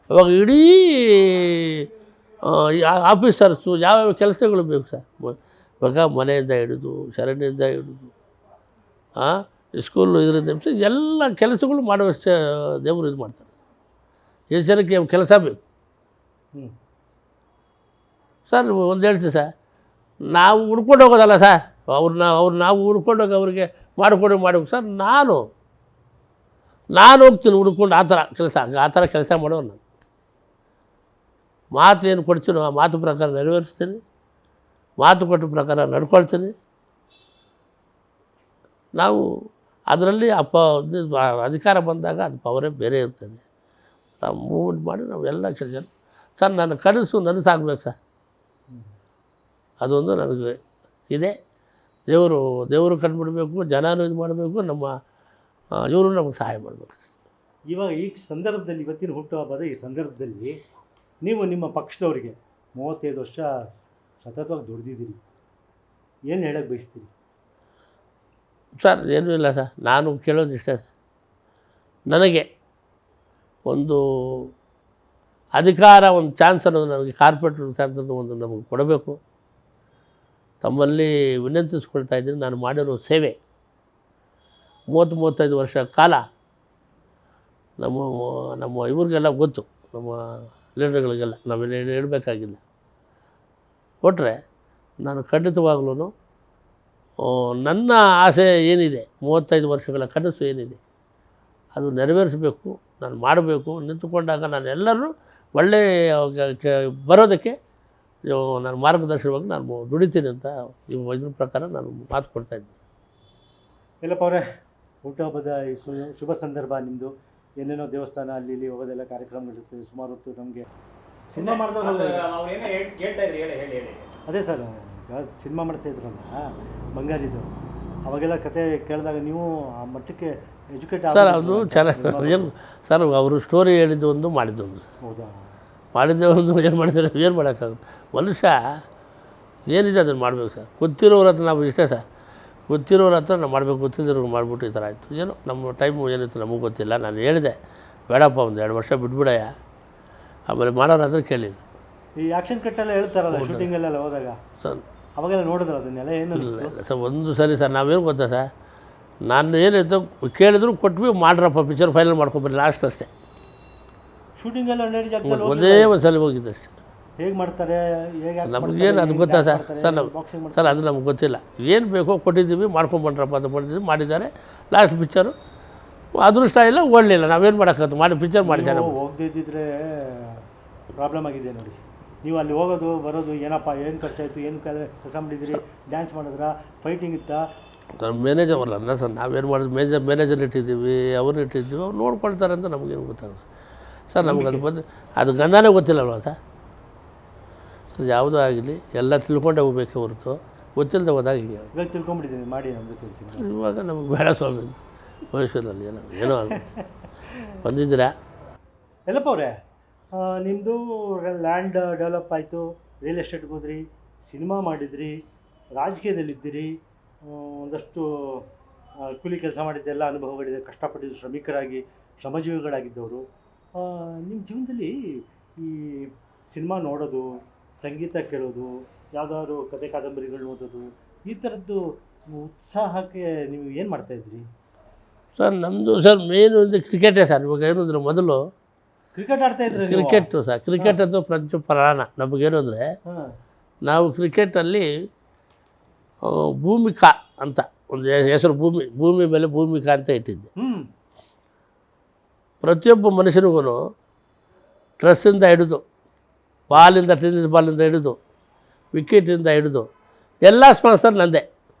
ಇವಾಗ ಇಡೀ ಆಫೀಸರ್ಸು ಯಾವ್ಯಾವ ಕೆಲಸಗಳು ಬೇಕು ಸರ್. ಇವಾಗ ಮನೆಯಿಂದ ಹಿಡಿದು ಶರಣಿಯಿಂದ ಹಿಡಿದು ಸ್ಕೂಲು ಇದರಿಂದ ಎಲ್ಲ ಕೆಲಸಗಳು ಮಾಡುವಷ್ಟು ದೇವರು ಇದು ಮಾಡ್ತಾರೆ. ಎಷ್ಟು ಜನಕ್ಕೆ ಕೆಲಸ ಬೇಕು ಸರ್. ಒಂದು ಹೇಳ್ತೀವಿ ಸರ್, ನಾವು ಹುಡ್ಕೊಂಡು ಹೋಗೋದಲ್ಲ ಸರ್, ನಾವು ಹುಡ್ಕೊಂಡೋಗಿ ಅವ್ರಿಗೆ ಮಾಡ್ಬೇಕು ಸರ್. ನಾನು ಹೋಗ್ತೀನಿ ಹುಡ್ಕೊಂಡು ಆ ಥರ ಕೆಲಸ ಮಾಡೋರು. ನಾನು ಮಾತು ಏನು ಕೊಡ್ತೀನೋ ಆ ಮಾತು ಪ್ರಕಾರ ನೆರವೇರಿಸ್ತೀನಿ, ಮಾತು ಕೊಟ್ಟ ಪ್ರಕಾರ ನಡ್ಕೊಳ್ತೀನಿ. ನಾವು ಅದರಲ್ಲಿ ಅಧಿಕಾರ ಬಂದಾಗ ಅದು ಪವರೇ ಬೇರೆ ಇರ್ತದೆ. ನಾವು ಮೂವ್ಮೆಂಟ್ ಮಾಡಿ ನಾವೆಲ್ಲ ಕೆಲಸ ಸರ್. ನನ್ನ ಕನಸು ನನಸಾಗಬೇಕು ಸರ್, ಅದೊಂದು ನನಗೆ ಇದೆ. ದೇವರು ಕಂಡುಬಿಡಬೇಕು, ಜನನೂ ಇದು ಮಾಡಬೇಕು, ನಮ್ಮ ಇವರು ನಮಗೆ ಸಹಾಯ ಮಾಡಬೇಕು. ಇವಾಗ ಈ ಸಂದರ್ಭದಲ್ಲಿ, ಇವತ್ತಿನ ಹುಟ್ಟುಹಬ್ಬದ ಈ ಸಂದರ್ಭದಲ್ಲಿ ನೀವು ನಿಮ್ಮ ಪಕ್ಷದವರಿಗೆ 35 ವರ್ಷ ಸತತವಾಗಿ ದುಡಿದಿದ್ದೀರಿ, ಏನು ಹೇಳಕ್ಕೆ ಬಯಸ್ತೀರಿ ಸರ್? ಏನೂ ಇಲ್ಲ ಸರ್, ನಾನು ಕೇಳೋದು ಇಷ್ಟ. ನನಗೆ ಒಂದು ಅಧಿಕಾರ, ಒಂದು ಚಾನ್ಸ್ ಅನ್ನೋದು ನನಗೆ ಕಾರ್ಪೊರೇಟರ್ ಚಾನ್ಸ್ ಅನ್ನೋದು ಒಂದು ನಮಗೆ ಕೊಡಬೇಕು. ತಮ್ಮಲ್ಲಿ ವಿನಂತಿಸ್ಕೊಳ್ತಾ ಇದ್ದೀನಿ. ನಾನು ಮಾಡಿರೋ ಸೇವೆ 30-35 ವರ್ಷ ಕಾಲ ನಮ್ಮ ಇವ್ರಿಗೆಲ್ಲ ಗೊತ್ತು, ನಮ್ಮ ಲೀಡರ್ಗಳಿಗೆಲ್ಲ ನಾವೆಲ್ಲ ಹೇಳಬೇಕಾಗಿಲ್ಲ. ಕೊಟ್ಟರೆ ನಾನು ಖಂಡಿತವಾಗ್ಲೂ ನನ್ನ ಆಸೆ ಏನಿದೆ, 35 ವರ್ಷಗಳ ಕನಸು ಏನಿದೆ ಅದು ನೆರವೇರಿಸಬೇಕು, ನಾನು ಮಾಡಬೇಕು. ನಿಂತುಕೊಂಡಾಗ ನಾನು ಎಲ್ಲರೂ ಒಳ್ಳೆಯ ಬರೋದಕ್ಕೆ ನಾನು ಮಾರ್ಗದರ್ಶನವಾಗಿ ನಾನು ದುಡಿತೀನಿ ಅಂತ ಇದ್ರ ಪ್ರಕಾರ ನಾನು ಮಾತು ಕೊಡ್ತಾಯಿದ್ದೀನಿ. ಎಲ್ಲಪ್ಪ ಅವರೇ, ಹುಟ್ಟುಹಬ್ಬದ ಈ ಶುಭ ಸಂದರ್ಭ ನಿಮ್ಮದು. ಏನೇನೋ ದೇವಸ್ಥಾನ ಅಲ್ಲಿ ಇಲ್ಲಿ ಹೋಗೋದೆಲ್ಲ ಕಾರ್ಯಕ್ರಮಗಳಿರ್ತವೆ. ಸುಮಾರು ಹೊತ್ತು ನಮಗೆ ಸಿನಿಮಾ ಮಾಡಿದವರು ಅದೇ ಸರ್, ಸಿನಿಮಾ ಮಾಡ್ತಾ ಇದ್ರಲ್ಲ ಬಂಗಾರಿದು, ಅವಾಗೆಲ್ಲ ಕತೆ ಕೇಳಿದಾಗ ನೀವು ಆ ಮಟ್ಟಕ್ಕೆ ಎಜುಕೇಟ್ ಸರ್. ಅದು ಚೆನ್ನಾಗಿ ಏನು ಸರ್, ಅವರು ಸ್ಟೋರಿ ಹೇಳಿದ್ದು ಒಂದು ಮಾಡಿದ್ದು ಒಂದು. ಹೌದಾ? ಮಾಡಿದ್ದೆ ಒಂದು, ಏನು ಮಾಡಿದ್ದಾರೆ, ಏನು ಮಾಡೋಕ್ಕಾಗುತ್ತೆ. ಮನುಷ್ಯ ಏನಿದೆ ಅದನ್ನು ಮಾಡಬೇಕು ಸರ್. ಗೊತ್ತಿರೋರ ಹತ್ರ ನಾವು ಇಷ್ಟೇ ಸರ್, ಗೊತ್ತಿರೋರ ಹತ್ರ ನಾವು ಮಾಡಬೇಕು. ಗೊತ್ತಿದ್ದವ್ರಿಗೆ ಮಾಡಿಬಿಟ್ಟು ಈ ಥರ ಆಯಿತು. ಏನೋ ನಮ್ಮ ಟೈಮು ಏನಿತ್ತು ನಮಗೆ ಗೊತ್ತಿಲ್ಲ. ನಾನು ಹೇಳಿದೆ ಬೇಡಪ್ಪ, ಒಂದು 2 ವರ್ಷ ಬಿಟ್ಬಿಡಯ್ಯ, ಆಮೇಲೆ ಮಾಡೋರ ಹತ್ರ ಕೇಳಿಲ್ಲ. ಈ ಆ್ಯಕ್ಷನ್ ಕಟ್ಟೆಲ್ಲ ಹೇಳ್ತಾರಲ್ಲ ಶೂಟಿಂಗಲ್ಲೆಲ್ಲ ಹೋದಾಗ ಸರ್, ಅವಾಗೆಲ್ಲ ನೋಡಿದ್ರೆ ಅದನ್ನೆಲ್ಲ ಏನು ಇಲ್ಲ ಸರ್. ಒಂದು ಸರಿ ಸರ್, ನಾವೇನು ಗೊತ್ತಾ ಸರ್, ನಾನು ಏನಿತ್ತು ಕೇಳಿದ್ರು ಕೊಟ್ವಿ, ಮಾಡ್ರಪ್ಪ ಪಿಕ್ಚರ್ ಫೈನಲ್ ಮಾಡ್ಕೊಂಬರ್ರಿ, ಲಾಸ್ಟ್ ಅಷ್ಟೇ. ಶೂಟಿಂಗೆಲ್ಲ ಒಂದೇ ಒಂದು ಸಲ ಹೋಗಿದ್ದೆ ಅಷ್ಟೇ. ಹೇಗೆ ಮಾಡ್ತಾರೆ, ಹೇಗೆ ನಮಗೇನು ಅದು ಗೊತ್ತಾ ಸರ್? ಸರ್ ಅದು ನಮ್ಗೆ ಗೊತ್ತಿಲ್ಲ. ಏನು ಬೇಕೋ ಕೊಟ್ಟಿದ್ದೀವಿ, ಮಾಡ್ಕೊಂಬಂಡ್ರಪ್ಪ ಅಂತ ಮಾಡಿದ್ದೀವಿ, ಮಾಡಿದ್ದಾರೆ. ಲಾಸ್ಟ್ ಪಿಕ್ಚರು ಅದೃಷ್ಟ ಇಲ್ಲ, ಓಡಲಿಲ್ಲ, ನಾವೇನು ಮಾಡೋಕ್ಕಾಗುತ್ತೆ, ಮಾಡಿ ಪಿಕ್ಚರ್ ಮಾಡಿದ್ದಾರೆ. ಹೋಗದಿದ್ದರೆ ಪ್ರಾಬ್ಲಮ್ ಆಗಿದೆ ನೋಡಿ. ನೀವು ಅಲ್ಲಿ ಹೋಗೋದು ಬರೋದು, ಏನಪ್ಪ ಏನು ಖರ್ಚಾಯಿತು, ಏನು ಕೆಲಸ ಮಾಡಿದಿರಿ, ಡ್ಯಾನ್ಸ್ ಮಾಡಿದ್ರಾ, ಫೈಟಿಂಗ್ ಇತ್ತಾ? ಮ್ಯಾನೇಜರ್ ಅಲ್ಲ ಸರ್, ನಾವೇನು ಮಾಡೋದು, ಮ್ಯಾನೇಜರ್ ಇಟ್ಟಿದ್ದೀವಿ, ಅವ್ರನ್ನ ಇಟ್ಟಿದ್ದೀವಿ, ಅವ್ರು ನೋಡ್ಕೊಳ್ತಾರೆ ಅಂತ ನಮಗೇನು ಗೊತ್ತಾಗುತ್ತೆ ಸರ್. ನಮ್ಗೆ ಅದು ಬಂದು ಅದು ಗಂಧನೇ ಗೊತ್ತಿಲ್ಲಲ್ವ ಸರ್. ಯಾವುದೂ ಆಗಲಿ ಎಲ್ಲ ತಿಳ್ಕೊಂಡೇ ಹೋಗ್ಬೇಕೆ ಹೊರತು ಗೊತ್ತಿಲ್ಲದೆ ಹೋದಾಗ ಹೀಗೆ ಇವಾಗ ತಿಳ್ಕೊಂಬಿಟ್ಟಿದ್ದೀನಿ, ಮಾಡಿ ನಮ್ಮ ಜೊತೆ ಇರ್ತೀನಿ. ಇವಾಗ ನಮಗೆ ಬೇಡ ಸ್ವಾಮಿ ಅಂತ ಭವಿಷ್ಯದಲ್ಲಿ ಏನೋ ಬಂದಿದ್ದೀರಾ. ಎಲ್ಲಪ್ಪ ಅವರೇ, ನಿಮ್ಮದು ಲ್ಯಾಂಡ್ ಡೆವಲಪ್ ಆಯಿತು, ರಿಯಲ್ ಎಸ್ಟೇಟ್ಗೆ ಹೋದ್ರಿ, ಸಿನಿಮಾ ಮಾಡಿದ್ರಿ, ರಾಜಕೀಯದಲ್ಲಿದ್ದೀರಿ, ಒಂದಷ್ಟು ಕೂಲಿ ಕೆಲಸ ಮಾಡಿದ್ದೆಲ್ಲ ಅನುಭವಗಳಿದೆ, ಕಷ್ಟಪಟ್ಟಿದ್ದು ಶ್ರಮಿಕರಾಗಿ ಶ್ರಮಜೀವಿಗಳಾಗಿದ್ದವರು. ನಿಮ್ಮ ಜೀವನದಲ್ಲಿ ಈ ಸಿನಿಮಾ ನೋಡೋದು, ಸಂಗೀತ ಕೇಳೋದು, ಯಾವುದಾದ್ರು ಕತೆ ಕಾದಂಬರಿಗಳನ್ನ ಓದೋದು, ಈ ಥರದ್ದು ಉತ್ಸಾಹಕ್ಕೆ ನೀವು ಏನು ಮಾಡ್ತಾಯಿದ್ರಿ ಸರ್? ನಮ್ಮದು ಸರ್ ಮೇನು ಅಂದರೆ ಕ್ರಿಕೆಟೇ ಸರ್. ಇವಾಗ ಏನಂದ್ರೆ ಮೊದಲು ಕ್ರಿಕೆಟ್ ಆಡ್ತಾ ಇದ್ರೆ ಕ್ರಿಕೆಟು ಸರ್, ಕ್ರಿಕೆಟ್ ಅಂತೂ ಪ್ರಪಂಚ ಪ್ರಾಣ ನಮಗೇನು ಅಂದರೆ, ನಾವು ಕ್ರಿಕೆಟಲ್ಲಿ ಭೂಮಿಕಾ ಅಂತ ಒಂದು ಹೆಸರು, ಭೂಮಿ ಮೇಲೆ ಭೂಮಿಕಾ ಅಂತ ಇಟ್ಟಿದ್ದೆ. ಪ್ರತಿಯೊಬ್ಬ ಮನುಷ್ಯನಿಗೂ ಡ್ರೆಸ್ಸಿಂದ ಹಿಡಿದು, ಟೆನ್ನಿಸ್ ಬಾಲಿಂದ ಹಿಡಿದು, ವಿಕೆಟಿಂದ ಹಿಡಿದು ಎಲ್ಲ ಸ್ಪಾನ್ಸರ್ ನಂದೇ.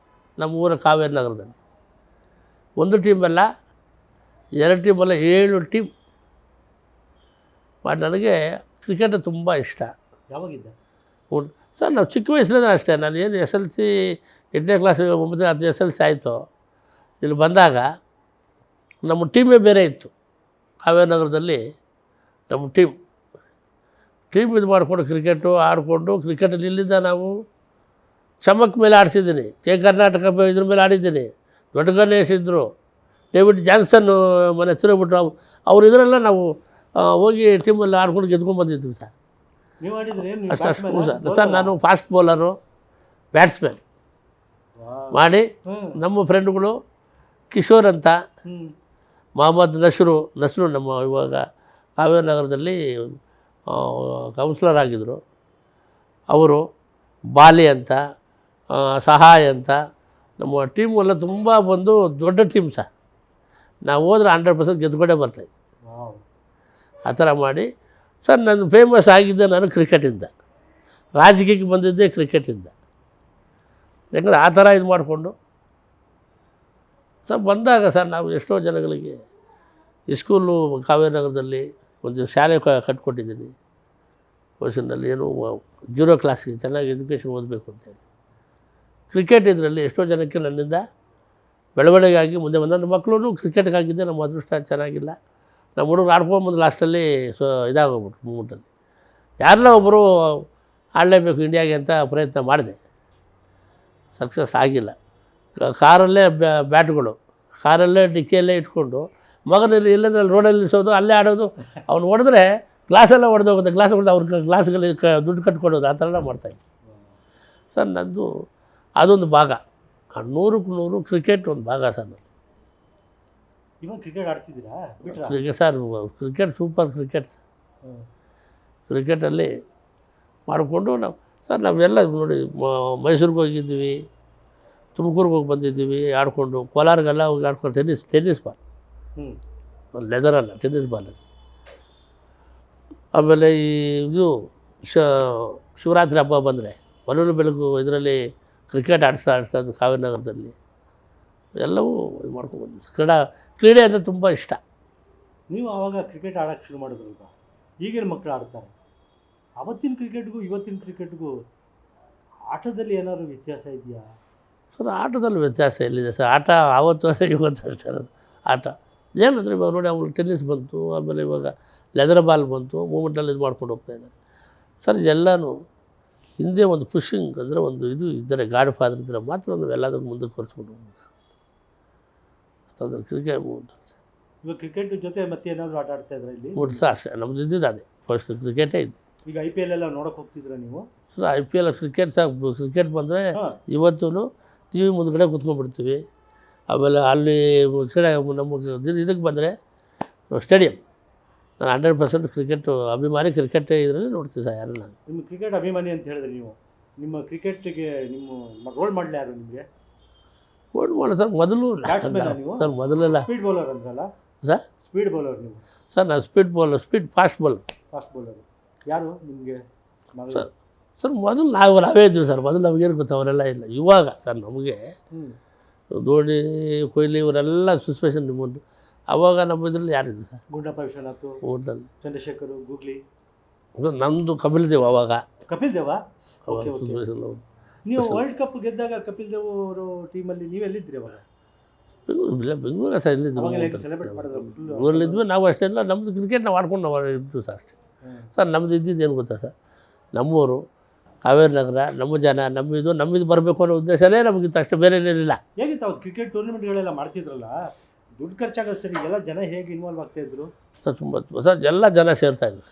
ನಮ್ಮ ಊರ ಕಾವೇರಿ ನಗರದಲ್ಲಿ ಒಂದು ಟೀಮಲ್ಲ, 2 ಟೀಮಲ್ಲ, 7 ಟೀಮ್ ಮಾಡಿ. ನನಗೆ ಕ್ರಿಕೆಟ್ ತುಂಬ ಇಷ್ಟ. ಯಾವಾಗಿದ್ದ ಸರ್ ನಾವು ಚಿಕ್ಕ ವಯಸ್ಸಲ್ಲೇ ಅಷ್ಟೇ. ನಾನು ಏನು SLC 8ನೇ ಕ್ಲಾಸ್ 9ನೇ 10 SLC ಆಯಿತು. ಇಲ್ಲಿ ಬಂದಾಗ ನಮ್ಮ ಟೀಮೇ ಬೇರೆ ಇತ್ತು. ಕಾವೇರಿ ನಗರದಲ್ಲಿ ನಮ್ಮ ಟೀಮ್ ಇದು ಮಾಡಿಕೊಂಡು ಕ್ರಿಕೆಟು ಆಡಿಕೊಂಡು, ಕ್ರಿಕೆಟಲ್ಲಿ ಇಲ್ಲಿಂದ ನಾವು ಚಮಕ್ ಮೇಲೆ ಆಡಿಸಿದ್ದೀನಿ, ಕರ್ನಾಟಕ ಇದ್ರ ಮೇಲೆ ಆಡಿದ್ದೀನಿ. ದೊಡ್ಡ ಗಣೇಶ್ ಇದ್ದರು, ಡೇವಿಡ್ ಜಾನ್ಸನ್ನು ಮನೆ ತಿರುಗಿಬಿಟ್ರು. ಅವ್ರು ಇದರೆಲ್ಲ ನಾವು ಹೋಗಿ ಟೀಮಲ್ಲಿ ಆಡ್ಕೊಂಡು ಗೆದ್ಕೊಂಡು ಬಂದಿದ್ವಿ ಸರ್. ನೀವು ಆಡಿದ್ರೆ ಸರ್ ಸರ್ ನಾನು ಫಾಸ್ಟ್ ಬೌಲರು, ಬ್ಯಾಟ್ಸ್ಮನ್ ಮಾಡಿ. ನಮ್ಮ ಫ್ರೆಂಡ್ಗಳು ಕಿಶೋರ್ ಅಂತ, ಮೊಹಮ್ಮದ್ ನಸ್ರು ನಮ್ಮ ಇವಾಗ ಕಾವೇರಿ ನಗರದಲ್ಲಿ ಕೌನ್ಸಿಲರ್ ಆಗಿದ್ದರು ಅವರು, ಬಾಲಿ ಅಂತ, ಸಹಾಯ ಅಂತ, ನಮ್ಮ ಟೀಮು ಎಲ್ಲ ತುಂಬ ಬಂದು ದೊಡ್ಡ ಟೀಮ್ ಸರ್. ನಾವು ಹೋದ್ರೆ 100% ಗೆದ್ಕೊಂಡೇ ಬರ್ತಾಯಿದ್ವಿ. ಆ ಥರ ಮಾಡಿ ಸರ್ ನಾನು ಫೇಮಸ್ ಆಗಿದ್ದೆ ನಾನು ಕ್ರಿಕೆಟಿಂದ. ರಾಜಕೀಯಕ್ಕೆ ಬಂದಿದ್ದೆ ಕ್ರಿಕೆಟಿಂದ. ಯಾಕಂದರೆ ಆ ಥರ ಇದು ಮಾಡಿಕೊಂಡು ಸರ್ ಬಂದಾಗ ಸರ್ ನಾವು ಎಷ್ಟೋ ಜನಗಳಿಗೆ ಸ್ಕೂಲು ಕಾವೇರಿ ನಗರದಲ್ಲಿ ಒಂದು ಶಾಲೆ ಕಟ್ಕೊಟ್ಟಿದ್ದೀನಿ. ವರ್ಷನಲ್ಲಿ ಏನು 0 ಕ್ಲಾಸ್ಗೆ ಚೆನ್ನಾಗಿ ಎಜುಕೇಷನ್ ಓದಬೇಕು ಅಂತೇಳಿ. ಕ್ರಿಕೆಟ್ ಇದರಲ್ಲಿ ಎಷ್ಟೋ ಜನಕ್ಕೆ ನನ್ನಿಂದ ಬೆಳವಣಿಗೆಯಾಗಿ ಮುಂದೆ ಬಂದ. ನನ್ನ ಮಕ್ಕಳು ಕ್ರಿಕೆಟ್ಗಾಗಿದ್ದೆ. ನಮ್ಮ ಅದೃಷ್ಟ ಚೆನ್ನಾಗಿಲ್ಲ. ನಮ್ಮ ಹುಡುಗರು ಆಡ್ಕೊಂಬಂದು ಲಾಸ್ಟಲ್ಲಿ ಇದಾಗೋಗ್ಬಿಟ್ರು ಮೂಮೆಂಟಲ್ಲಿ. ಯಾರನ್ನ ಒಬ್ಬರು ಆಡಲೇಬೇಕು ಇಂಡಿಯಾಗೆ ಅಂತ ಪ್ರಯತ್ನ ಮಾಡಿದೆ, ಸಕ್ಸಸ್ ಆಗಿಲ್ಲ. ಕಾರಲ್ಲೇ ಬ್ಯಾಟ್ಗಳು, ಕಾರಲ್ಲೇ ಡಿಕ್ಕಿಯಲ್ಲೇ ಇಟ್ಕೊಂಡು ಮಗನಲ್ಲಿ ಇಲ್ಲಂದ್ರೆ ರೋಡಲ್ಲಿ ನಿಲ್ಲಿಸೋದು, ಅಲ್ಲೇ ಆಡೋದು. ಅವ್ನು ಹೊಡೆದ್ರೆ ಗ್ಲಾಸೆಲ್ಲ ಹೊಡೆದೋಗುತ್ತೆ, ಗ್ಲಾಸ್ ಹೊಡೆದು ಅವ್ರ ಗ್ಲಾಸ್ಗಳಿಗೆ ದುಡ್ಡು ಕಟ್ಕೊಡೋದು, ಆ ಥರ ಎಲ್ಲ ಮಾಡ್ತಾಯಿದ್ದೆ ಸರ್. ನಂದು ಅದೊಂದು ಭಾಗ, 100ಕ್ಕೆ 100 ಕ್ರಿಕೆಟ್ ಒಂದು ಭಾಗ ಸರ್. ನಾನು ಇವಾಗ ಕ್ರಿಕೆಟ್ ಆಡ್ತಿದ್ದೀರಾ? Cricket sir, cricket super cricket sir. ಕ್ರಿಕೆಟಲ್ಲಿ ಮಾಡಿಕೊಂಡು ನಾವೆಲ್ಲ ನೋಡಿ ಮೈಸೂರಿಗೆ ಹೋಗಿದ್ದೀವಿ, ತುಮಕೂರಿಗೆ ಹೋಗಿ ಬಂದಿದ್ದೀವಿ ಆಡಿಕೊಂಡು. ಕೋಲಾರಿಗೆಲ್ಲ ಹೋಗಿ ಆಡ್ಕೊಂಡು ಟೆನ್ನಿಸ್ ಬಾಲ್, ಲೆದರಲ್ಲ ಟೆನ್ನಿಸ್ ಬಾಲ್. ಆಮೇಲೆ ಇದು ಶಿವರಾತ್ರಿ ಹಬ್ಬ ಬಂದರೆ ಹೊನಲು ಬೆಳಗು ಇದರಲ್ಲಿ ಕ್ರಿಕೆಟ್ ಆಡಿಸೋದು ಕಾವೇರಿ ನಗರದಲ್ಲಿ ಎಲ್ಲವೂ ಇದು ಮಾಡ್ಕೊಂಡ್ಬಂದಿದ್ವಿ. ಕ್ರೀಡೆ ಅಂದರೆ ತುಂಬ ಇಷ್ಟ. ನೀವು ಆವಾಗ ಕ್ರಿಕೆಟ್ ಆಡೋಕ್ಕೆ ಶುರು ಮಾಡಿದ್ರಲ್ವ, ಈಗಿನ ಮಕ್ಕಳು ಆಡ್ತಾರೆ. ಅವತ್ತಿನ ಕ್ರಿಕೆಟ್ಗೂ ಇವತ್ತಿನ ಕ್ರಿಕೆಟ್ಗೂ ಆಟದಲ್ಲಿ ಏನಾದರೂ ವ್ಯತ್ಯಾಸ ಇದೆಯಾ ಸರ್? ಆಟದಲ್ಲಿ ವ್ಯತ್ಯಾಸ ಎಲ್ಲಿದೆ ಸರ್? ಆಟ ಆವತ್ತು ಇವತ್ತು ಅಷ್ಟೇ ಆಟ. ಏನಂದರೆ ಇವಾಗ ನೋಡಿ, ಅವ್ರು ಟೆನ್ನಿಸ್ ಬಂತು, ಆಮೇಲೆ ಇವಾಗ ಲೆದರ್ ಬಾಲ್ ಬಂತು, ಮೂಮೆಂಟಲ್ಲಿ ಇದು ಮಾಡ್ಕೊಂಡು ಹೋಗ್ತಾಯಿದ್ದಾರೆ ಸರ್. ಎಲ್ಲನೂ ಹಿಂದೆ ಒಂದು ಪುಷಿಂಗ್ ಅಂದರೆ ಒಂದು ಇದು ಇದ್ದರೆ, ಗಾಡ್ ಫಾದರ್ ಇದ್ದರೆ ಮಾತ್ರ ನಾವೆಲ್ಲದೂ ಮುಂದಕ್ಕೆ ಕೊರಿಸ್ಕೊಂಡು ಹೋಗ್ಬೇಕು. ಅದ್ರ ಕ್ರಿಕೆಟ್ ಮೂಮೆಂಟ್. ಇವಾಗ ಕ್ರಿಕೆಟ್ ಜೊತೆ ಮತ್ತೆ ಏನಾದರೂ ಆಟ ಆಡ್ತಾ ಇದ್ರೆ ಇಲ್ಲಿ ಸರ್? ಅಷ್ಟೇ ನಮ್ದು ಇದ್ದಿದ್ದು ಅದೇ, ಫಸ್ಟ್ ಕ್ರಿಕೆಟೇ ಇದ್ದು. ಈಗ IPL ಎಲ್ಲ ನೋಡೋಕೆ ಹೋಗ್ತಿದ್ರ ನೀವು ಸರ್? IPL ಕ್ರಿಕೆಟ್ ಬಂದರೆ ಇವತ್ತೂ ಟಿ ವಿ ಮುಂದ್ಗಡೆ ಕೂತ್ಕೊಂಡ್ಬಿಡ್ತೀವಿ. ಆಮೇಲೆ ಅಲ್ಲಿ ಕಡೆ ನಮ್ಮ ಇದಕ್ಕೆ ಬಂದರೆ ಸ್ಟೇಡಿಯಂ, ನಾನು 100% ಕ್ರಿಕೆಟ್ ಅಭಿಮಾನಿ. ಕ್ರಿಕೆಟ್ ಇದರಲ್ಲಿ ನೋಡ್ತೀವಿ ಸರ್. ಯಾರು ನಾನು ನಿಮ್ಮ ಕ್ರಿಕೆಟ್ ಅಭಿಮಾನಿ ಅಂತ ಹೇಳಿದ್ರೆ ನೀವು, ನಿಮ್ಮ ಕ್ರಿಕೆಟ್ಗೆ ನಿಮ್ಮ ರೋಲ್ ಮಾಡಲಿ ಯಾರು ನಿಮಗೆ? ರೋಲ್ ಮಾಡೋ ಸರ್ ಮೊದಲು ನೀವು ಸರ್, ಮೊದಲೆಲ್ಲ ಸ್ಪೀಡ್ ಬೌಲರ್ ಅಂದ್ರಲ್ಲ ಸರ್? ಸ್ಪೀಡ್ ಬೌಲರ್ ನೀವು ಸರ್? ನಾನು ಫಾಸ್ಟ್ ಬೌಲರ್. ಯಾರು ನಿಮಗೆ ಸರ್? ಮೊದಲು ನಾವೇ ಇದ್ವಿ ಸರ್. ಮೊದಲು ನಮಗೇನು ಗೊತ್ತು, ಅವರೆಲ್ಲ ಇಲ್ಲ. ಇವಾಗ ಸರ್ ನಮಗೆ ಧೋನಿ, ಕೊಹ್ಲಿ ಇವರೆಲ್ಲ ಸಿಚುವೇಶನ್ ನಿಮ್ಮದು. ಅವಾಗ ನಮ್ಮ ಇದರಲ್ಲಿ ಯಾರಿದ್ರು ಸರ್? ಗುಂಡಪ್ಪ ವಿಶ್ವನಾಥ್, ಊರಲ್ಲಿ ಚಂದ್ರಶೇಖರ್, ಗೂಗ್ಲಿ. ನಮ್ಮದು ಕಪಿಲ್ ದೇವ್. ಅವಾಗ ಕಪಿಲ್ ದೇವ. ಸಿಚುವೇಶನ್ ನೀವು ವರ್ಲ್ಡ್ ಕಪ್ ಗೆದ್ದಾಗ ಕಪಿಲ್ ದೇವ್ ಅವರು ಟೀಮಲ್ಲಿ ನೀವೆಲ್ಲಿದ್ರಿ ಅವಾಗ? ಬೆಂಗಳೂರು ಸರ್. ಊರಲ್ಲಿದ್ವಿ ನಾವು. ಅಷ್ಟೇ ಇಲ್ಲ, ನಮ್ಮದು ಕ್ರಿಕೆಟ್ ನಾವು ಆಡ್ಕೊಂಡು ನಾವು ಇದ್ವಿ ಸರ್ ಅಷ್ಟೇ ಸರ್. ನಮ್ಮದು ಇದ್ದಿದ್ದು ಏನು ಗೊತ್ತಾ ಸರ್? ನಮ್ಮೂರು ಕಾವೇರಿ ನಗರ, ನಮ್ಮ ಜನ, ನಮ್ಮಿದು ಬರಬೇಕು ಅನ್ನೋ ಉದ್ದೇಶನೇ ನಮಗಿತ್ತು ಅಷ್ಟೇ, ಬೇರೆ ಏನೇನಿಲ್ಲ. ಹೇಗಿತ್ತು ಅವ್ರು ಕ್ರಿಕೆಟ್ ಟೂರ್ನಮೆಂಟ್ಗಳೆಲ್ಲ ಮಾಡ್ತಿದ್ರಲ್ಲ, ದುಡ್ಡು ಖರ್ಚಾಗೋದು ಸರಿ, ಎಲ್ಲ ಜನ ಹೇಗೆ ಇನ್ವಾಲ್ವ್ ಆಗ್ತಾಯಿದ್ರು ಸರ್? ತುಂಬ ಸರ್ ಎಲ್ಲ ಜನ ಸೇರ್ತಾಯಿದ್ರು,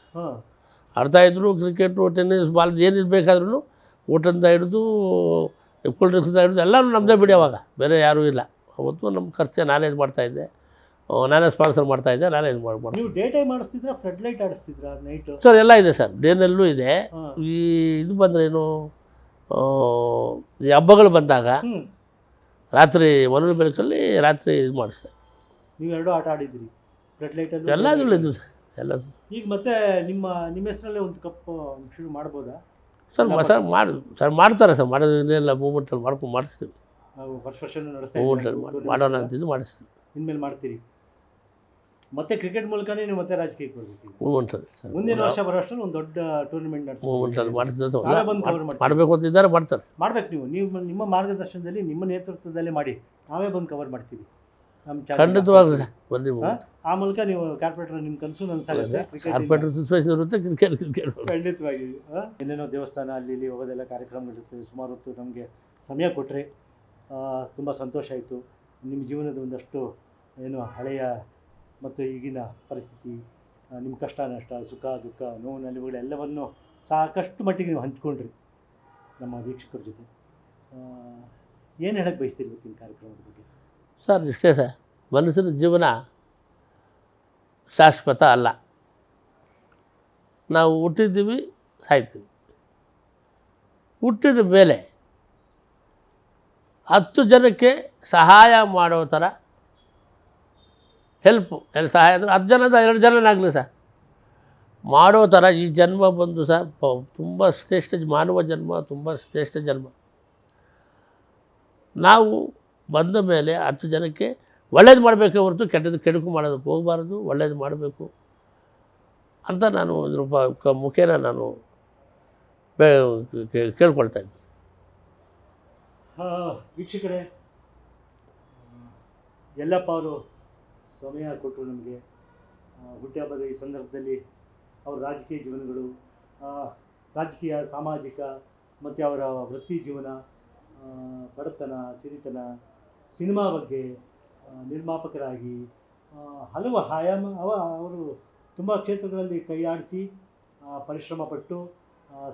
ಆಡ್ತಾಯಿದ್ರು. ಕ್ರಿಕೆಟು, ಟೆನ್ನಿಸ್ ಬಾಲ್ ಏನಿದು ಬೇಕಾದ್ರೂ, ಊಟದಿಂದ ಹಿಡಿದು ಕೂಲ್ ಡ್ರಿಂಕ್ಸಿಂದ ಹಿಡಿದು ಎಲ್ಲರೂ ನಮ್ಮದೇ ಬಿಡಿ. ಅವಾಗ ಬೇರೆ ಯಾರೂ ಇಲ್ಲ. ಅವತ್ತು ನಮ್ಮ ಖರ್ಚು ನಾನೇ ಇದು ಮಾಡ್ತಾಯಿದ್ದೆ. ನಾನೇ ಸ್ಪಾನ್ಸರ್ ಮಾಡ್ತಾಯಿದ್ದೆ, ನಾನೇ ಇದು ಮಾಡ್ತೀನಿ. ನೀವು ಡೇ ಟೈಮ್ ಮಾಡಿಸ್ತಿದ್ರಾ, ಫ್ಲಡ್ ಲೈಟ್ ಆಡಿಸ್ತಿದ್ರಾ ನೈಟು? ಸರ್ ಎಲ್ಲ ಇದೆ ಸರ್, ಡೇನಲ್ಲೂ ಇದೆ. ಹಾಂ. ಈ ಇದು ಬಂದ್ರೇನು, ಈ ಹಬ್ಬಗಳು ಬಂದಾಗ ಹ್ಞೂ. ರಾತ್ರಿ ಮನೋರ ಬೆಳಕಲ್ಲಿ ರಾತ್ರಿ ಇದು ಮಾಡಿಸ್ದೆ. ನೀವು ಎರಡೂ ಆಟ ಆಡಿದ್ರಿ, ಫ್ಲಡ್ ಲೈಟಲ್ಲಿ ಎಲ್ಲದರಲ್ಲೂ ಇದು ಎಲ್ಲ. ಈಗ ಮತ್ತೆ ನಿಮ್ಮ ಹೆಸರಲ್ಲೇ ಒಂದು ಕಪ್ ಶುರು ಮಾಡ್ಬೋದಾ ಸರ್ ಸರ್ ಮಾಡ್ತಾರೆ ಸರ್, ಮಾಡೋದು ಇನ್ನೆಲ್ಲ ಮೂಮೆಂಟಲ್ಲಿ ಮಾಡಿಸ್ತೀವಿ. ನಾವು ವರ್ಷನೂ ನಡೆಸ್ತಾ ಮೂಮೆಂಟಲ್ಲಿ ಮಾಡೋಣ ಅಂತಿದ್ದು ಮಾಡಿಸ್ತೀವಿ. ಇನ್ಮೇಲೆ ಮಾಡ್ತೀರಿ. ಮತ್ತೆ ಕ್ರಿಕೆಟ್ ಮೂಲಕನೇ ನೀವು ಮತ್ತೆ ರಾಜಕೀಯಕ್ಕೆ ಬರ್ಬೇಕು. ಮೂಮೆಂಟಲ್ಲಿ ಸರ್ ಮುಂದಿನ ವರ್ಷ ಬರೋಷ್ಟರಲ್ಲಿ ಒಂದು ದೊಡ್ಡ ಟೂರ್ನಿಮೆಂಟ್ ಮೂಮೆಂಟಲ್ಲಿ ಮಾಡಿಸಿದ್ದು ನಾವೇ ಬಂದು ಕವರ್ ಮಾಡ್ತೀವಿ. ಮಾಡಬೇಕು ಅಂತಿದ್ದಾರೆ, ಮಾಡ್ತಾರೆ. ಮಾಡ್ಬೇಕು ನೀವು ನಿಮ್ಮ ಮಾರ್ಗದರ್ಶನದಲ್ಲಿ, ನಿಮ್ಮ ನೇತೃತ್ವದಲ್ಲೇ ಮಾಡಿ, ನಾವೇ ಬಂದು ಕವರ್ ಮಾಡ್ತೀವಿ. ನಮ್ಮ ಖಂಡಿತವಾಗ್ಲೂ ಸರ್ ಬನ್ನಿ. ಆ ಮೂಲಕ ನೀವು ಕಾರ್ಪೊರೇಟರ್ ನಿಮ್ಮ ಕನಸು ನನಸಾಗುತ್ತೆ. ಕಾರ್ಪೊರೇಟರ್ ಸಿಚುವೇಶನ್ ಇರುತ್ತೆ, ಕ್ರಿಕೆಟ್ ಖಂಡಿತವಾಗಿ. ಏನೇನೋ ದೇವಸ್ಥಾನ ಅಲ್ಲಿ ಇಲ್ಲಿ ಹೋಗೋದೆಲ್ಲ ಕಾರ್ಯಕ್ರಮಗಳಿರ್ತವೆ. ಸುಮಾರು ಹೊತ್ತು ನಮಗೆ ಸಮಯ ಕೊಟ್ಟರೆ ತುಂಬ ಸಂತೋಷ ಆಯಿತು. ನಿಮ್ಮ ಜೀವನದ ಒಂದಷ್ಟು ಏನು ಹಳೆಯ ಮತ್ತು ಈಗಿನ ಪರಿಸ್ಥಿತಿ, ನಿಮ್ಮ ಕಷ್ಟ ನಷ್ಟ, ಸುಖ ದುಃಖ, ನೋವು ನಲಿವುಗಳೆಲ್ಲವನ್ನು ಸಾಕಷ್ಟು ಮಟ್ಟಿಗೆ ನೀವು ಹಂಚ್ಕೊಂಡ್ರಿ ನಮ್ಮ ವೀಕ್ಷಕರ ಜೊತೆ. ಏನು ಹೇಳಕ್ಕೆ ಬಯಸ್ತೀರಿ ಇವತ್ತಿನ ಕಾರ್ಯಕ್ರಮದ ಬಗ್ಗೆ? ಸರ್ ಇಷ್ಟೇ ಸರ್, ಮನುಷ್ಯನ ಜೀವನ ಶಾಶ್ವತ ಅಲ್ಲ. ನಾವು ಹುಟ್ಟಿದ್ದೀವಿ, ಸಾಯ್ತೀವಿ. ಹುಟ್ಟಿದ ಮೇಲೆ 10 ಜನಕ್ಕೆ ಸಹಾಯ ಮಾಡೋ ಥರ ಸಹಾಯ ಅಂದರೆ 10 ಜನದ 2 ಜನನಾಗಲಿ ಸರ್ ಮಾಡೋ ಥರ ಈ ಜನ್ಮ ಬಂದು ಸರ್ ತುಂಬ ಶ್ರೇಷ್ಠ ಮಾನವ ಜನ್ಮ, ತುಂಬ ಶ್ರೇಷ್ಠ ಜನ್ಮ. ನಾವು ಬಂದ ಮೇಲೆ 10 ಜನಕ್ಕೆ ಒಳ್ಳೇದು ಮಾಡಬೇಕೇ ಹೊರತು ಕೆಡುಕು ಮಾಡೋದಕ್ಕೆ ಹೋಗಬಾರ್ದು, ಒಳ್ಳೇದು ಮಾಡಬೇಕು ಅಂತ ನಾನು ಇದ್ರ ಮುಖೇನ ನಾನು ಕೇಳ್ಕೊಳ್ತಾ ಇದ್ದೆ. ವೀಕ್ಷಕರೇ, ಯಲ್ಲಪ್ಪ ಅವರು ಸಮಯ ಕೊಟ್ಟರು ನಮಗೆ. ಹುಟ್ಟುಹಬ್ಬದ ಈ ಸಂದರ್ಭದಲ್ಲಿ ಅವರ ರಾಜಕೀಯ ಜೀವನಗಳು, ರಾಜಕೀಯ, ಸಾಮಾಜಿಕ ಮತ್ತು ಅವರ ವೃತ್ತಿ ಜೀವನ, ಬಡತನ, ಸಿರಿತನ, ಸಿನಿಮಾ ಬಗ್ಗೆ, ನಿರ್ಮಾಪಕರಾಗಿ ಹಲವು ಅವರು ತುಂಬ ಕ್ಷೇತ್ರಗಳಲ್ಲಿ ಕೈಯಾಡಿಸಿ ಪರಿಶ್ರಮ ಪಟ್ಟು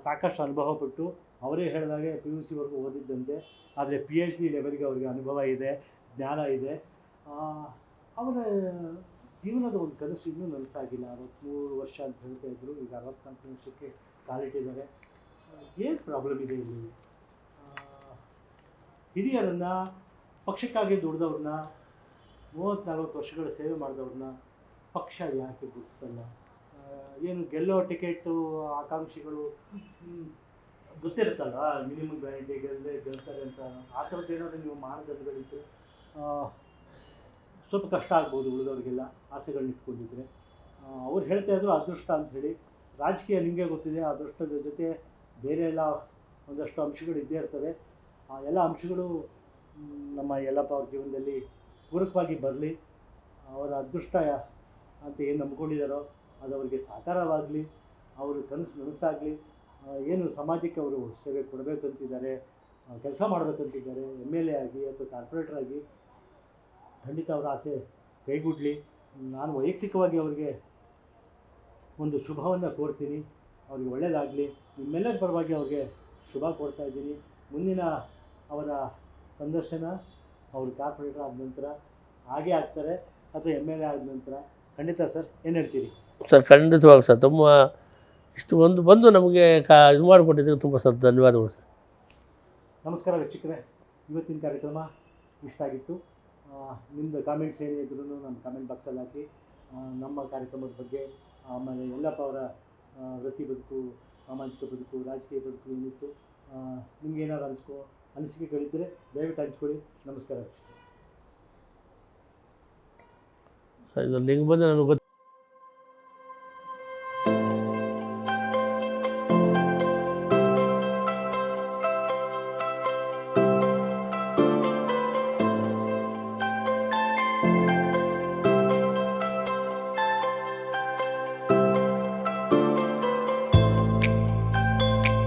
ಸಾಕಷ್ಟು ಅನುಭವ ಪಟ್ಟು, ಅವರೇ ಹೇಳಿದಾಗೆ PUC ವರೆಗೂ ಓದಿದ್ದಂತೆ, ಆದರೆ PhD ಲೆವೆಲ್ಗೆ ಅವರಿಗೆ ಅನುಭವ ಇದೆ, ಜ್ಞಾನ ಇದೆ. ಅವರ ಜೀವನದ ಒಂದು ಕನಸು ಇನ್ನೂ ನನಸಾಗಿಲ್ಲ. 63 ವರ್ಷ ಅಂತ ಹೇಳ್ತಾ ಇದ್ದರು, ಈಗ 64 ವರ್ಷಕ್ಕೆ ಕಾಲಿಟ್ಟಿದ್ದಾರೆ. ಏನು ಪ್ರಾಬ್ಲಮ್ ಇದೆ ಇಲ್ಲಿ? ಹಿರಿಯರನ್ನು, ಪಕ್ಷಕ್ಕಾಗಿ ದುಡಿದವ್ರನ್ನ, 30-40 ವರ್ಷಗಳ ಸೇವೆ ಮಾಡಿದವ್ರನ್ನ ಪಕ್ಷ ಯಾಕೆ ಗುರುತಿಸಲ್ಲ? ಏನು ಗೆಲ್ಲೋ ಟಿಕೆಟು ಆಕಾಂಕ್ಷಿಗಳು ಗೊತ್ತಿರುತ್ತಲ್ಲ, ಮಿನಿಮಮ್ ಗ್ಯಾರಂಟಿ ಗೆಲ್ತಾರೆ ಅಂತ. ಆ ಥರದ್ದು ಏನಾದರೂ ನೀವು ಮಾನದಂಡಗಳಿದ್ದರೆ ಸ್ವಲ್ಪ ಕಷ್ಟ ಆಗ್ಬೋದು ಉಳಿದವ್ರಿಗೆಲ್ಲ, ಆಸೆಗಳನ್ನ ಇಟ್ಕೊಂಡಿದ್ರೆ. ಅವ್ರು ಹೇಳ್ತಾ ಇದ್ರು ಅದೃಷ್ಟ ಅಂಥೇಳಿ. ರಾಜಕೀಯ ನಿಮಗೆ ಗೊತ್ತಿದೆ, ಅದೃಷ್ಟದ ಜೊತೆ ಬೇರೆ ಎಲ್ಲ ಒಂದಷ್ಟು ಅಂಶಗಳು ಇದ್ದೇ ಇರ್ತವೆ. ಆ ಎಲ್ಲ ಅಂಶಗಳು ನಮ್ಮ ಯಲ್ಲಪ್ಪ ಅವ್ರ ಜೀವನದಲ್ಲಿ ಪೂರಕವಾಗಿ ಬರಲಿ. ಅವರ ಅದೃಷ್ಟ ಅಂತ ಏನು ನಂಬ್ಕೊಂಡಿದ್ದಾರೋ ಅದು ಅವರಿಗೆ ಸಾಕಾರವಾಗಲಿ, ಅವ್ರ ಕನಸು ನನಸಾಗಲಿ. ಏನು ಸಮಾಜಕ್ಕೆ ಅವರು ಸೇವೆ ಕೊಡಬೇಕಂತಿದ್ದಾರೆ, ಕೆಲಸ ಮಾಡಬೇಕಂತಿದ್ದಾರೆ, MLA ಆಗಿ ಅಥವಾ ಕಾರ್ಪೊರೇಟರ್ ಆಗಿ, ಖಂಡಿತ ಅವರ ಆಸೆ ಕೈಗೂಡಲಿ. ನಾನು ವೈಯಕ್ತಿಕವಾಗಿ ಅವರಿಗೆ ಒಂದು ಶುಭವನ್ನು ಕೋರ್ತೀನಿ. ಅವ್ರಿಗೆ ಒಳ್ಳೆಯದಾಗಲಿ. ನಿಮ್ಮೆಲ್ಲರ ಪರವಾಗಿ ಅವ್ರಿಗೆ ಶುಭ ಕೋರ್ತಾ ಇದ್ದೀನಿ. ಮುಂದಿನ ಅವರ ಸಂದರ್ಶನ ಅವರು ಕಾರ್ಪೊರೇಟರ್ ಆದ ನಂತರ ಹಾಗೇ ಆಗ್ತಾರೆ ಅಥವಾ MLA ಆದ ನಂತರ. ಖಂಡಿತ ಸರ್, ಏನು ಹೇಳ್ತೀರಿ? ಸರ್ ಖಂಡಿತವಾಗಿ ಸರ್, ತುಂಬ ಇಷ್ಟು ಬಂದು ನಮಗೆ ಇದು ಮಾಡಿಕೊಟ್ಟಿದ್ದಕ್ಕೆ ತುಂಬ ಸರ್ ಧನ್ಯವಾದಗಳು ಸರ್. ನಮಸ್ಕಾರ ವೀಕ್ಷಕರೇ, ಇವತ್ತಿನ ಕಾರ್ಯಕ್ರಮ ಇಷ್ಟ ಆಗಿತ್ತು. ನಿಮ್ಮದು ಕಾಮೆಂಟ್ಸ್ ಏನೇ ಇದ್ರೂ ನಮ್ಮ ಕಾಮೆಂಟ್ ಬಾಕ್ಸಲ್ಲಿ ಹಾಕಿ. ನಮ್ಮ ಕಾರ್ಯಕ್ರಮದ ಬಗ್ಗೆ, ಆಮೇಲೆ ಯಲ್ಲಪ್ಪ ಅವರ ವೃತ್ತಿ ಬದುಕು, ಸಾಮಾಜಿಕ ಬದುಕು, ರಾಜಕೀಯ ಬದುಕು ಏನಿತ್ತು, ನಿಮ್ಗೇನಾದ್ರು ಅನಿಸಿಕೆಗಳಿದ್ದರೆ ದಯವಿಟ್ಟು ಹಂಚ್ಕೊಳ್ಳಿ. ನಮಸ್ಕಾರ. ಸರ್ ಇದು ಲಿಂಕ್ ಬಂದು ನನಗೆ